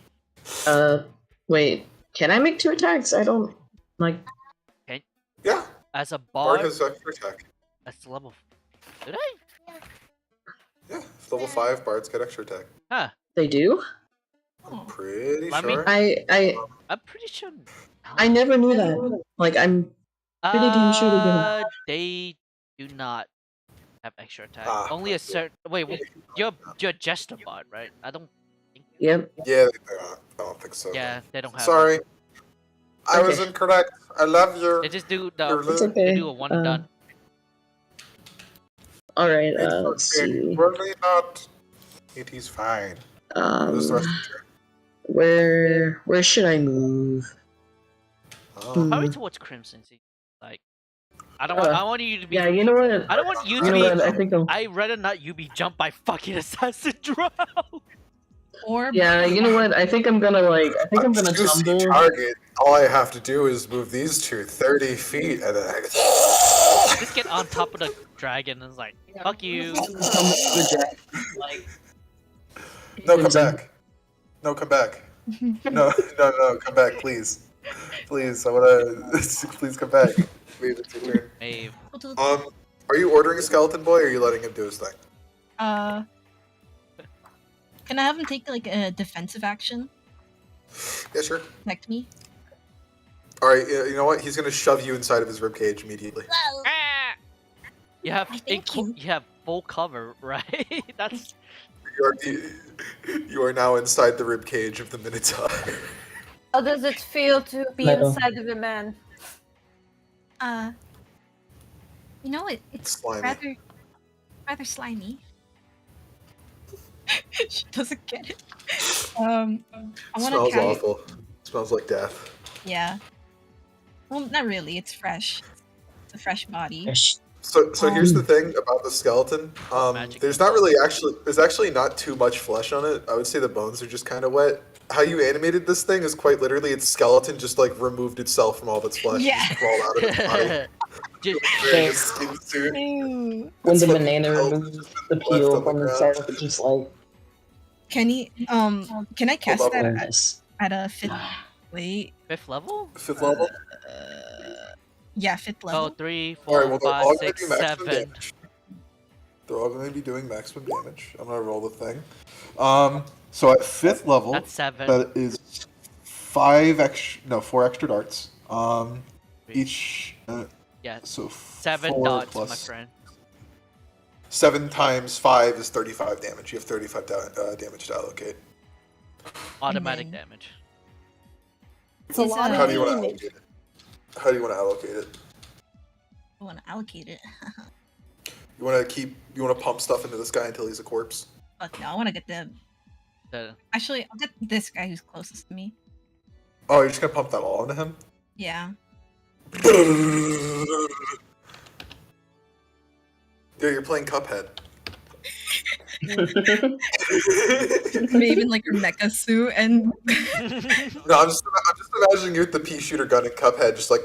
Wait. Can I make 2 attacks? I don't like. Yeah. As a Bard bard, has extra attack. that's level. Did I? Yeah. Level 5 bards get extra attack. Huh. They do? I'm pretty I mean- sure. I'm pretty sure. I never knew that. Like I'm pretty damn sure they do. They do not have extra attack. Ah. Only a certain. Wait, you're just a bard, right? I don't. Yep. Yeah, they don't. I don't think so. Yeah, they don't have. Sorry. I was incorrect. I love you. They just do You're It's the okay. they do a one and done. All right. It's Let's okay. see. Really not. It is fine. This is the rest of the turn. Where should I move? Oh. Probably towards Crimson. See, like, I don't want. I want you to be. Yeah, you know what? I don't want you You to know be. what? I think I'd rather not you be jumped by fucking assassin drow. Or Yeah, you know what? I think I'm gonna Juicy tumble. target. All I have to do is move these two 30 feet, and then I Just get on top of the dragon and it's like, fuck you. No, come back. No, come back. No, come back, please. Please, I wanna. Please come back. Please, it's your turn. Maeve. Are you ordering a skeleton boy, or are you letting him do his thing? Can I have him take like a defensive action? Yeah, sure. Protect me? Alright, you know what? He's gonna shove you inside of his ribcage immediately. You have Thank you. you have full cover, right? That's You are now inside the ribcage of the Minotaur. How does it feel to be Metal. inside of a man? You know it's Slimy. rather slimy. She doesn't get it. I want Smells to awful. Smells like death. Yeah. Well, not really. It's fresh. It's a fresh body. So here's the thing about the skeleton. Magic. There's actually not too much flesh on it. I would say the bones are just kind of wet. How you animated this thing is quite literally its skeleton just like removed itself from all of its flesh. Yeah. Just crawled out of its body. Just- Wearing a skin suit. Ew. When It's the fucking banana pelt removes just the left peel on the from the ground. side, it's just like Can you can I cast Hold that on. nice. at a fifth? Wait. 5th level? 5th level? Yeah, 5th Oh, level. 3, Alright, 4, well, they're 5, all gonna 6, do maximum 7. damage. They're all going to be doing maximum damage. I'm going to roll the thing. So at 5th level, That's 7. that is 4 extra darts. Each, Yeah, so 7 4 dots, plus my friend. 7 times 5 is 35 damage. You have 35 damage to allocate. Automatic then- damage. It's a Is, lot How of do you want to damage. allocate it? How do you want to allocate it? I want to allocate it. You want to pump stuff into this guy until he's a corpse? Fuck no, I want to get The, Actually, I'll get this guy who's closest to me. Oh, you're just going to pump that all into him? Yeah. Dude, you're playing Cuphead. Maybe in like her mecha suit and No, I'm just imagining you with the pea shooter gun in Cuphead, just like.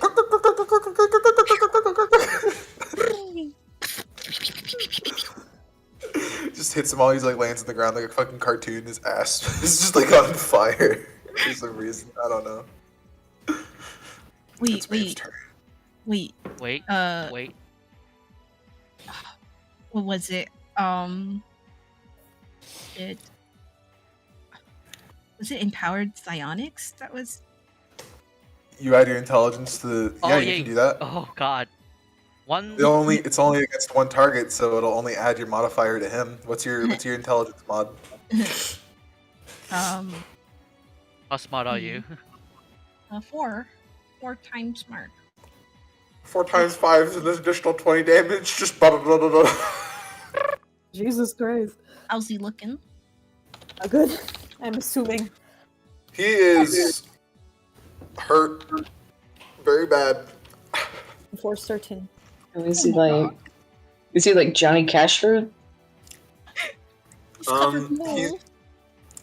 Just hits him while he's like lands on the ground like a fucking cartoon. His ass is just like on fire for some reason. I don't know. wait, It's Maeve's wait, turn. wait. wait, wait. What was it? It was it empowered psionics? That was. You add your intelligence to the. Oh, Yeah, yeah, you can do that. Oh god. One. It's only against one target, so it'll only add your modifier to him. What's your intelligence mod? How smart are you? 4 times smart. 4 times 5 is an additional 20 damage. Just blah blah blah blah blah. Jesus Christ. How's he looking? Good. I'm assuming. He is hurt very bad. For certain. Is he like Johnny Cashford? He's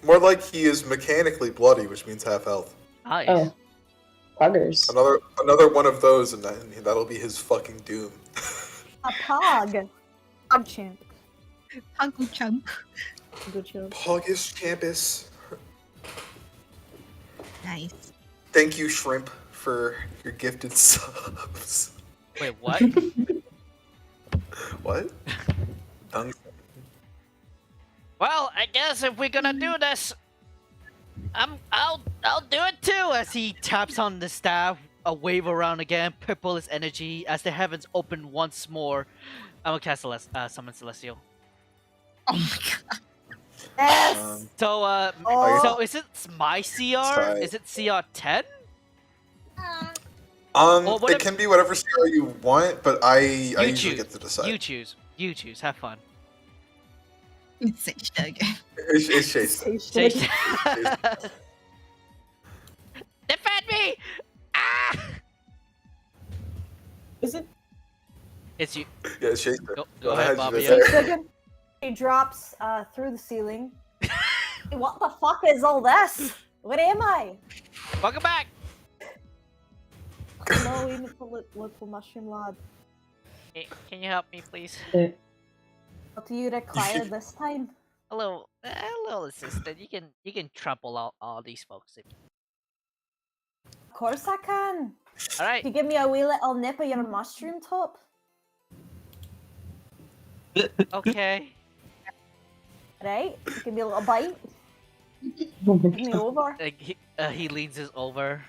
more like he is mechanically bloody, which means half health. Nice. Oh, buggers. Another one of those, and that'll be his fucking doom. A pog. Pog champ. Uncle Chump. Good show. Pogus Campus. Nice. Thank you, Shrimp, for your gifted subs. Wait, what? What? Well, I guess if we're gonna do this, I'll do it too. As he taps on the staff, a wave around again, purple is energy. As the heavens open once more, I'm gonna cast Summon Celestial. Oh my god. Yes. So, Oh. so is it my CR? Sorry. Is it CR 10? Or It can be whatever CR you want, but I usually choose. get to decide. You choose. You choose. Have fun. It's Seishta again. It's Shaysta. Defend me! Ah! Is it? It's you. Yeah, it's Shaysta. Go ahead, Bobby. He drops through the ceiling. What the fuck is all this? Where am I? Welcome back! Hello, little mushroom lad. Hey, can you help me, please? What do you require this time? A little assistant. You can trample out all these folks. Of course I can. All right. You give me a wee little nip of your mushroom top. Okay. Right? Give me a little bite. Give me over. Like, he leans us over.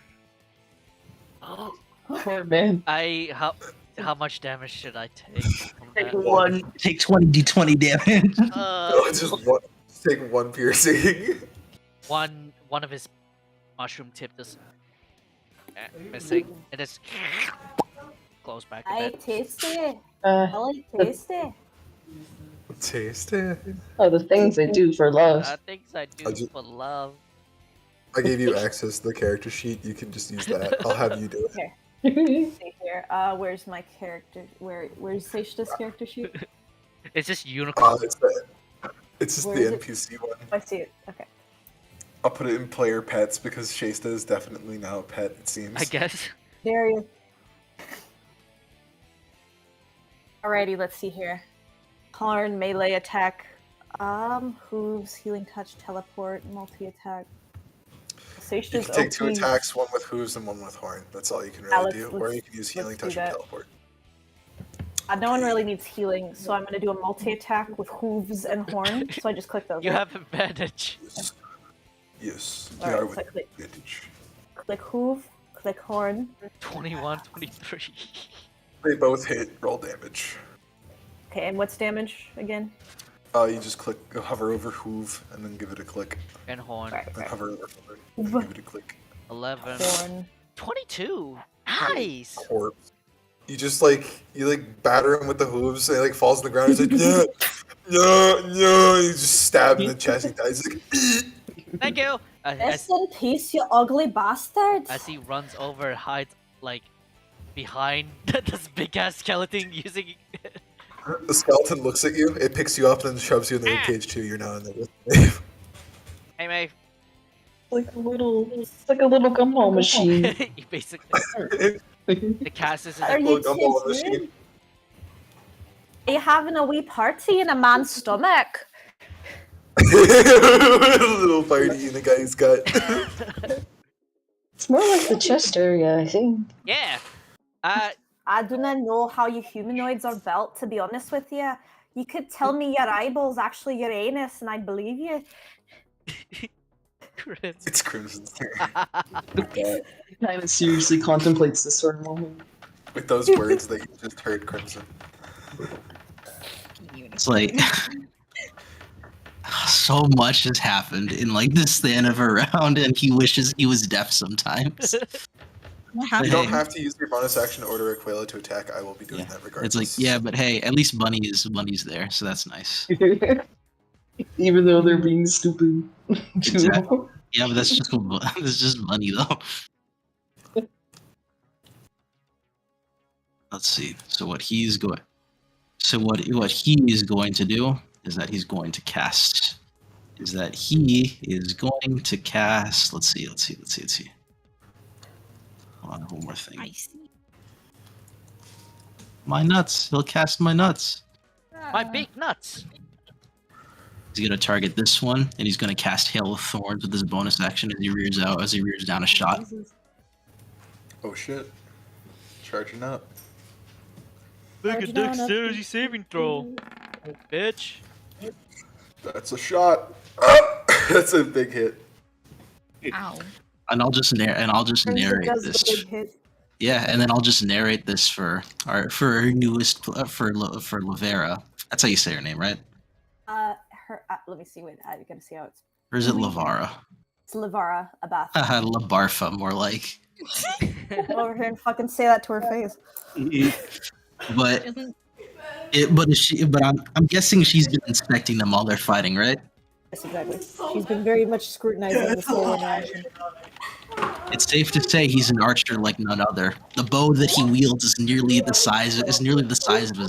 Poor man. How much damage should I take? From Take that? one. Take 20d20 damage. Just take one piercing. One of his mushroom tip is missing. It is close back a Aye, bit. tasty. I like tasty. Tasty. Oh, the things they do for love. Things I do for love. I gave you access to the character sheet. You can just use that. I'll have you do it. Here. See here. Where's my character? Where's Seishta's character sheet? It's just unicorn. It's just Where the is it? NPC one. I see it. Okay. I'll put it in player pets because Shaysta is definitely now a pet, it seems. I guess. There you. Alrighty, let's see here. Horn, melee attack. Hooves, healing touch, teleport, multi-attack. You can take 2 attacks, one with hooves and one with horn. That's all you can really do. Or you can use healing touch and teleport. No one really needs healing, so I'm going to do a multi-attack with hooves and horn. So I just click those. You right? have advantage. Yes. Alright, You are so with click, advantage. click hoove, click horn. 21, 23. They both hit. Roll damage. Okay, and what's damage again? You just hover over hoove, and then give it a click. And horn. Right, Then hover over horn, and give it a click. 11. Horn. 22. Nice. Corpse. You just you batter him with the hooves, and he falls on the ground. He's like, yeah, no. You just stab him in the chest. He dies. He's like, Thank you. Rest in peace, you ugly bastard. As he runs over, hides behind this big ass skeleton using. The skeleton looks at you, it picks you up, and then shoves you in the cage too. You're now in there with Maeve. Hey, Maeve. It's like a little gumball machine. He basically. The cast is in Are you kidding? Are you having a wee party in a man's stomach? Little party in the guy's gut. It's more like the chest area, I think. Yeah. I do not know how you humanoids are built, to be honest with you. You could tell me your eyeball's actually your anus, and I'd believe you. It's Crimson's turn. Kind of seriously contemplates this sort of moment. With those words that you just heard, Crimson. It's like so much has happened in the span of a round, and he wishes he was deaf sometimes. What You happened? don't have to use your bonus action to order Aquila to attack. I will be doing that regardless. It's like, yeah, but hey, at least Bunny's there, so that's nice. Even though they're being stupid. Exactly. Yeah, but that's just Bunny though. Let's see. So what he is going to do is that he's going to cast. Let's see. Hold on, one more thing. I see. My nuts. He'll cast my nuts. My big nuts. He's gonna target this one, and he's gonna cast Hail of Thorns with his bonus action as he rears down a shot. Oh shit. Charging up. Make a dexterity saving throw, bitch. That's a shot. Ah! That's a big hit. Ow. And I'll just narrate this. Yeah, and then I'll just narrate this for our newest for Lavera. That's how you say her name, right? Let me see. Wait, I gotta see how it's. Or is it Lavara? It's Lavara Abath. Labarfa, more like. Go over here and fucking say that to her face. But Doesn't but I'm guessing she's been inspecting them while they're fighting, right? Yes, exactly. She's been very much scrutinizing this whole interaction. It's safe to say he's an archer like none other. The bow that he wields is nearly the size of his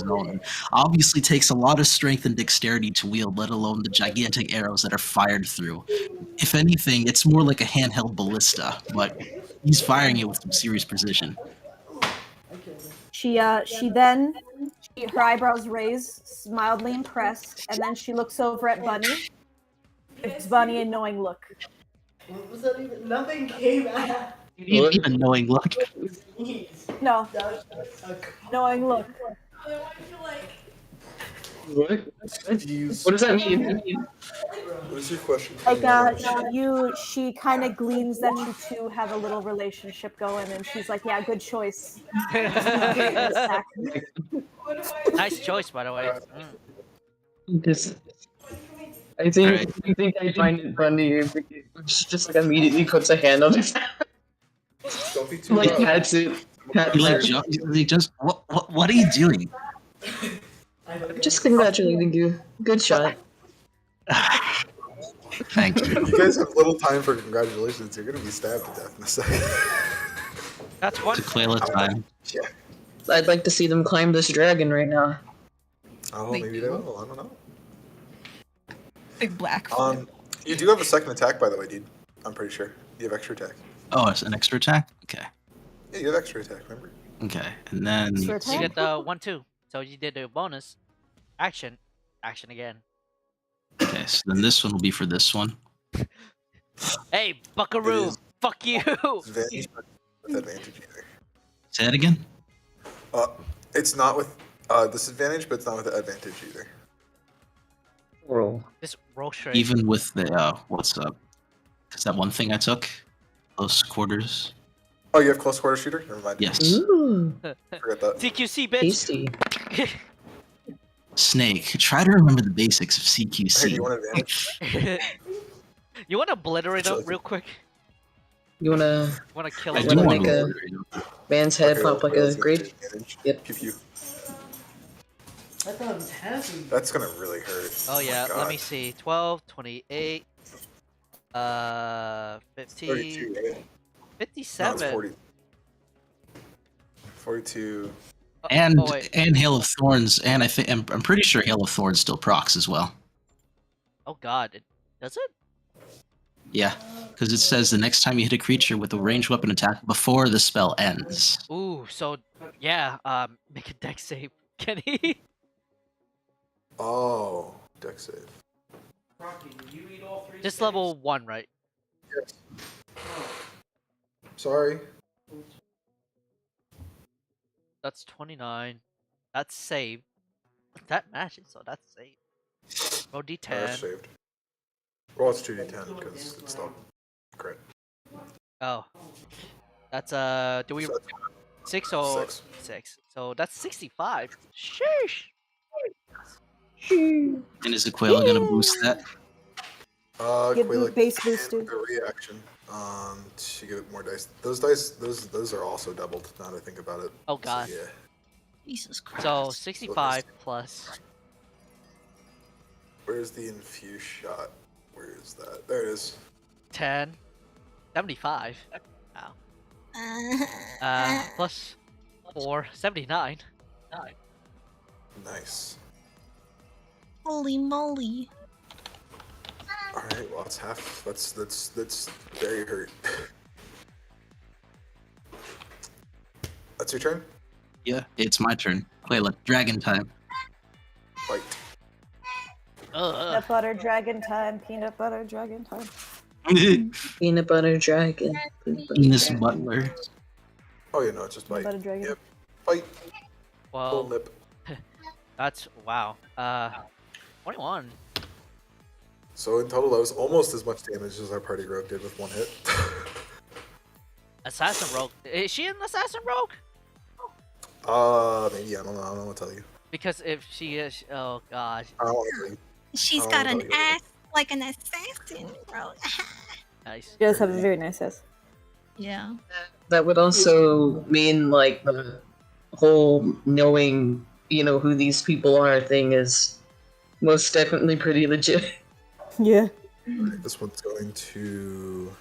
own. And obviously takes a lot of strength and dexterity to wield, let alone the gigantic arrows that are fired through. If anything, it's more like a handheld ballista, but he's firing it with some serious precision. Her eyebrows raise, mildly impressed, and then she looks over at Bunny. Gives Bunny a knowing look. What was that even? Nothing came out. Even knowing look. No. Knowing look. What? What does that mean? What is your question? Like, she kind of gleans that you two have a little relationship going, and she's like, yeah, good choice. Nice choice, by the way. I think I find it funny if she just like immediately puts a hand on his Don't be too like loud. pats it. What are you doing? Just congratulating you. Good shot. Thank you. You guys have little time for congratulations. You're gonna be stabbed to death in a second. That's one. Tequila time. Yeah. I'd like to see them climb this dragon right now. Oh, maybe they will. I don't know. big black. You do have a second attack, by the way, dude. I'm pretty sure. You have extra attack. Oh, it's an extra attack? Okay. Yeah, you have extra attack, remember? Okay. And then You get the 1-2. So you did the bonus. Action. Action again. okay, so then this one will be for this one. Hey, Buckaroo! Fuck you! Advantage, but with advantage either. Say that again? It's not with disadvantage, but it's not with advantage either. Roll. This roll straight. Even with the what's up? Is that one thing I took? Close quarters. Oh, you have close quarter shooter? Never mind. Yes. Ooh, Forget that. CQC, bitch! tasty. Snake. Try to remember the basics of Hey, do CQC. you want advantage? You want to obliterate him real quick? You wanna You want to kill I him? do wanna want make to. a man's head Okay, pop like a let's grade? advantage. Yep. Pew pew. I thought it was happy. That's gonna really hurt. Oh yeah, my let me God. see. 12, 28, 50, 32, right? No, it's 57. 40. 42. And oh, wait. and Hail of Thorns, and I'm pretty sure Hail of Thorns still procs as well. Oh god, does it? Yeah, because it says the next time you hit a creature with a ranged weapon attack before the spell ends. Ooh, so yeah, make a deck save, Kenny. Oh, deck save. Rocky, did you eat all three? Just steaks? level 1, right? Yes. Sorry. That's 29. That's saved. That matches, so that's saved. Roll That's D10. saved. Well, it's 2d10 because it's not crit. Oh. That's do we So 6 or 6. 6? So that's 65. Sheesh. And is Aquila gonna boost that? Get Quayla base can boosted. with a reaction. To give it more dice. Those are also doubled. Now that I think about it. Oh god. So, yeah. Jesus Christ. So 65 plus. Where's the infuse shot? Where is that? There it is. 10. 75. Wow. Plus 4. 79. Nice. Holy moly. All right. Well, it's half. That's very hurt. That's your turn. Yeah, it's my turn. Aquila, dragon time. Fight. Peanut butter dragon time. Peanut butter dragon time. Peanut butter dragon. Peanut butter Venus dragon. Butler. Oh yeah, no, it's just Peanut fight. butter dragon. Yep. Fight. Full Well, lip. that's wow. 21. So in total, that was almost as much damage as our party rogue did with one hit. Assassin rogue. Is she an assassin rogue? Maybe I don't know what to tell you. Because if she is, oh gosh. I don't want to tell you. She's Oh, got an no, you're right. ass like an assassin, bro. Nice. She does have a very nice ass. Yeah. that would also mean like the whole knowing, who these people are thing is most definitely pretty legit. Yeah. This one's going to.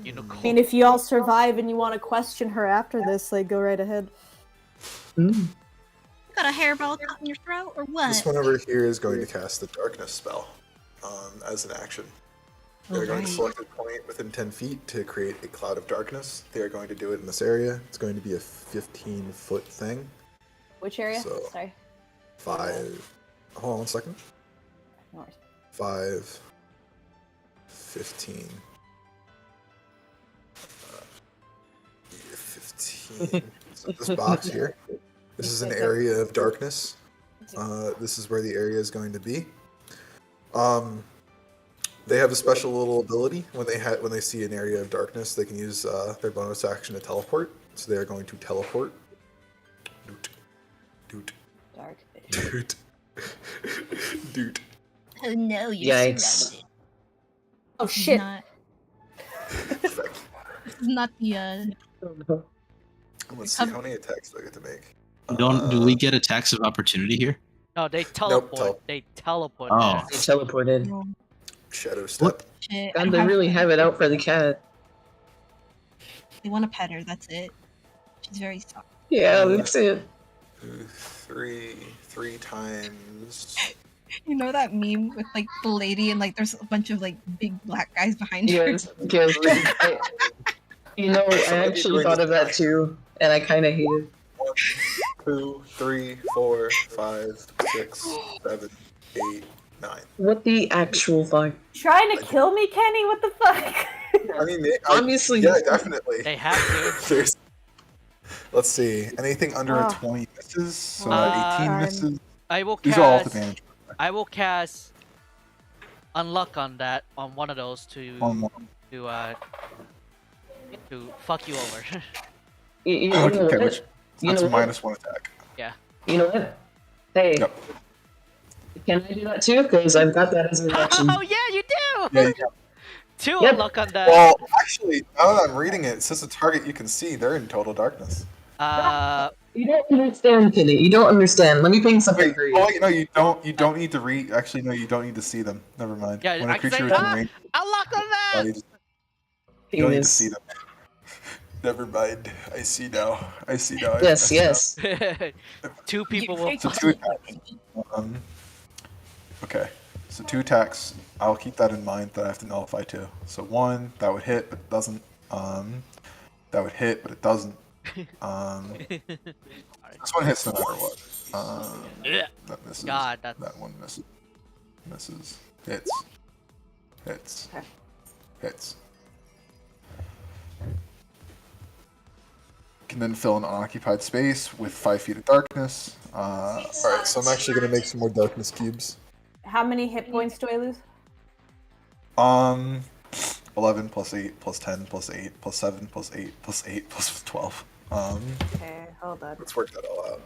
I mean, if you all survive and you want to question her after this, like, go right ahead. Mm. Got a hairball in your throat, or what? This one over here is going to cast the darkness spell as an action. They're going to select a point within 10 feet to create a cloud of darkness. They are going to do it in this area. It's going to be a 15-foot thing. Which area? So, Sorry. 5. Hold on 1 second. No worries. 5, 15. 15. So this box here. This is an area of darkness. This is where the area is going to be. They have a special little ability when they see an area of darkness. They can use their bonus action to teleport. So they are going to teleport. Doot. Dark. Doot. Doot. Oh no, you're Yikes. surrounded. Oh shit. This is not the Let's see how many attacks do I get to make. Do we get attacks of opportunity here? No, they teleport. Nope, They teleport. Oh. They teleported. Shadow step. shit. And they really have it out for the cat. They want to pet her, that's it. She's very soft. Yeah, that's it. 3 times. You know that meme with like the lady and like there's a bunch of like big black guys behind her? Yes, I actually thought of that too, and I kind of hate it. 1, 2, 3, 4, 5, 6, 7, 8, 9. What the actual fuck? Trying to kill me, Kenny? What the fuck? I mean, Obviously. yeah, definitely. They have to. There's. Let's see. Anything under a 20 misses. So 18 misses. I will These are all cast. advantage. I will cast unluck on that on one of those to fuck you over. You know Okay, what? which, You that's know a what? -1 attack. Yeah. You know what? Hey, Yep. can I do that too? Because I've got that as a reaction. Oh yeah, you do. Yeah, you can. 2 Yep. unluck on that. Well, actually, now that I'm reading it, it says a target you can see. They're in total darkness. You don't understand, Kenny. You don't understand. Let me paint something Wait, for you. oh, no, you don't. You don't need to read. Actually, no, you don't need to see them. Never mind. Yeah, when I a can creature say, is in range, unluck on that. you don't need to see them. Never mind. I see now. I see now. Yes, yes. 2 people will. So 2 attacks. Okay. So 2 attacks. I'll keep that in mind that I have to nullify 2. So 1 that would hit, but it doesn't. That would hit, but it doesn't. This one hits no matter what. That misses. God, that's... That one misses. Misses. Hits. Hits. Hits. Can then fill an unoccupied space with 5 feet of darkness. Alright, so I'm actually going to make some more darkness cubes. How many hit points do I lose? 11 plus 8 plus 10 plus 8 plus 7 plus 8 plus 8 plus 12. Okay, hold on. Let's work that all out.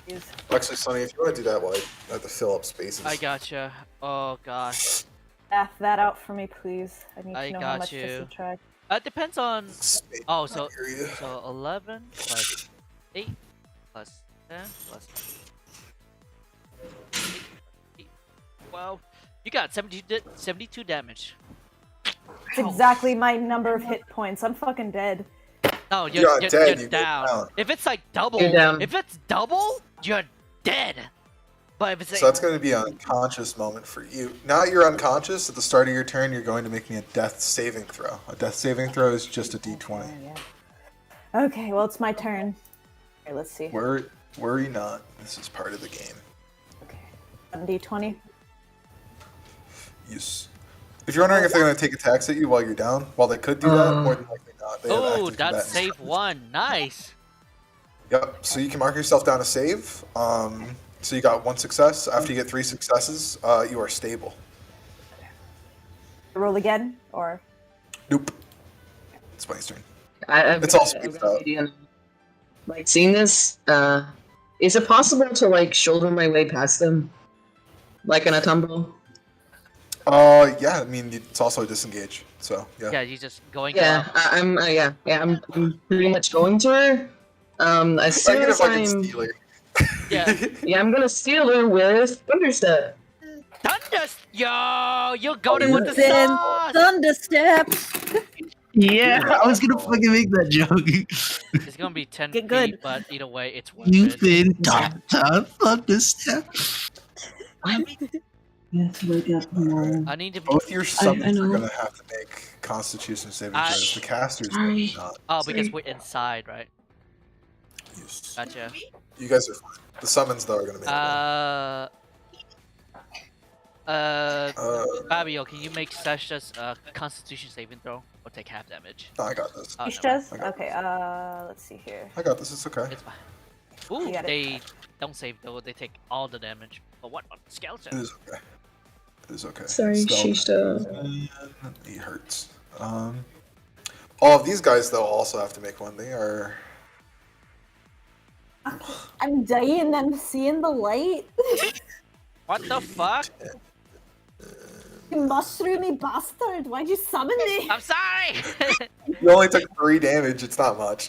Jeez. Actually, Sonny, if you want to do that, well, I have to fill up spaces. I gotcha. Oh gosh. Math that out for me, please. I need to I know got how much you. to subtract. It depends on. Space Oh, so area. 11 plus 8 plus 10 plus 8. Well, you got 72 damage. It's exactly my number of hit points. I'm fucking dead. No, You're you're not dead, you're you go down. down. If it's like double, You're down. if it's double, you're dead. But if it's So that's going to be an unconscious moment for you. Now you're unconscious. At the start of your turn, you're going to make me a death saving throw. A death saving throw is just a d20. Okay, well, it's my turn. Okay, let's see. Worry not. This is part of the game. Okay. D20. Yes. If you're wondering if they're going to take attacks at you while you're down, while they could do that, more than likely not. They have oh, active that's combatant save strategies. 1. Nice. Yep. So you can mark yourself down a save. So you got 1 success. After you get 3 successes, you are stable. Roll again, or? Nope. It's my turn. I've It's all got spaced an out. idea now. Like, seeing this, is it possible to, like, shoulder my way past them? Like in a tumble? Yeah. I mean, it's also a disengage. So yeah. Yeah, you just going. Yeah, I'm pretty much going to her. As soon as I'm. Yeah. Yeah, I'm gonna steal her with Thunderstep. You're going with the sauce. Thundersteps. Yeah, I was gonna fucking make that joke. It's gonna be 10 Get feet, good. but either way, it's worth You've it. been thunderstep. Yes, wake up tomorrow. I need to. Both your summons know. are gonna have to make Constitution saving throws. The casters Sorry. will not. Oh, because we're inside, right? Yes. Gotcha. You guys are fine. The summons though are gonna make. Fabio, can you make Sasha's Constitution saving throw or take half damage? I got this. Oh, Each never does? I got Okay, let's see here. I got this. It's okay. It's fine. Ooh, You got it. they don't save though. They take all the damage. But what about It skeleton? is okay. It is okay. Sorry, Skeleton. He hurts. All of these guys though also have to make one. They are. I'm dying, I'm seeing the light. What the fuck? You mushroomy bastard, why'd you summon me? I'm sorry! You only took 3 damage. It's not much.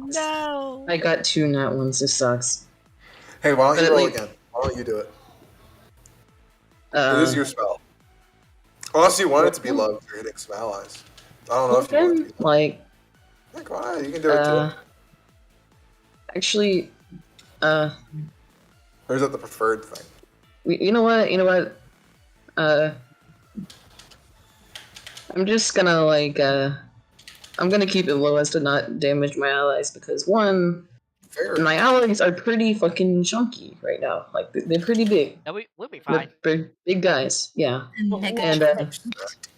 No. I got 2 nat ones. This sucks. Hey, why don't But you roll like- again? Why don't you do it? It is your spell. Unless you want it to be loved, you're hitting some allies. I don't know if you want it to be like, like, why? You can do it too. actually, Or is that the preferred thing? you know what? I'm just gonna I'm gonna keep it low as to not damage my allies because one, Fair. my allies are pretty fucking chunky right now. Like they're pretty big. No, we'll be fine. They're big guys. Yeah. Negative. And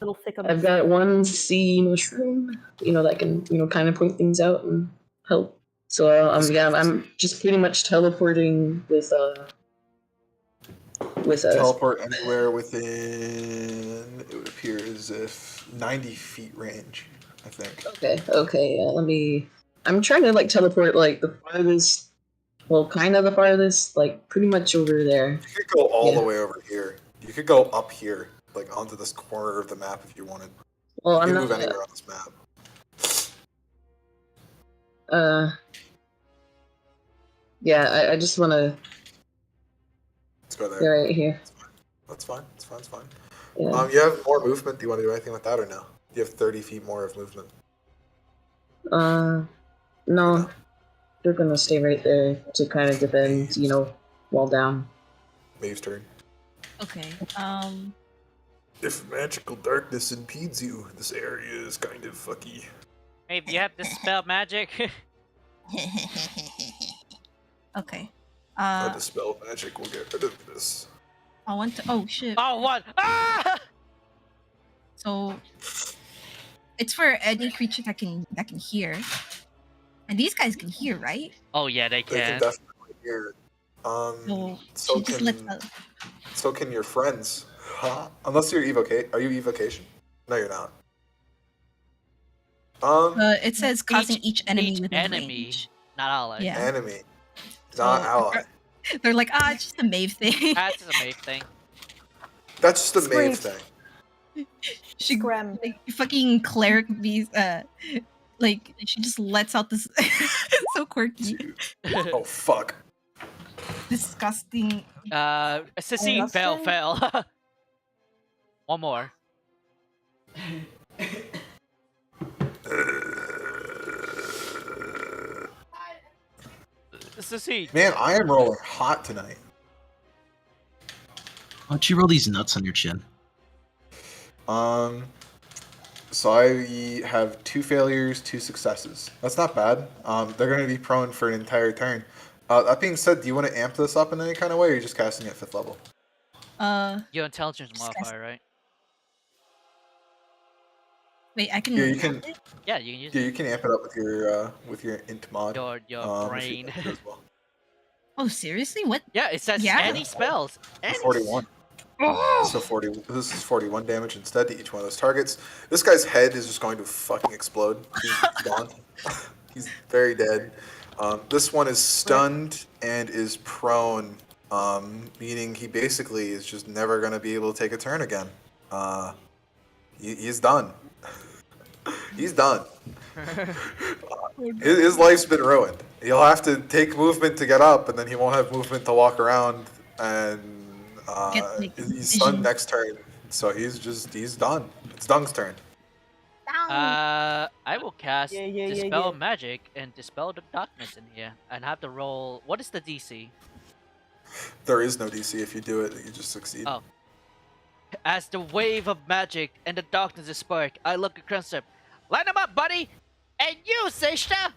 Little thick of I've got one sea mushroom, that can kind of point things out and help. So I'm just pretty much teleporting with Teleport anywhere within, it would appear as if 90 feet range, I think. Okay, I'm trying to teleport the farthest, well, kind of the farthest, pretty much over there. You could go all the way over here. You could go up here, onto this corner of the map if you wanted. Well, You I'm can not. move anywhere on this map. Yeah, I just want to Let's go go there. right here. That's fine. It's fine. It's fine. Yeah. You have more movement. Do you want to do anything with that or no? You have 30 feet more of movement. No, they're gonna stay right there to kind of defend, wall down. Maeve's turn. Okay. If magical darkness impedes you, this area is kind of fucky. Hey, do you have dispel magic? Okay. A dispel magic will get rid of this. I want to. Oh shit. Oh, what? Ah! So it's for any creature that can hear, and these guys can hear, right? Oh yeah, they They can can. definitely hear. So So she just can lets the, so can your friends. Huh? Unless you're evocation. Are you evocation? No, you're not. it says causing each enemy within enemy, range. not ally. Yeah. Enemy, not ally. They're like, it's just a Maeve thing. That's a Maeve thing. That's just a Maeve Screech. thing. She Scram. fucking cleric bees. She just lets out this so quirky, Oh fuck. disgusting. Cecile fell. One more. Cecile. Man, I am rolling hot tonight. Why don't you roll these nuts on your chin? So I have 2 failures, 2 successes. That's not bad. They're going to be prone for an entire turn. That being said, do you want to amp this up in any kind of way, or are you just casting at 5th level? Your intelligence modifier, right? Wait, I can. Yeah, you can. Yeah, you can use Yeah, you can amp it up with your int mod. your if you brain. want to as well. Oh, seriously? What? Yeah, it says Yeah. any spells. Any 41. So 40. This is 41 damage instead to each one of those targets. This guy's head is just going to fucking explode. He's gone. He's very dead. This one is stunned and is prone meaning he basically is just never gonna be able to take a turn again. He's done. He's done. His life's been ruined. He'll have to take movement to get up, and then he won't have movement to walk around, and he's done next turn. So he's done. It's Dung's turn. I will cast Yeah. Dispel Magic and Dispel the Darkness in here, and have to roll. What is the DC? There is no DC. If you do it, you just succeed. Oh. As the wave of magic and the darkness is spark, I look at Crimson. Line him up, buddy! And you, Seishta!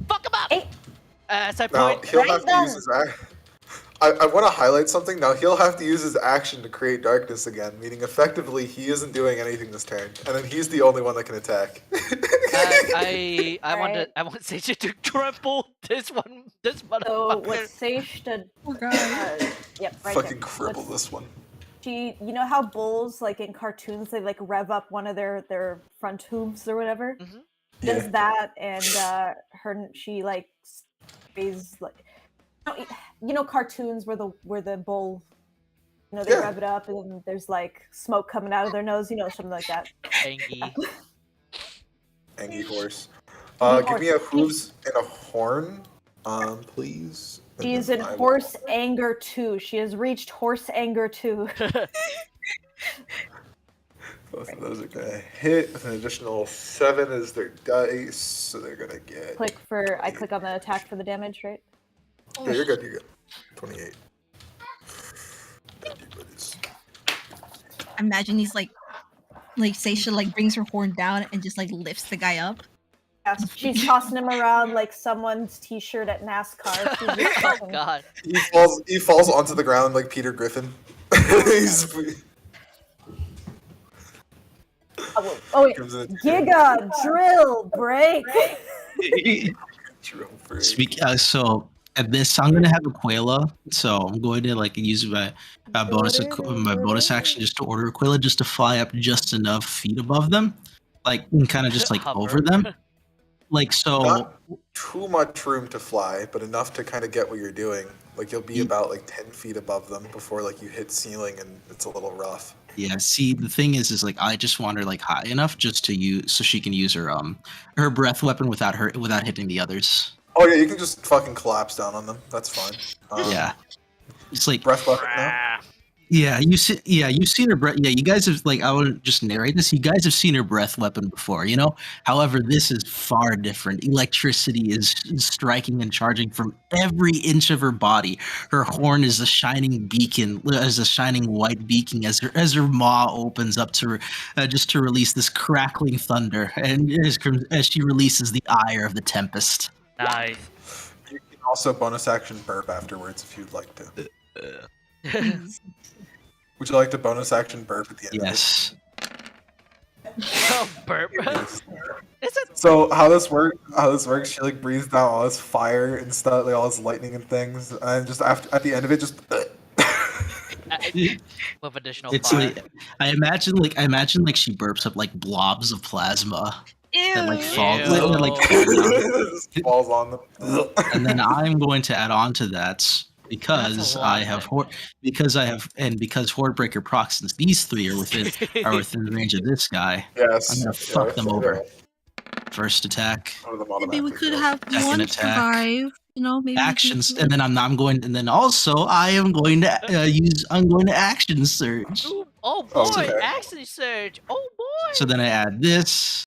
Fuck him up! Hey. As I Now point. he'll have to use his I want to highlight something. Now he'll have to use his action to create darkness again, meaning effectively he isn't doing anything this turn, and then he's the only one that can attack. I want Seishta to trample this motherfucker. So what Seishta does, yep, right Fucking there. cripple this one. You know how bulls, like in cartoons, they like rev up one of their front hooves or whatever? Mhm. Does that, and she like is like, you know cartoons where the bull, they rev it up and then there's like smoke coming out of their nose, something like that. Angie horse. Give me a hooves and a horn, please. She is in horse anger 2. She has reached horse anger 2. Both of those are gonna hit with an additional 7 as their dice, so they're gonna get. I click on the attack for the damage, right? Yeah, you're good. 28. Imagine he's like Seisha like brings her horn down and just like lifts the guy up. Yes, she's tossing him around like someone's t-shirt at NASCAR. She's just Oh fucking- god. He falls onto the ground like Peter Griffin. He's. Oh wait, Giga drill break. So at this, I'm gonna have Aquila. So I'm going to like use my bonus action just to order Aquila just to fly up just enough feet above them, like kind of just like over them, like so. Not too much room to fly, but enough to kind of get what you're doing. Like you'll be about like 10 feet above them before like you hit ceiling and it's a little rough. Yeah. See, the thing is like I just want her like high enough just to use so she can use her breath weapon without hitting the others. Oh yeah, you can just fucking collapse down on them. That's fine. Yeah. It's like breath weapon now. you've seen her breath. Yeah, you guys have like I wouldn't just narrate this. You guys have seen her breath weapon before, However, this is far different. Electricity is striking and charging from every inch of her body. Her horn is a shining beacon, as a shining white beacon as her maw opens up to just to release this crackling thunder, and as she releases the ire of the tempest. Nice. You can also bonus action burp afterwards if you'd like to. Would you like to bonus action burp at the end? Yes. Oh, burp. Is it? So how this works, she like breathes down all this fire and stuff, like all this lightning and things, and just at the end of it, just. With additional It's fire. like I imagine like she burps up like blobs of plasma. That like falls, Ew. that, like, falls on them. and then I'm going to add on to that because because Hordebreaker procs, since these three are within the range of this guy. Yes. I'm gonna fuck them over. First attack. Maybe we could have Second one attack. survive. Maybe Actions, and then I'm going, and then also I am going to I'm going to action surge. Ooh, oh boy, okay. action surge. Oh boy. So then I add this.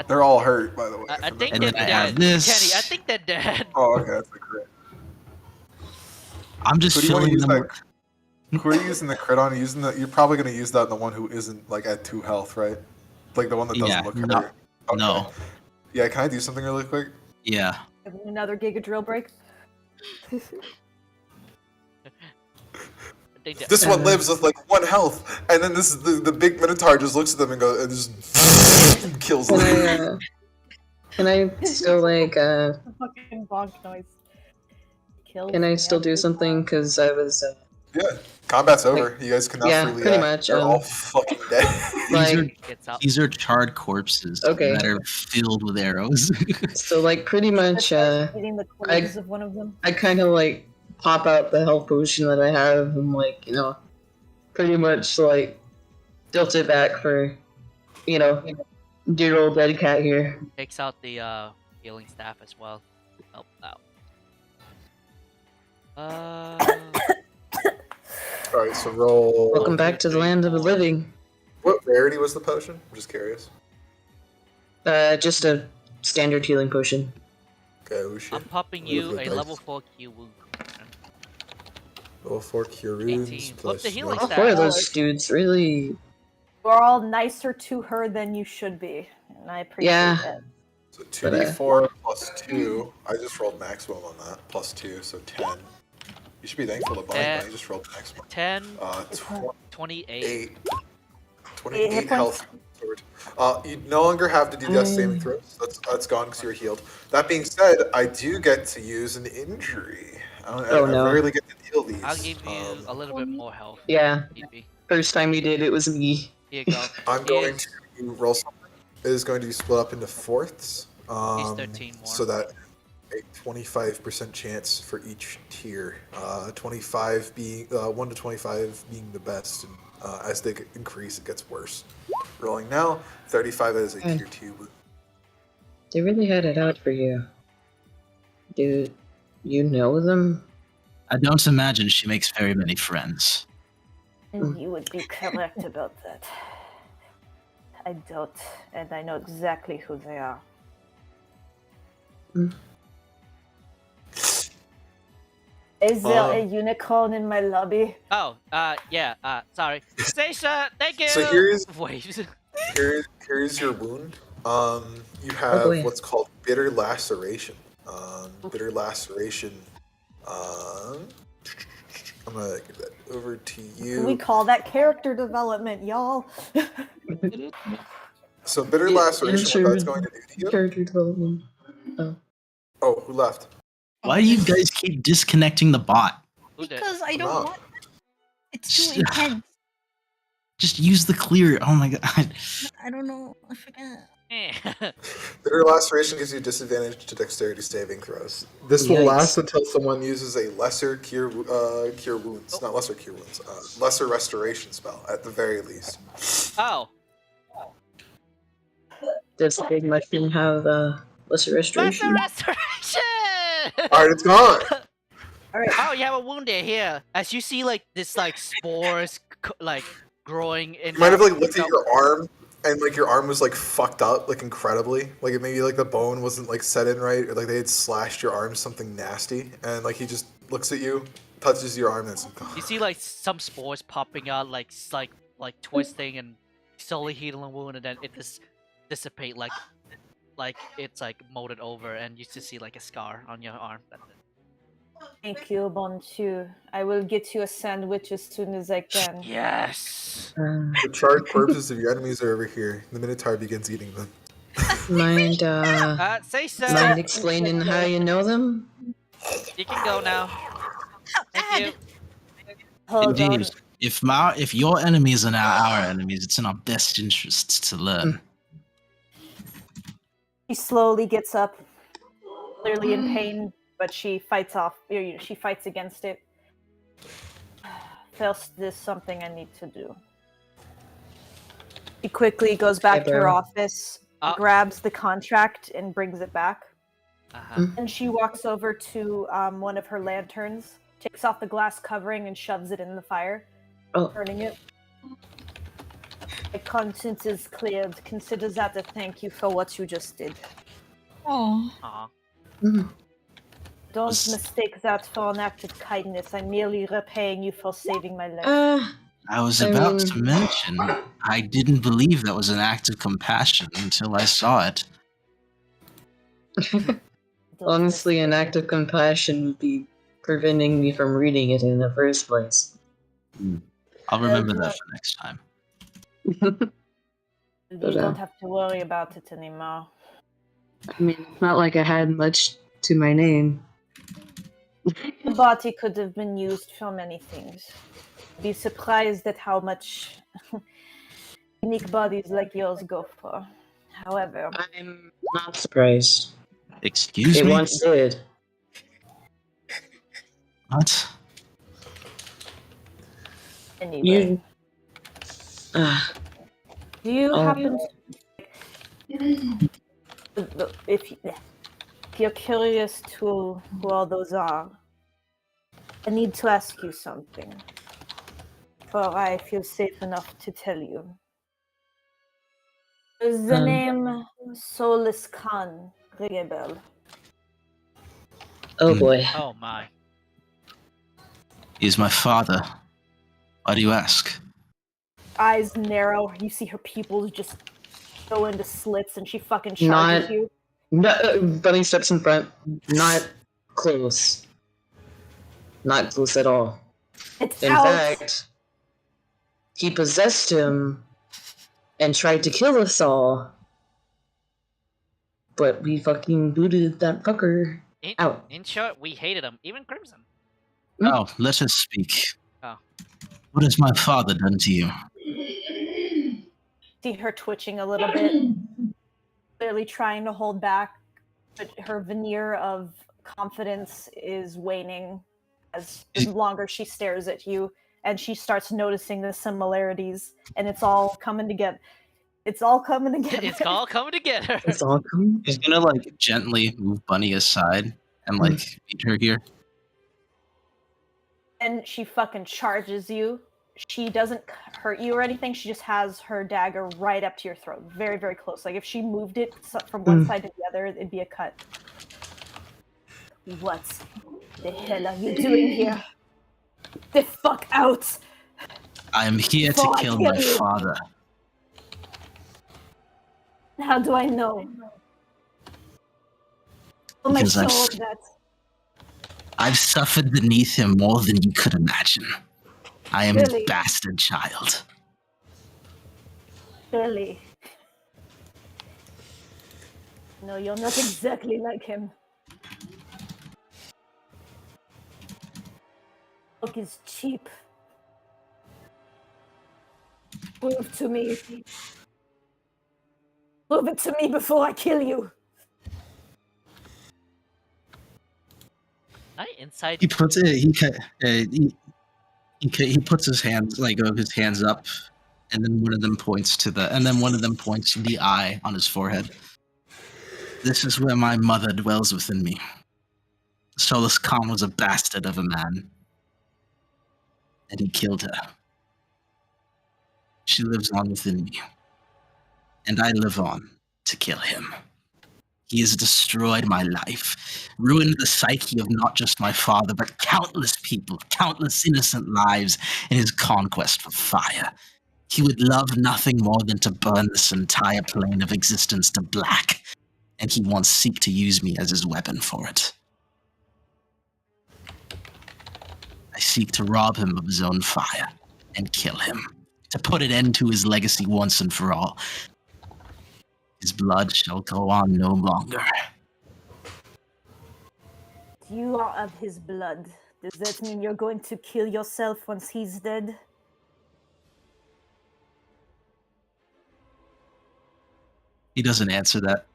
They're all hurt, by the way. I think And they're then I dead. add this. Kenny, I think they're dead. Oh, okay, that's a crit. I'm just Who do you wanna filling use them. that- Who are you using the crit on? You're probably going to use that on the one who isn't like at 2 health, right? Like the one that doesn't Yeah, look no. hurt. Okay. No. Yeah, can I do something really quick? Yeah. Another Giga drill break. This one lives with like 1 health, and then the big Minotaur just looks at them and goes and just kills them. Can I still like Fucking bonk noise. Can I still do something? Because I was Yeah, combat's over. You guys can now yeah, freely pretty act. much, They're all fucking dead. like These are charred corpses Okay. that are filled with arrows. so like pretty much Eating the I corpse of one of them. I kind of like pop out the health potion that I have and like, pretty much like tilt it back for, dear old dead cat here. Takes out the healing staff as well. Help out. Alright, so roll. Welcome back to the land of the living. What rarity was the potion? I'm just curious. Just a standard healing potion. Okay, oh shit. I'm popping you a level 4 Q wound. Level 4 cure wounds 18. plus. Flip the healing All staff. four of those dudes really. You're all nicer to her than you should be, and I appreciate Yeah. it. So 2d4 plus 2. I just rolled maximum on that. Plus 2, so 10. You should be thankful to Bunny. I just rolled maximum. 10, 28. 28. 28 health. You no longer have to do death saving throws. That's gone because you were healed. That being said, I do get to use an injury. I rarely get to deal these. I'll give you a little bit more health. Yeah. Maybe. First time you did it was me. Here you go. I'm going to roll something. It is going to be split up into fourths. He's 13 more. So that a 25% chance for each tier. 25 being 1 to 25 being the best, and as they increase, it gets worse. Rolling now, 35 as a tier 2. They really had it out for you. Do you know them? I don't imagine she makes very many friends. And you would be correct about that. I don't, and I know exactly who they are. Is there a unicorn in my lobby? Oh, yeah, sorry. Stacia, thank you! So here's Wait. here's your wound. You have what's called bitter laceration. Bitter laceration. I'm gonna give that over to you. We call that character development, y'all. So bitter laceration, what that's going to do to you? Character development. Oh, who left? Why do you guys keep disconnecting the bot? Because I don't want. It's Just- too intense. Just use the clear. Oh my god. I don't know. I forget. Bitter laceration gives you disadvantage to dexterity saving throws. This will last until someone uses a lesser cure wounds, not lesser cure wounds, lesser restoration spell at the very least. Oh. Does the big mushroom have lesser restoration? Lesser restoration! Alright, it's gone! Alright. Oh, you have a wound there, here. As you see, like, this, like, spores, like, growing in... You might have, like, looked at your arm, and, like, your arm was, like, fucked up, like, incredibly. Like, it maybe, like, the bone wasn't, like, set in right, or, like, they had slashed your arm something nasty, and, like, he just looks at you, touches your arm, and it's You see, like, some spores popping out, like twisting and slowly healing the wound, and then it just dissipate, like it's, like, molded over, and you just see, like, a scar on your arm. That's it. Thank you, Bonchu. I will get you a sandwich as soon as I can. Yes! The charred corpses of your enemies are over here. The Minotaur begins eating them. Mind, Say so! mind explaining how you know them? You can go now. Thank you. Hold on. Indeed. If your enemies are now our enemies, it's in our best interests to learn. She slowly gets up, clearly in pain, but she fights off. She fights against it. First, there's something I need to do. She quickly goes back to her office, grabs the contract, and brings it back. And she walks over to one of her lanterns, takes off the glass covering, and shoves it in the fire, burning it. My conscience is cleared. Consider that a thank you for what you just did. Oh. Don't mistake that for an act of kindness. I'm merely repaying you for saving my life. I was about to mention, I didn't believe that was an act of compassion until I saw it. Honestly, an act of compassion would be preventing me from reading it in the first place. I'll remember that for next time. You don't have to worry about it anymore. I mean, it's not like I had much to my name. The body could have been used for many things. Be surprised at how much unique bodies like yours go for. However, I'm not surprised. Excuse it me? once did. What? Anyway, You. do you Oh. happen to, if you're curious to who all those are, I need to ask you something, for I feel safe enough to tell you. Does the name Solus Khan ring a bell? Oh boy. Oh my. He's my father. Why do you ask? Eyes narrow, you see her pupils just go into slits and she fucking charges Not. you. No, Bunny steps in front. Not close. Not close at all. It's In out. fact, he possessed him and tried to kill us all. But we fucking booted that fucker out. In short, we hated him, even Crimson. Oh, let us speak. Oh. What has my father done to you? See her twitching a little bit, clearly trying to hold back, but her veneer of confidence is waning as the longer she stares at you, and she starts noticing the similarities, and it's all coming together. It's all coming together. It's all coming together. It's all coming. He's gonna like gently move Bunny aside and like meet her here. And she fucking charges you. She doesn't hurt you or anything. She just has her dagger right up to your throat, very, very close. Like if she moved it from one side to the other, it'd be a cut. What the hell are you doing here? The fuck out! I am here to Before I kill kill my you. father. How do I know? Oh my Because I've soul, s- that I've suffered beneath him more than you could imagine. I am Really? his bastard child. really. No, you're not exactly like him. Look is cheap. Prove to me. Prove it to me before I kill you. Inside. He puts it. He puts his hands his hands up, and then one of them points to the eye on his forehead. This is where my mother dwells within me. Solus Khan was a bastard of a man, and he killed her. She lives on within me, and I live on to kill him. He has destroyed my life, ruined the psyche of not just my father, but countless people, countless innocent lives in his conquest for fire. He would love nothing more than to burn this entire plane of existence to black, and he once seek to use me as his weapon for it. I seek to rob him of his own fire and kill him, to put an end to his legacy once and for all. His blood shall go on no longer. You are of his blood. Does that mean you're going to kill yourself once he's dead? He doesn't answer that.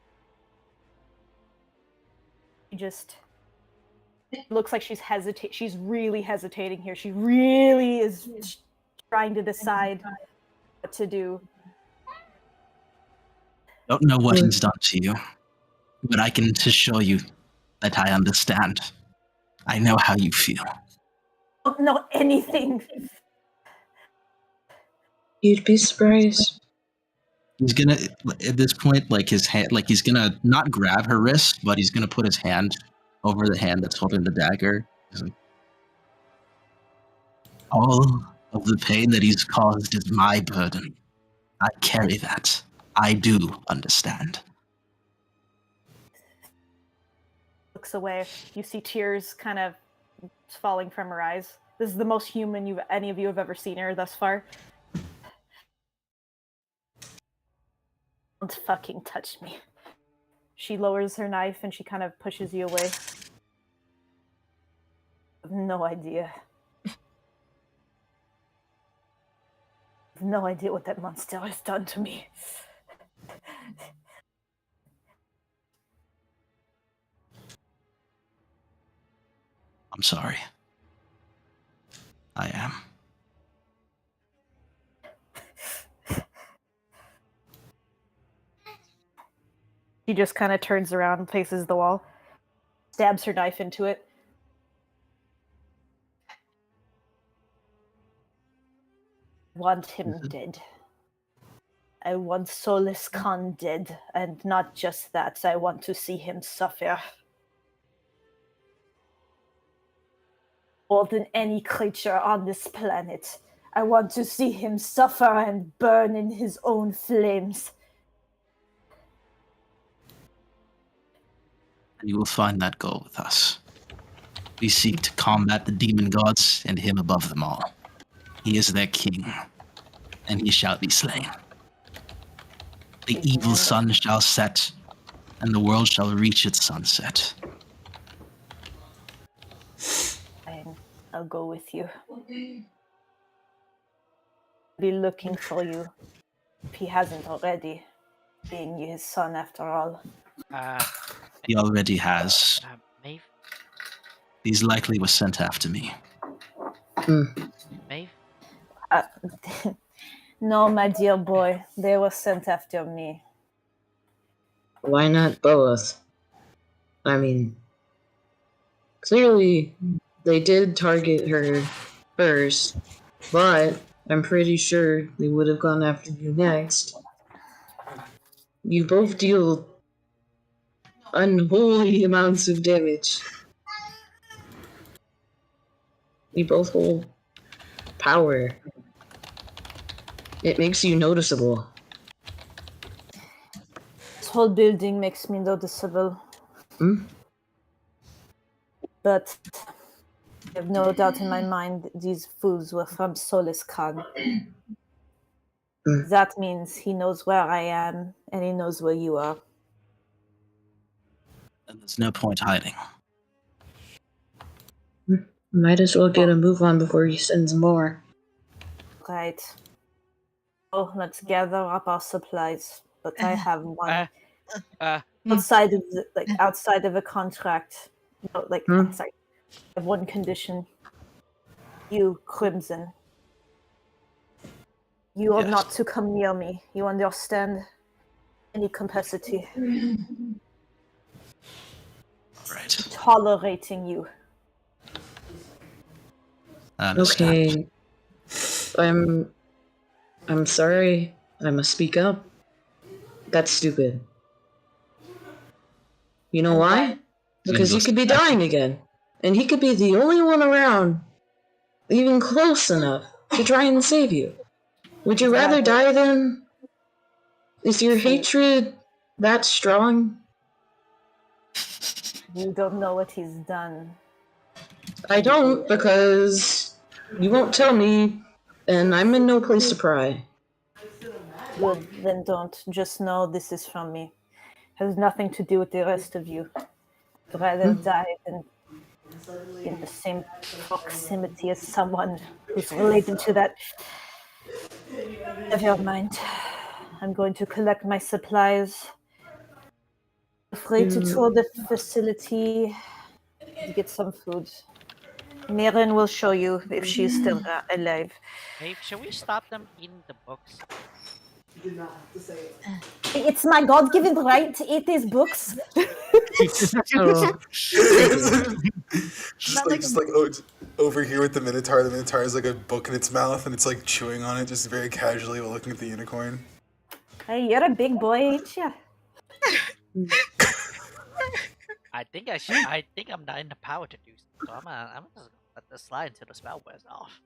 She just looks like she's She's really hesitating here. She really is trying to decide what to do. Don't know what he's done to you, but I can just show you that I understand. I know how you feel. I don't know anything. You'd be surprised. He's gonna, at this point, like his hand, like he's gonna not grab her wrist, but he's gonna put his hand over the hand that's holding the dagger. He's like, all of the pain that he's caused is my burden. I carry that. I do understand. Looks away. You see tears kind of falling from her eyes. This is the most human any of you have ever seen her thus far. Don't fucking touch me. She lowers her knife and she kind of pushes you away. I have no idea. No idea what that monster has done to me. I'm sorry. I am. She just kind of turns around, faces the wall, stabs her knife into it. I want him dead. I want Solus Khan dead, and not just that, I want to see him suffer. More than any creature on this planet, I want to see him suffer and burn in his own flames. And you will find that goal with us. We seek to combat the demon gods and him above them all. He is their king, and he shall be slain. The evil sun shall set, and the world shall reach its sunset. Fine, I'll go with you. Be looking for you, if he hasn't already, being his son after all. He already has. Maeve? These likely were sent after me. Maeve? No, my dear boy, they were sent after me. Why not both? I mean, clearly they did target her first, but I'm pretty sure they would have gone after you next. You both deal unholy amounts of damage. You both hold power. It makes you noticeable. This whole building makes me noticeable. But I have no doubt in my mind these fools were from Solus Khan. That means he knows where I am, and he knows where you are. And there's no point hiding. Might as well get a move on before he sends more. Right. Oh, let's gather up our supplies. But I have one outside of a contract. No, sorry. I have one condition. You, Crimson. You are not to come near me. You understand? Any capacity. Right. Tolerating you. I understand. Okay. I'm sorry. I must speak up. That's stupid. You know why? Because he could be dying again. And he could be the only one around, even close enough, to try and save you. Would you rather die then? Is your hatred that strong? You don't know what he's done. I don't, because you won't tell me, and I'm in no place to pry. Well, then don't. Just know this is from me. Has nothing to do with the rest of you. I'd rather die than in the same proximity as someone who's related to that. Never mind. I'm going to collect my supplies. Feel free to tour the facility to get some food. Mirren will show you if she's still alive. Maeve, should we stop them eating the books? You did not have to say it. It's my God-given right to eat these books. Just like over here with the Minotaur. The Minotaur has like a book in its mouth and it's like chewing on it just very casually while looking at the unicorn. Hey, you're a big boy, ain't ya? I think I'm not in the power to do so. So I'm just let this slide until the spell wears off.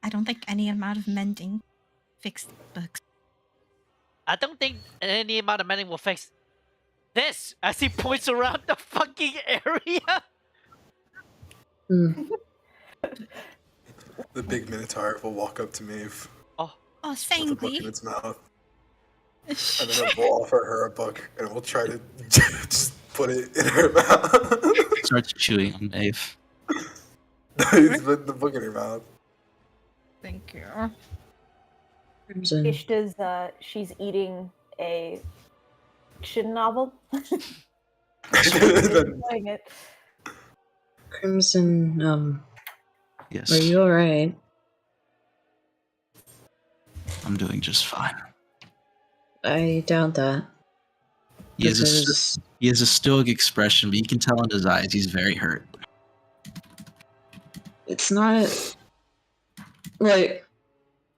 I don't think any amount of mending fixed the books. I don't think any amount of mending will fix this as he points around the fucking area. The big Minotaur will walk up to Maeve Oh, with a book Sangly. in its mouth. And then it will offer her a book and we'll try to just put it in her mouth. Starts chewing on Maeve. He's put the book in her mouth. Thank you. Crimson. Ishta's, she's eating a fiction novel. Enjoying it. Crimson, Yes. Are you alright? I'm doing just fine. I doubt that. He has a stoic expression, but you can tell in his eyes he's very hurt. It's not like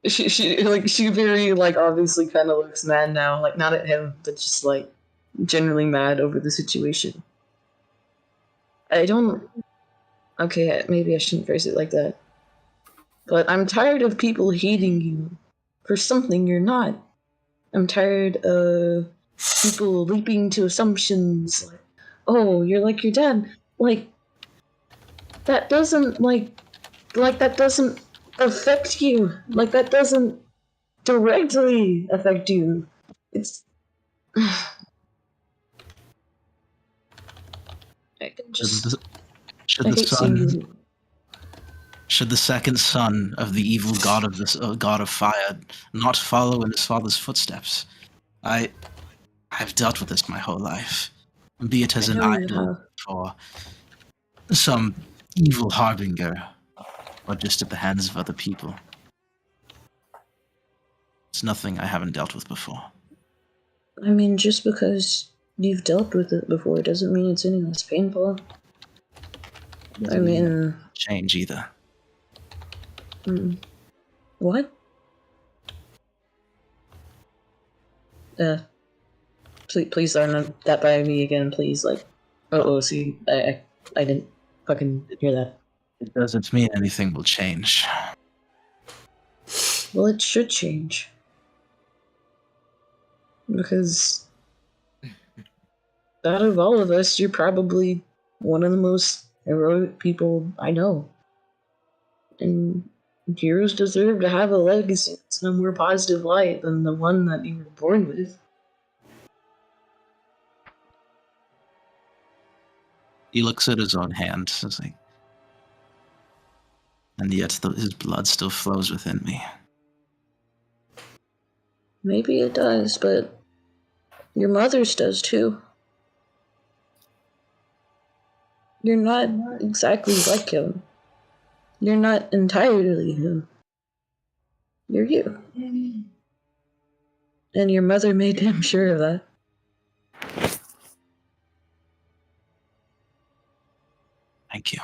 she very like obviously kind of looks mad now, like not at him, but just like generally mad over the situation. I don't. Okay, maybe I shouldn't phrase it like that. But I'm tired of people hating you for something you're not. I'm tired of people leaping to assumptions like, oh, you're like your dad. Like, that doesn't, that doesn't affect you. Like, that doesn't directly affect you. It's... I can just... Should the second son of the evil god of this god of fire not follow in his father's footsteps? I've dealt with this my whole life, be it as an idol for some evil harbinger, or just at the hands of other people. It's nothing I haven't dealt with before. I mean, just because you've dealt with it before doesn't mean it's any less painful. I mean... Change either. What? Please don't run that by me again, please. Like, see, I didn't fucking hear that. It doesn't mean anything will change. Well, it should change. Because out of all of us, you're probably one of the most heroic people I know. And heroes deserve to have a legacy that's in a more positive light than the one that you were born with. He looks at his own hand, and yet his blood still flows within me. Maybe it does, but your mother's does too. You're not exactly like him. You're not entirely him. You're you. And your mother made damn sure of that. Thank you.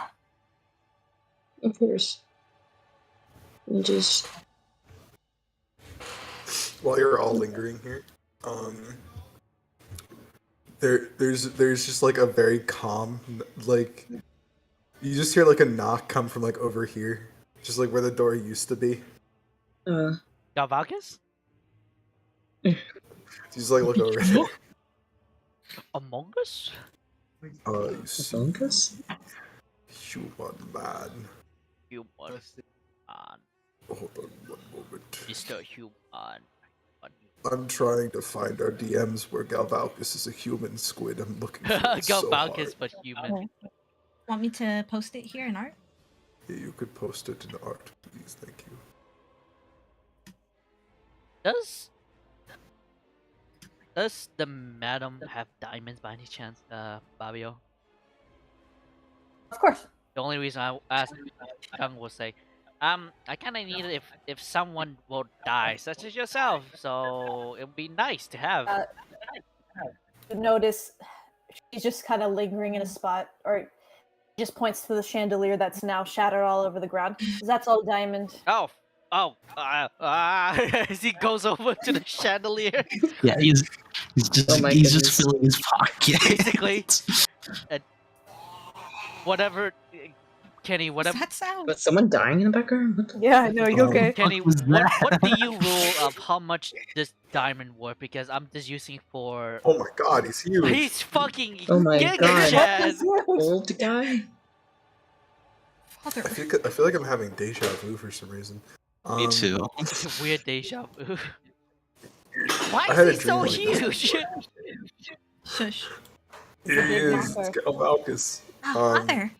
Of course. And just... While you're all lingering here, there's just like a very calm, like, you just hear like a knock come from like over here, just like where the door used to be. Galvakis? You just like look over there. Among Us? You see, Among Us? human man. Human. Hold on one moment. Mr. Human. I'm trying to find our DMs where Galvakis is a human squid. I'm looking for it so hard. Galvakis, but human. Want me to post it here in art? Yeah, you could post it in art, please. Thank you. Does the madam have diamonds by any chance, Fabio? Of course. The only reason I asked Kung was say, I kind of need it if someone will die, such as yourself. So it would be nice to have. You notice she's just kind of lingering in a spot, or just points to the chandelier that's now shattered all over the ground. That's all diamond. As he goes over to the chandelier. Yeah, he's just filling his pocket. Basically. Whatever. Kenny, whatever. What's that sound? But someone dying in the background? Yeah, no, you okay? Kenny, what do you rule of how much this diamond worth? Because I'm just using for. Oh my god, he's huge. He's fucking. Oh my god. Chaz. Old guy? I feel like I'm having deja vu for some reason. Me too. It's a weird deja vu. Why I had is he so a dream like huge? Shush. Here he is, it's Galvakis. Mother.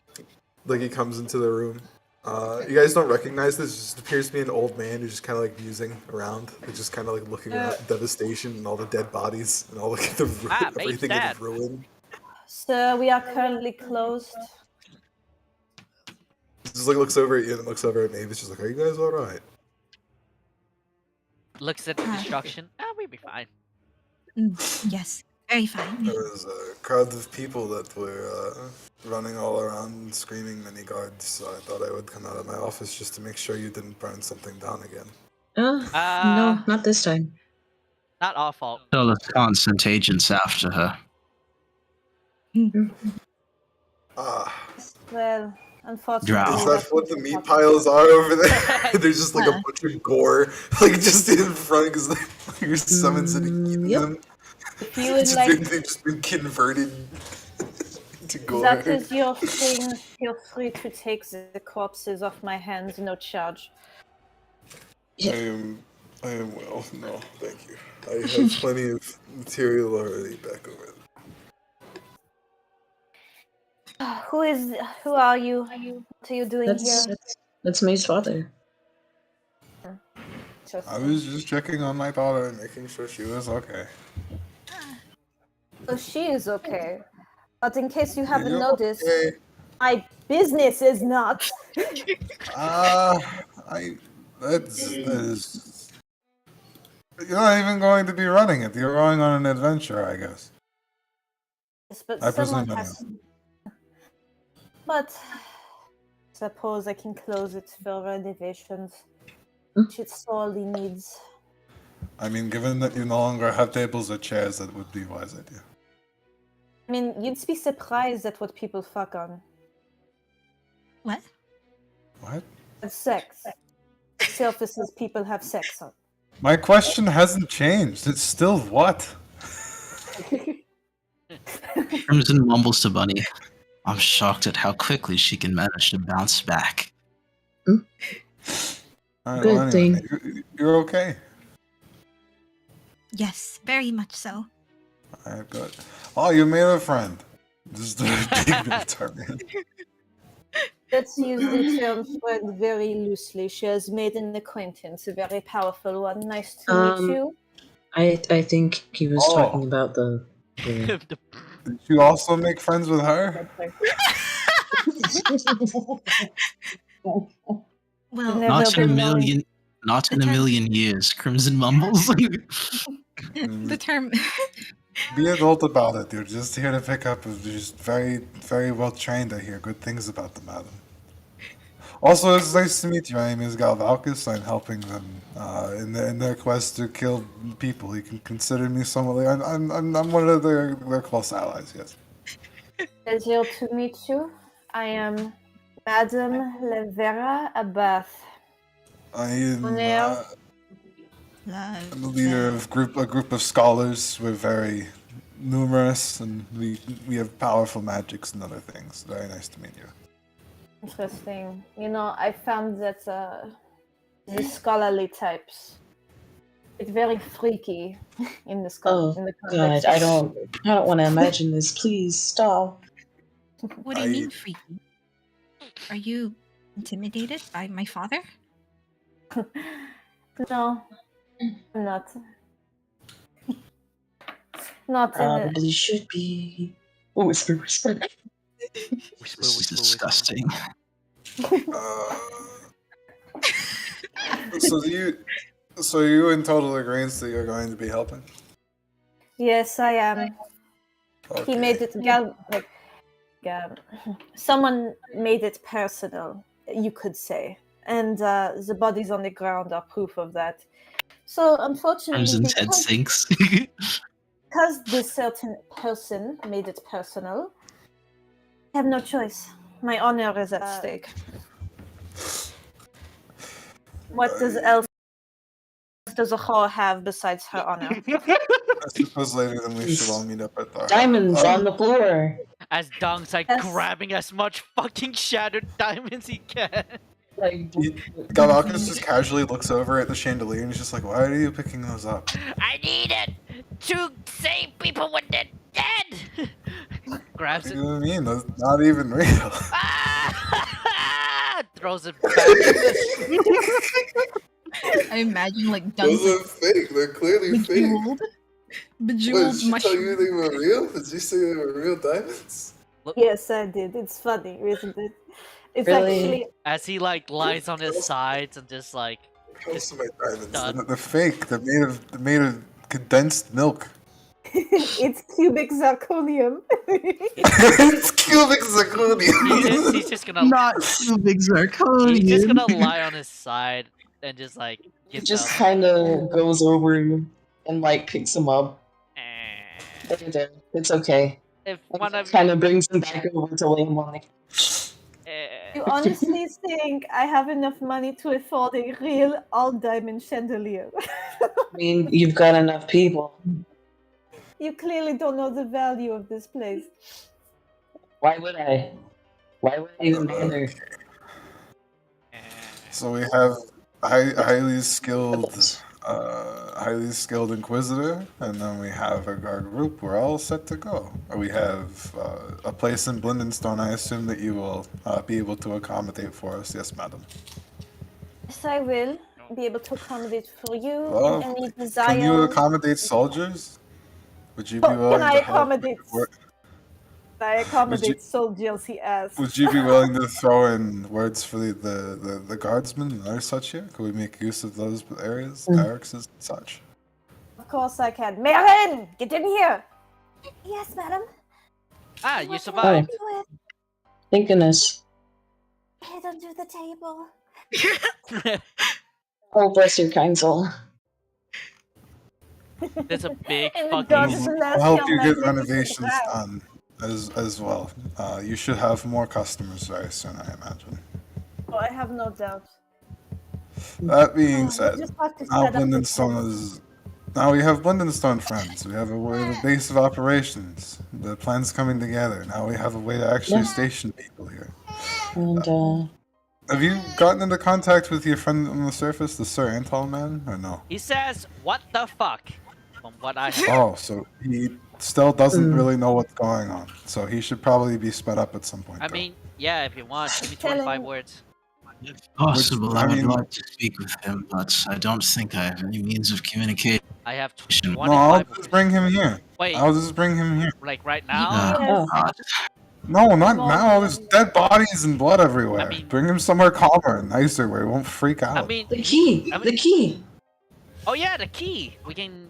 Like he comes into the room. You guys don't recognize this. It just appears to be an old man who's just kind of like musing around, like just kind of like looking around at devastation and all the dead bodies and all like the everything in ruin. So we are currently closed. just like looks over at you and looks over at me. It's just like, are you guys all right? Looks at the destruction. We'd be fine. Yes, very fine. There was a crowd of people that were running all around screaming many guards, so I thought I would come out of my office just to make sure you didn't burn something down again. No, not this time. Not our fault. So the constant agents after her. Well, unfortunately, Drow. Is that what the meat piles are over there? There's just like a bunch of gore, like just in front because your summons and eating them. if you would It's like, they've just been converted to gore. that is your thing. Feel free to take the corpses off my hands, no charge. I am well. No, thank you. I have plenty of material already back over there. Who are you? What are you doing here? That's May's father. I was just checking on my daughter and making sure she was okay. So she is okay. But in case you haven't You're noticed, okay. my business is not. That is. You're not even going to be running it. You're going on an adventure, I guess. Yes, but I someone presume has. But suppose I can close it for renovations, which it sorely needs. I mean, given that you no longer have tables or chairs, that would be a wise idea. I mean, you'd be surprised at what people fuck on. What? What? Sex. Surfaces people have sex on. My question hasn't changed. It's still what? Crimson mumbles to Bunny. I'm shocked at how quickly she can manage to bounce back. All right, Good well, thing. anyway, you're okay. Yes, very much so. All right, good. Oh, you made a friend. Just a big military man. Let's use the term friend very loosely. She has made an acquaintance, a very powerful one. Nice to meet you. I think he was Oh. talking about the Did you also make friends with her? Well, Never Not in a been million. Not in a million years. Crimson mumbles. the term. Be adult about it. You're just here to pick up. You're just very, very well trained. I hear good things about the madam. Also, it's nice to meet you. My name is Galvalcus. I'm helping them in their quest to kill people. You can consider me somewhat. I'm one of their close allies. Yes. Pleasure to meet you. I am Madame Levera Abath. I am Moneo. I'm the leader of a group of scholars. We're very numerous, and we have powerful magics and other things. Very nice to meet you. Interesting. You know, I found that the scholarly types, it's very freaky in the Oh in the God, context. I don't want to imagine this. Please stop. What do you mean, freaky? Are you intimidated by my father? No, I'm not. Not in it. Probably should be. Oh, whisper, whisper. This is disgusting. So you in total agreement that you're going to be helping? Yes, I am. He made it someone made it personal, you could say, and the bodies on the ground are proof of that. So unfortunately, Crimson's head sinks. because this certain person made it personal, I have no choice. My honor is at stake. What does else does a whore have besides her honor? I suppose later then we should all meet up at the Diamonds on the floor. As Dong's like Yes. grabbing as much fucking shattered diamonds he can. Like, Galvalcus just casually looks over at the chandelier and he's just like, why are you picking those up? I need it to save people when they're dead. Grabs What it. do you mean? That's not even real. Throws it back. I imagine like Those Dunk's are fake. They're clearly fake. bejeweled Did she tell you mushroom. they were real? Did you say they were real diamonds? Yes, I did. It's funny, isn't it? It's Really? actually As he like lies on his sides and just like Most of my diamonds. Done. They're fake. They're made of condensed milk. it's cubic zirconium. It's cubic zirconium. he's just gonna Not cubic zirconium. he's just gonna lie on his side and just like He get just up. kind of goes over and like picks him up. Eh. There you go. It's okay. If one of Kind of brings him back over to lay him on the You honestly think I have enough money to afford a real all-diamond chandelier? I mean, you've got enough people. You clearly don't know the value of this place. Why would I? Why would I even bother? So we have highly skilled inquisitor, and then we have our group. We're all set to go. We have a place in Blindenstone. I assume that you will be able to accommodate for us. Yes, madam. Yes, I will be able to accommodate for you Well, and any desire. Can you accommodate soldiers? Would you be willing Can I to help? accommodate? I accommodate soldiers, he asked. Would you be willing to throw in words for the guardsmen and other such here? Could we make use of those areas, barracks and such? Of course I can. Marin, get in here. Yes, madam. Ah, you What survived. can I help you with? Thank goodness. Head under the table. Oh, bless your kind soul. There's a big And the fucking dogs We'll last help down you my get dick is renovations out. done as well. You should have more customers very soon, I imagine. Oh, I have no doubt. That being We said, just have to now set up the Blindenstone table. is. Now we have Blindenstone friends. We have a base of operations. The plan's coming together. Now we have a way to actually Yeah. station people here. And Have you gotten into contact with your friend on the surface, the Sir Antal man, or no? He says, "What the fuck?" From what I heard. Oh, so he still doesn't really know what's going on. So he should probably be sped up at some point. I though. mean, yeah, if you want, give me Tell 25 him- words. If possible, I would mean- like to speak with him, but I don't think I have any means of communication. I have No, 25 No, I'll words. just bring him here. Wait, I'll just bring him here. like right now? Oh, God. No, not No, now. There's dead bodies and blood everywhere. I mean- Bring him somewhere calmer and nicer where he won't freak out. I mean, the key. I mean- The key. oh yeah, the key. We can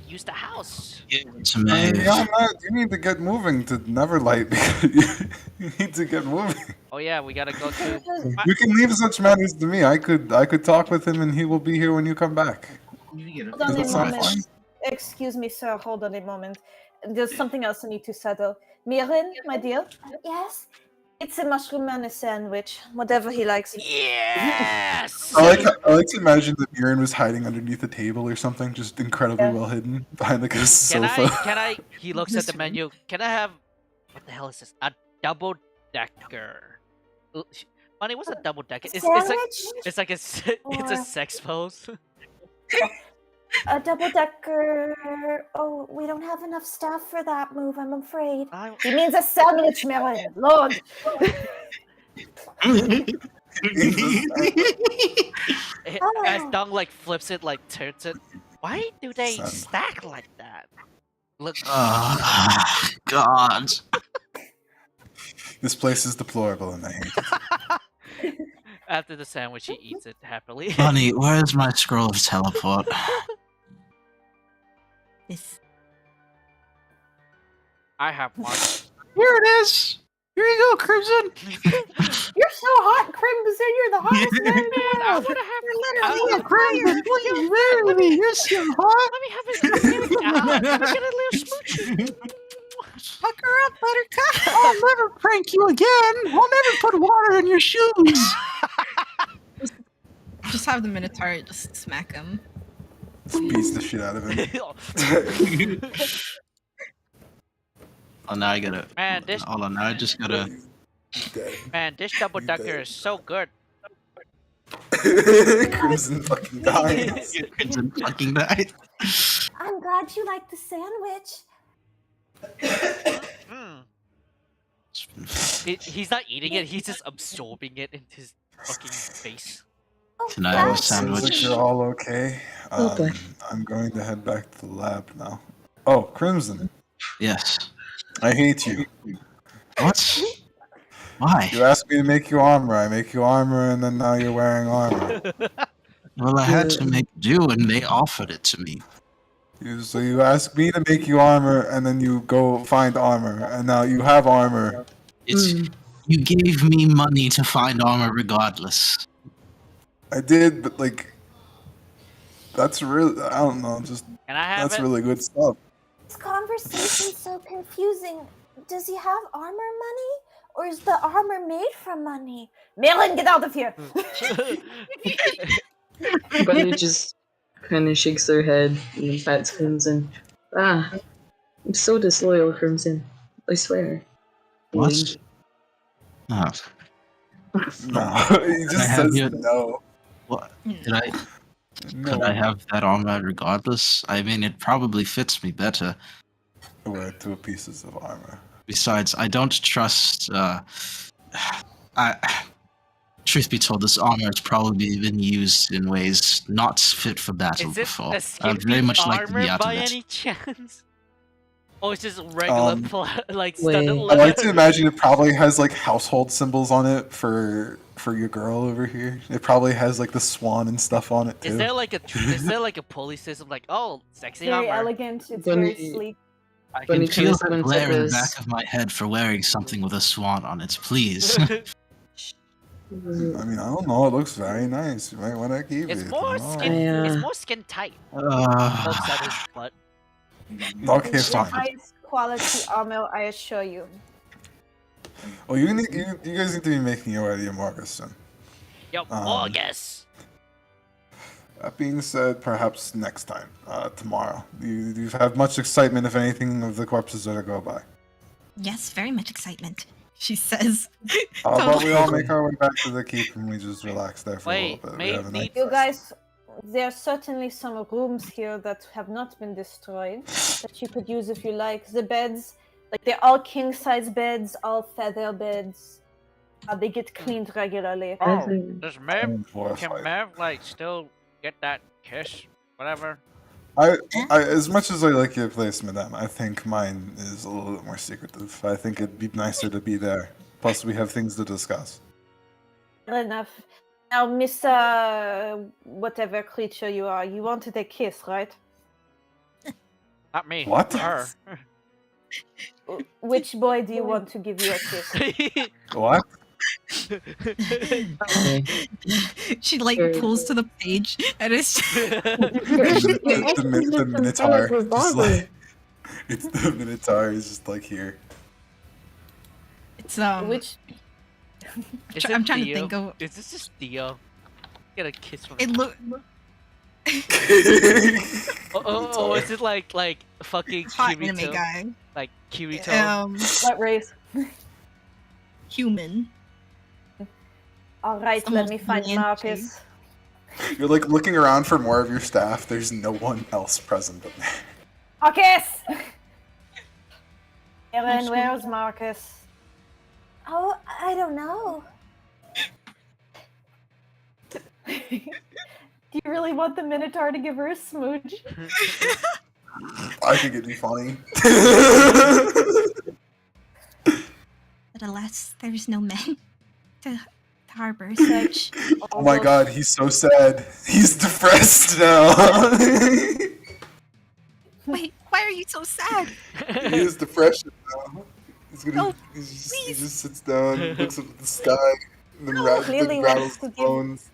use the house. To me. You need to get moving to Neverlight. Because you need to get moving. Oh yeah, we gotta go to. You can leave such matters to me. I could talk with him and he will be here when you come back. Hold Does on that a sound moment. fine? Excuse me, sir. Hold on a moment. There's something else I need to settle. Mirin, my dear, Yes. it's a mushroom man a sandwich. Whatever he likes. Yes. I like to imagine that Mirren was hiding underneath a table or something, just incredibly well hidden behind like a Can sofa. I? He looks at the menu. Can I have? What the hell is this? A double decker. Money, what's a double decker? It's like it's a Or- sex pose. A double decker. Oh, we don't have enough staff for that move, I'm afraid. He means a sandwich, Mirin. Lord. As Dong like flips it, like turns it. Why do they Son. stack like that? Look. Oh, God. This place is deplorable and I hate it. After the sandwich, he eats it happily. Bunny, where's my scroll of teleport? This. I have one. Here it is. Here you go, Crimson. You're so hot, Crimson. You're the hottest man in the I world. wanna have Oh, Crimson, please marry me. You're so hot. Let me have it. Let me get a little smoochie. Fuck her up, Buttercup. I'll never prank you again. I'll never put water in your shoes. Just have the Minotaur just smack him. Just beats the shit out of him. Oh, now I gotta. Man, this Hold on, now I just gotta. man, this double decker is so good. Crimson fucking dies. Crimson fucking died. I'm glad you like the sandwich. Mm. He's not eating it. He's just absorbing it into his fucking face. Oh, Can I have a yes. Seems like sandwich? you're all okay. Okay. I'm going to head back to the lab now. Oh, Crimson, Yes. I hate you. What? Why? You asked me to make you armor. I make you armor, and then now you're wearing armor. Well, I had to make do, and they offered it to me. So you asked me to make you armor, and then you go find armor, and now you have armor. You gave me money to find armor regardless. I did, but like, that's really, I don't know, just Can I have that's it? really good stuff. This conversation's so confusing. Does he have armor money? Or is the armor made from money? Malin, get out of here! Bunny just kind of shakes their head and pats Crimson. Ah, I'm so disloyal, Crimson. I swear. What? Wink. Oh. No, he just have says you- no. What? Could I No. have that armor regardless? I mean, it probably fits me better. Wear 2 pieces of armor. Besides, I don't trust. Truth be told, this armor has probably been used in ways not fit for battle Is it before. a I'd skimpy very much like to armor be out by of it. any chance? Or is this regular like Wait. studded I leather? like to imagine it probably has like household symbols on it for your girl over here. It probably has like the swan and stuff on it too. Is there like a pulley system like, oh, sexy Very armor? elegant. It's Bunny- very sleek. I When can he feel comes that into glare in the this- back of my head for wearing something with a swan on it. Please. I mean, I don't know. It looks very nice. You might want to keep It's it. more I don't know. skin. Yeah. It's more skin tight. Both sides of Uh, his butt. Okay, It's the fine. highest quality armor, I assure you. Well, you guys need to be making your way to your Marcus soon. Yo, August. That being said, perhaps next time, tomorrow. You have much excitement, if anything, of the corpses that go by. Yes, very much excitement. She says. How about Totally. we all make our way back to the keep and we just relax there for a Wait, little bit. may We have a night You rest. guys, there are certainly some rooms here that have not been destroyed that you could use if you like. The beds, like they're all king size beds, all feather beds. They get cleaned regularly. I Oh, think- does Mev I'm can horrified. Mev like still get that kiss? Whatever. I, as much as I like your place, madame, I think mine is a little bit more secretive. I think it'd be nicer to be there. Plus, we have things to discuss. Fair enough. Now, Miss whatever creature you are, you wanted a kiss, right? Not me. What? Her. Which boy do you want to give you a kiss? What? Okay. She like pulls to the page and it's the Minotaur, just like, it's the Minotaur is just like here. it's Which Is I'm it trying to Theo? think of Is this just Theo? Get a kiss from it. Look Oh, is it like fucking hot anime Kirito? guy. Like Kirito? what race? Human. All right, It's the let most me find bland Marcus. You're like looking around for more of your staff. There's no one else present up there. Marcus! Aaron, where's Marcus? Oh, I don't know. Do you really want the Minotaur to give her a smooch? I think it'd be funny. But alas, there's no men to harbor such. Oh my god, he's so sad. He's depressed now. Wait, why are you so sad? He has depression now. He's gonna. No, he please. just sits down, looks up at the sky, and then clearly rattles wants to his give- bones.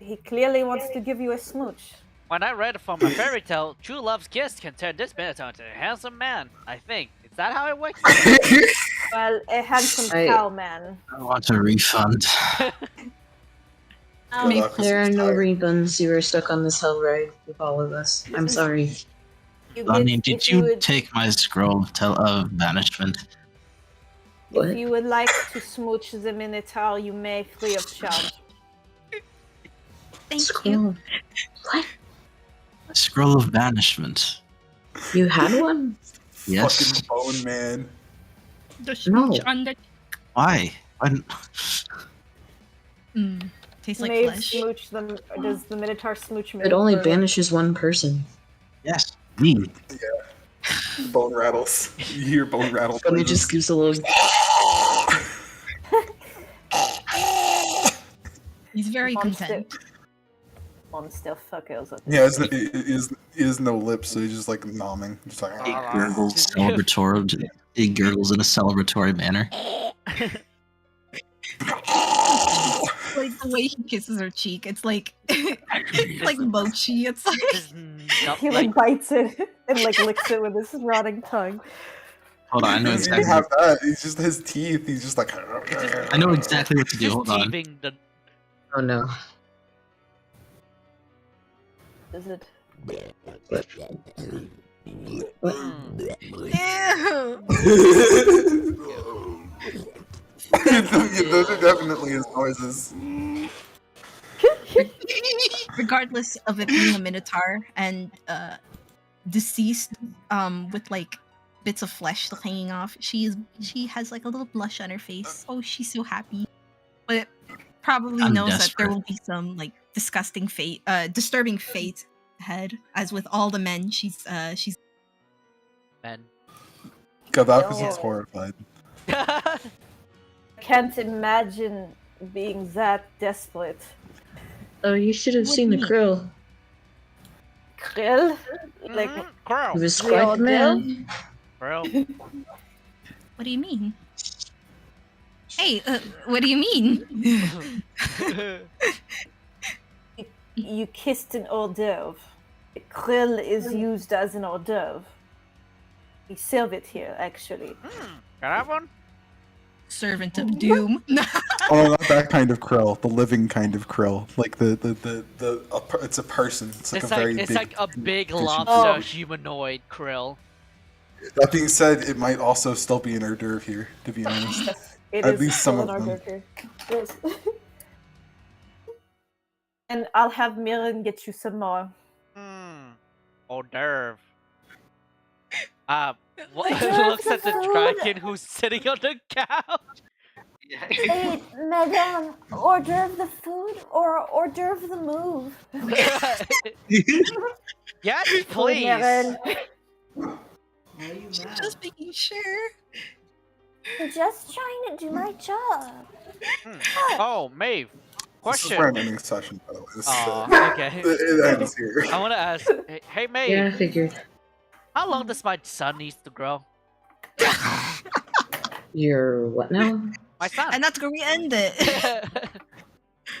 He clearly wants to give you a smooch. When I read from a fairy tale, true love's kiss can turn this Minotaur into a handsome man. I think. Is that how it works? Well, a handsome I- cow man. I want a refund. Good luck with There are this no tire. refunds. You were stuck on this hell ride with all of us. I'm sorry. You Lonnie, if did you you would, take my scroll of banishment? What? if you would like to smooch the Minotaur, you may free of charge. Thank you. Scroll. What? A scroll of banishment. You had one? Yes. Fucking bone man. The No. smooch on the Why? tastes like May flesh. smooch them. Does the Minotaur smooch me? It only for- banishes one person. Yes, me. Bone rattles. You hear bone rattle. Bunny just gives a little. He's very content. Monsterfuckers. Yeah, he has no lips, so he's just like nomming. Just like, He gurgles celebratory. He gurgles in a celebratory manner. Like the way he kisses her cheek, it's like it's like mochi. It's like he like bites it and like licks it with his rotting tongue. Hold on, I know he doesn't exactly. even have that. He's just his teeth. He's just like. I know exactly what to do. Hold on. Oh no. Is it? Those are definitely his noises. regardless of it being a minotaur and deceased, with like bits of flesh still hanging off, she has like a little blush on her face. Oh, she's so happy, but probably I'm knows desperate. that there will be some like disturbing fate ahead. As with all the men, she's Men. Gadakis is horrified. I can't imagine being that desperate. Oh, you should have What seen do the you krill. Krill? Like, He Crow. was Real quite the man. Crow. what do you mean? Hey, what do you mean? you kissed an hors d'oeuvre. Krill is used as an hors d'oeuvre. We serve it here, actually. Can I have one? Servant of doom. Oh, not that kind of krill. The living kind of krill. Like it's a person. It's like It's a like very it's big. like a big fishy lobster Oh. humanoid krill. That being said, it might also still be an hors d'oeuvre here, to be honest. Yes, it At is least some still of an them. hors d'oeuvre. Yes. And I'll have Mirren get you some more. Hors d'oeuvre. Hors d'oeuvre Looks at the food. dragon who's sitting on the couch. Hey, madame, hors d'oeuvre the food or hors d'oeuvre the move? Yes, Oh, please. Mirren. Just making sure. I'm just trying to do my job. Oh, Maeve. This is Question. for an ending session, by the way. This is, Aw, okay. it ends here. I want to ask. Hey, Maeve. Yeah, I figured. How long does my son needs to grow? You're what now? My son. And that's where we end it.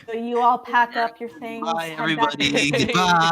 So you all pack up your things. Bye, head back to everybody. the- Goodbye.